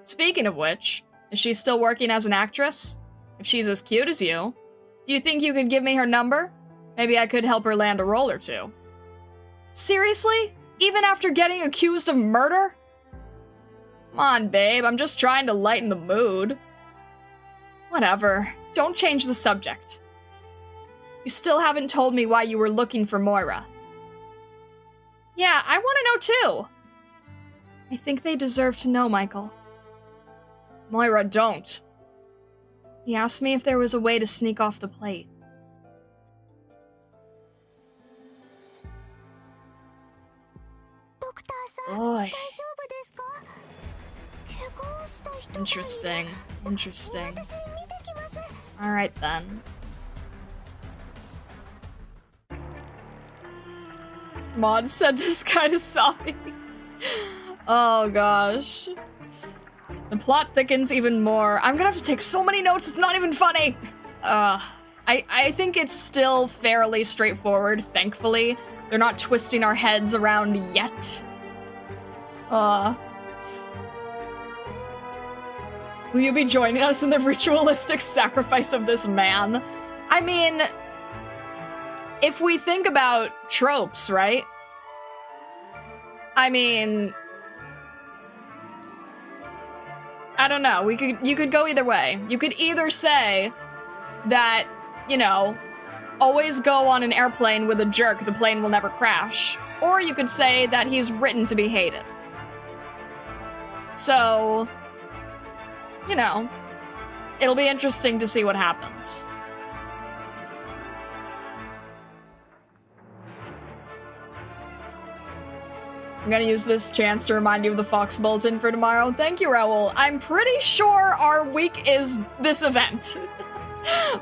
Speaking of which, is she still working as an actress? If she's as cute as you, do you think you could give me her number? Maybe I could help her land a role or two. Seriously? Even after getting accused of murder? Come on, babe, I'm just trying to lighten the mood. Whatever, don't change the subject. You still haven't told me why you were looking for Moira. Yeah, I want to know too. I think they deserve to know, Michael. Moira, don't. He asked me if there was a way to sneak off the plate. Boy. Interesting. Interesting. Alright then. Mod said this kind of sobbing. Oh gosh. The plot thickens even more. I'm gonna have to take so many notes, it's not even funny! I think it's still fairly straightforward, thankfully. They're not twisting our heads around yet. Will you be joining us in the ritualistic sacrifice of this man? I mean, if we think about tropes, right? I mean, I don't know. You could go either way. You could either say that, you know, always go on an airplane with a jerk, the plane will never crash. Or you could say that he's written to be hated. So, you know, it'll be interesting to see what happens. I'm gonna use this chance to remind you of the Fox Bulletin for tomorrow. Thank you, Raoul. I'm pretty sure our week is this event.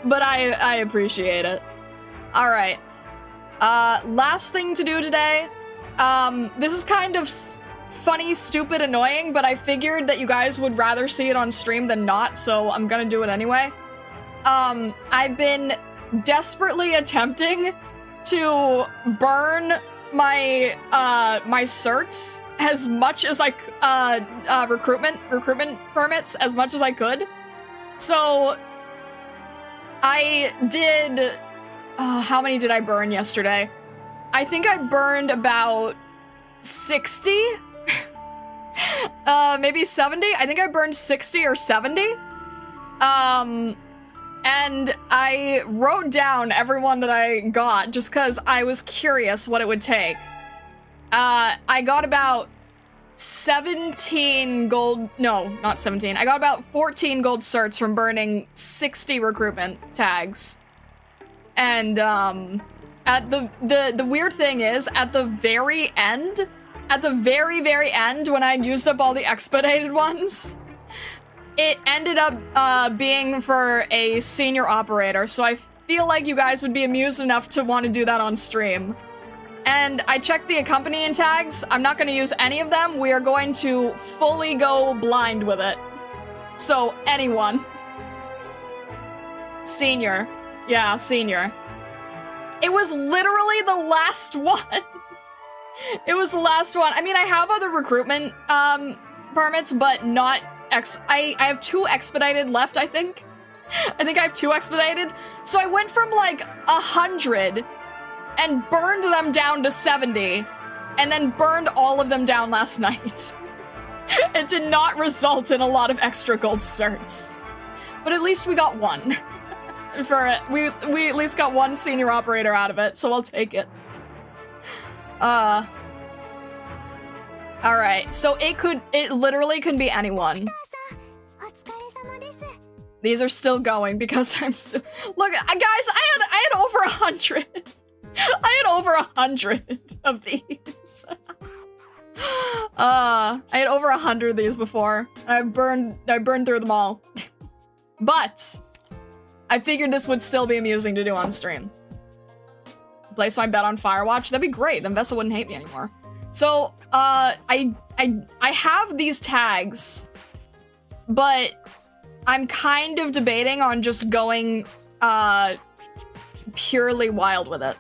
But I appreciate it. Alright. Last thing to do today. This is kind of funny, stupid, annoying, but I figured that you guys would rather see it on stream than not, so I'm gonna do it anyway. I've been desperately attempting to burn my my certs as much as I recruitment permits as much as I could. So I did how many did I burn yesterday? I think I burned about 60? Maybe 70? I think I burned 60 or 70. And I wrote down everyone that I got just because I was curious what it would take. I got about 17 gold, no, not 17. I got about 14 gold certs from burning 60 recruitment tags. And, at the weird thing is, at the very end, at the very end, when I used up all the expedited ones, it ended up being for a senior operator, so I feel like you guys would be amused enough to want to do that on stream. And I checked the accompanying tags. I'm not going to use any of them. We are going to fully go blind with it. So, anyone. Senior. Yeah, senior. It was literally the last one. It was the last one. I mean, I have other recruitment permits, but not I have 2 expedited left, I think. I think I have 2 expedited. So I went from like 100 and burned them down to 70 and then burned all of them down last night. It did not result in a lot of extra gold certs. But at least we got one. We at least got one senior operator out of it, so I'll take it. Alright, so it literally can be anyone. These are still going because I'm still— Look, guys, I had over 100. I had over 100 of these. I had over 100 of these before. I burned through them all. But I figured this would still be amusing to do on stream. Place my bet on Firewatch. That'd be great. Then Vessa wouldn't hate me anymore. So, I have these tags, but I'm kind of debating on just going, purely wild with it.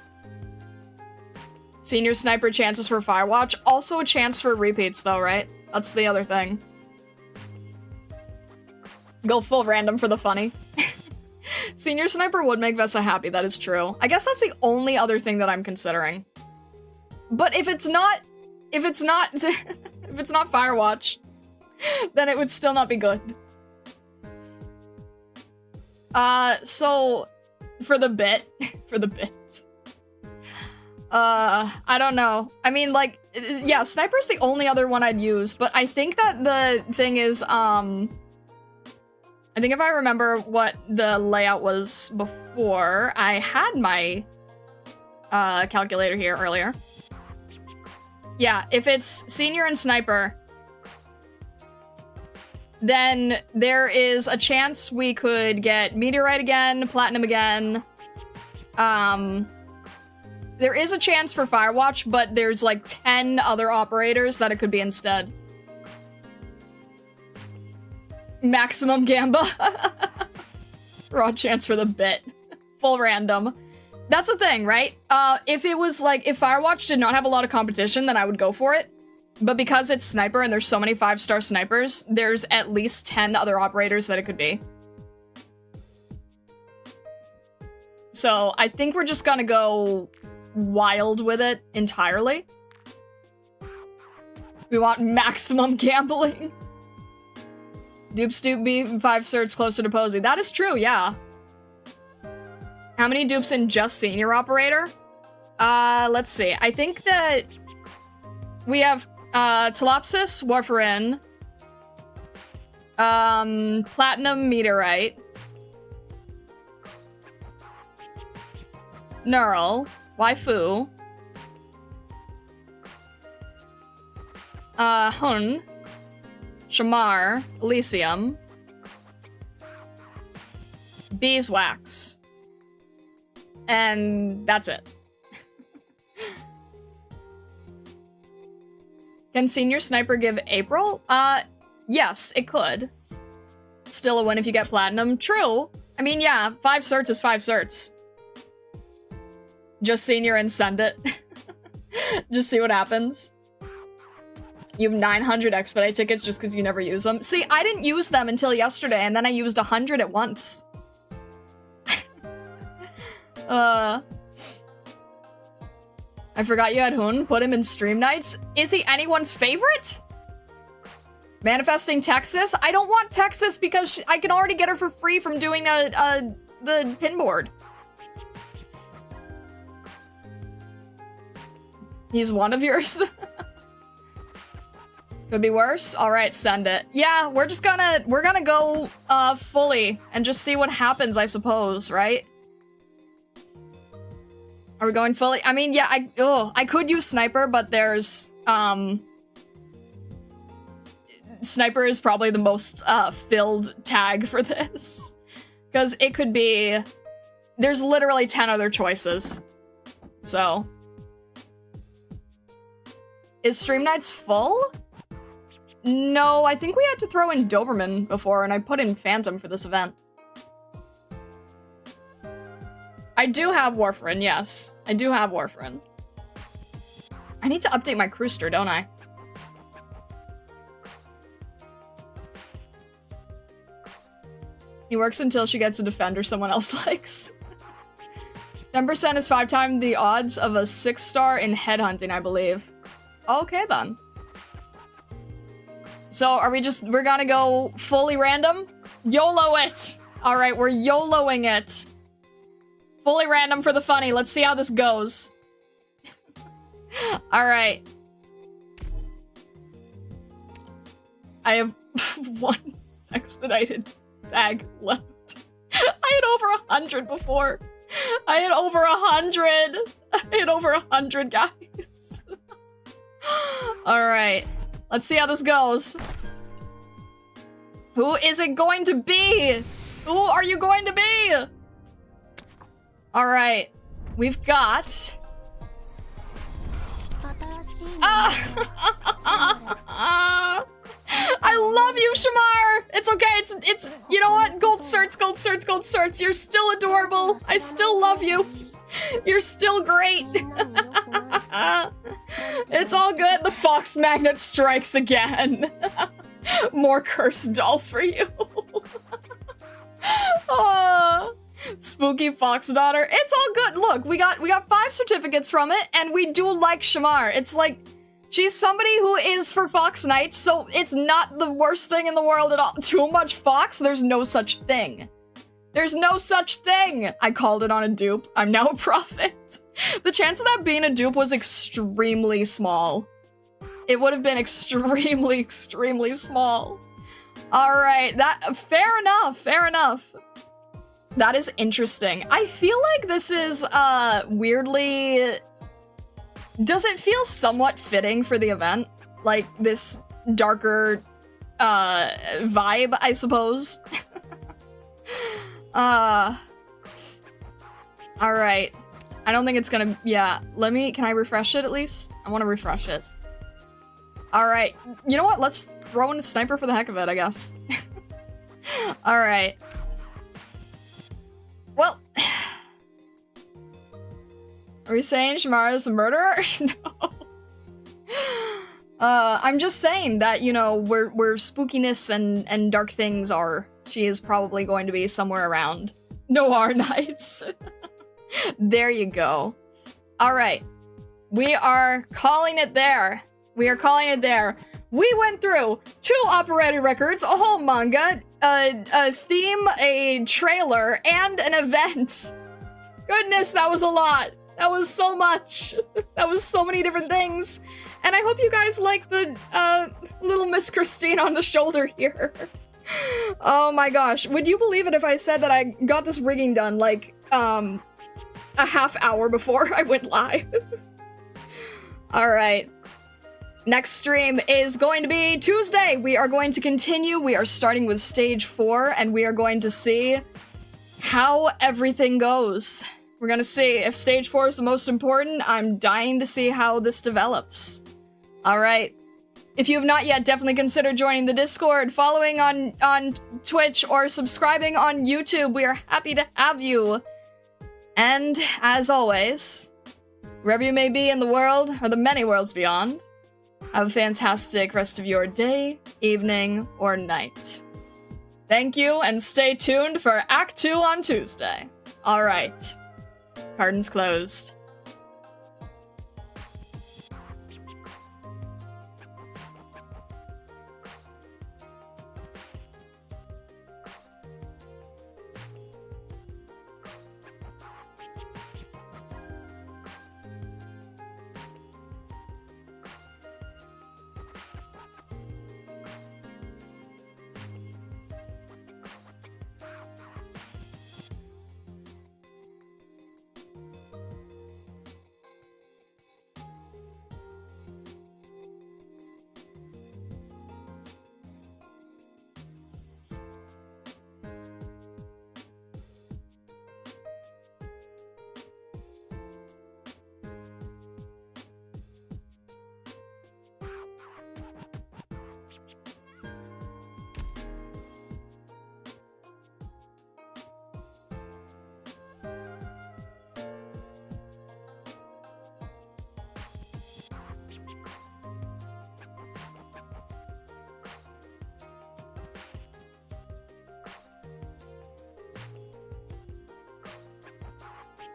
Senior Sniper chances for Firewatch. Also a chance for repeats, though, right? That's the other thing. Go full random for the funny. Senior Sniper would make Vessa happy, that is true. I guess that's the only other thing that I'm considering. But if it's not Firewatch, then it would still not be good. So for the bit, I don't know. I mean, like, yeah, Sniper's the only other one I'd use, but I think that the thing is, I think if I remember what the layout was before, I had my, calculator here earlier. Yeah, if it's Senior and Sniper, then there is a chance we could get Meteorite again, Platinum again. There is a chance for Firewatch, but there's like 10 other operators that it could be instead. Maximum Gamba. Raw chance for the bit. Full random. That's the thing, right? If it was like, if Firewatch did not have a lot of competition, then I would go for it. But because it's Sniper and there's so many 5-star snipers, there's at least 10 other operators that it could be. So I think we're just gonna go wild with it entirely. We want maximum gambling. Dupe Stoop B 5 certs closer to Posey. That is true, yeah. How many dupes in just Senior Operator? Let's see. I think that we have Telopsis, Warfarin, Platinum Meteorite, Neural, Waifu, Hun, Shamar, Elysium, Beeswax, and that's it. Can Senior Sniper give April? Yes, it could. Still a win if you get Platinum. True. I mean, yeah, 5 certs is 5 certs. Just Senior and send it. Just see what happens. You have 900 expedite tickets just because you never use them. See, I didn't use them until yesterday, and then I used 100 at once. I forgot you had Hun. Put him in Stream Nights. Is he anyone's favorite? Manifesting Texas? I don't want Texas because I can already get her for free from doing the pinboard. He's one of yours? Could be worse? Alright, send it. Yeah, we're gonna go, fully and just see what happens, I suppose, right? Are we going fully? I mean, yeah, I could use Sniper, but there's, Sniper is probably the most, filled tag for this. Because it could be, there's literally 10 other choices. So. Is Stream Nights full? No, I think we had to throw in Doberman before, and I put in Phantom for this event. I do have Warfarin, yes. I do have Warfarin. I need to update my Crewster, don't I? He works until she gets a Defender someone else likes. 10% is 5 times the odds of a 6-star in headhunting, I believe. Okay, then. So, are we we're gonna go fully random? YOLO it! Alright, we're YOLOing it. Fully random for the funny. Let's see how this goes. Alright. I have one expedited tag left. I had over 100 before. I had over 100. I had over 100, guys. Alright. Let's see how this goes. Who is it going to be? Who are you going to be? Alright. We've got... I love you, Shamar! It's okay, it's, you know what? Gold certs, gold certs, gold certs. You're still adorable. I still love you. You're still great. It's all good. The fox magnet strikes again. More cursed dolls for you. Oh, spooky fox daughter. It's all good. Look, we got 5 certificates from it, and we do like Shamar. It's like, she's somebody who is for Arknights, so it's not the worst thing in the world at all. Too much fox? There's no such thing. There's no such thing! I called it on a dupe. I'm now a prophet. The chance of that being a dupe was extremely small. It would have been extremely, extremely small. Alright, fair enough, fair enough. That is interesting. I feel like this is, weirdly... Does it feel somewhat fitting for the event? Like, this darker, vibe, I suppose? Alright. I don't think it's gonna... Yeah, can I refresh it at least? I want to refresh it. Alright. You know what? Let's throw in a sniper for the heck of it, I guess. Alright. Well... Are we saying Shamara's the murderer? No. I'm just saying that, you know, where spookiness and dark things are, she is probably going to be somewhere around. No Arknights. There you go. Alright. We are calling it there. We are calling it there. We went through 2 operator records, a whole manga, a theme, a trailer, and an event. Goodness, that was a lot. That was so much. That was so many different things. And I hope you guys like the, little Miss Christine on the shoulder here. Oh my gosh. Would you believe it if I said that I got this rigging done, like, a half hour before I went live? Alright. Next stream is going to be Tuesday. We are going to continue. We are starting with stage 4, and we are going to see how everything goes. We're gonna see if stage 4 is the most important. I'm dying to see how this develops. Alright. If you have not yet, definitely consider joining the Discord, following on Twitch, or subscribing on YouTube. We are happy to have you. And, as always, wherever you may be in the world, or the many worlds beyond, have a fantastic rest of your day, evening, or night. Thank you, and stay tuned for Act 2 on Tuesday. Alright. Curtains closed.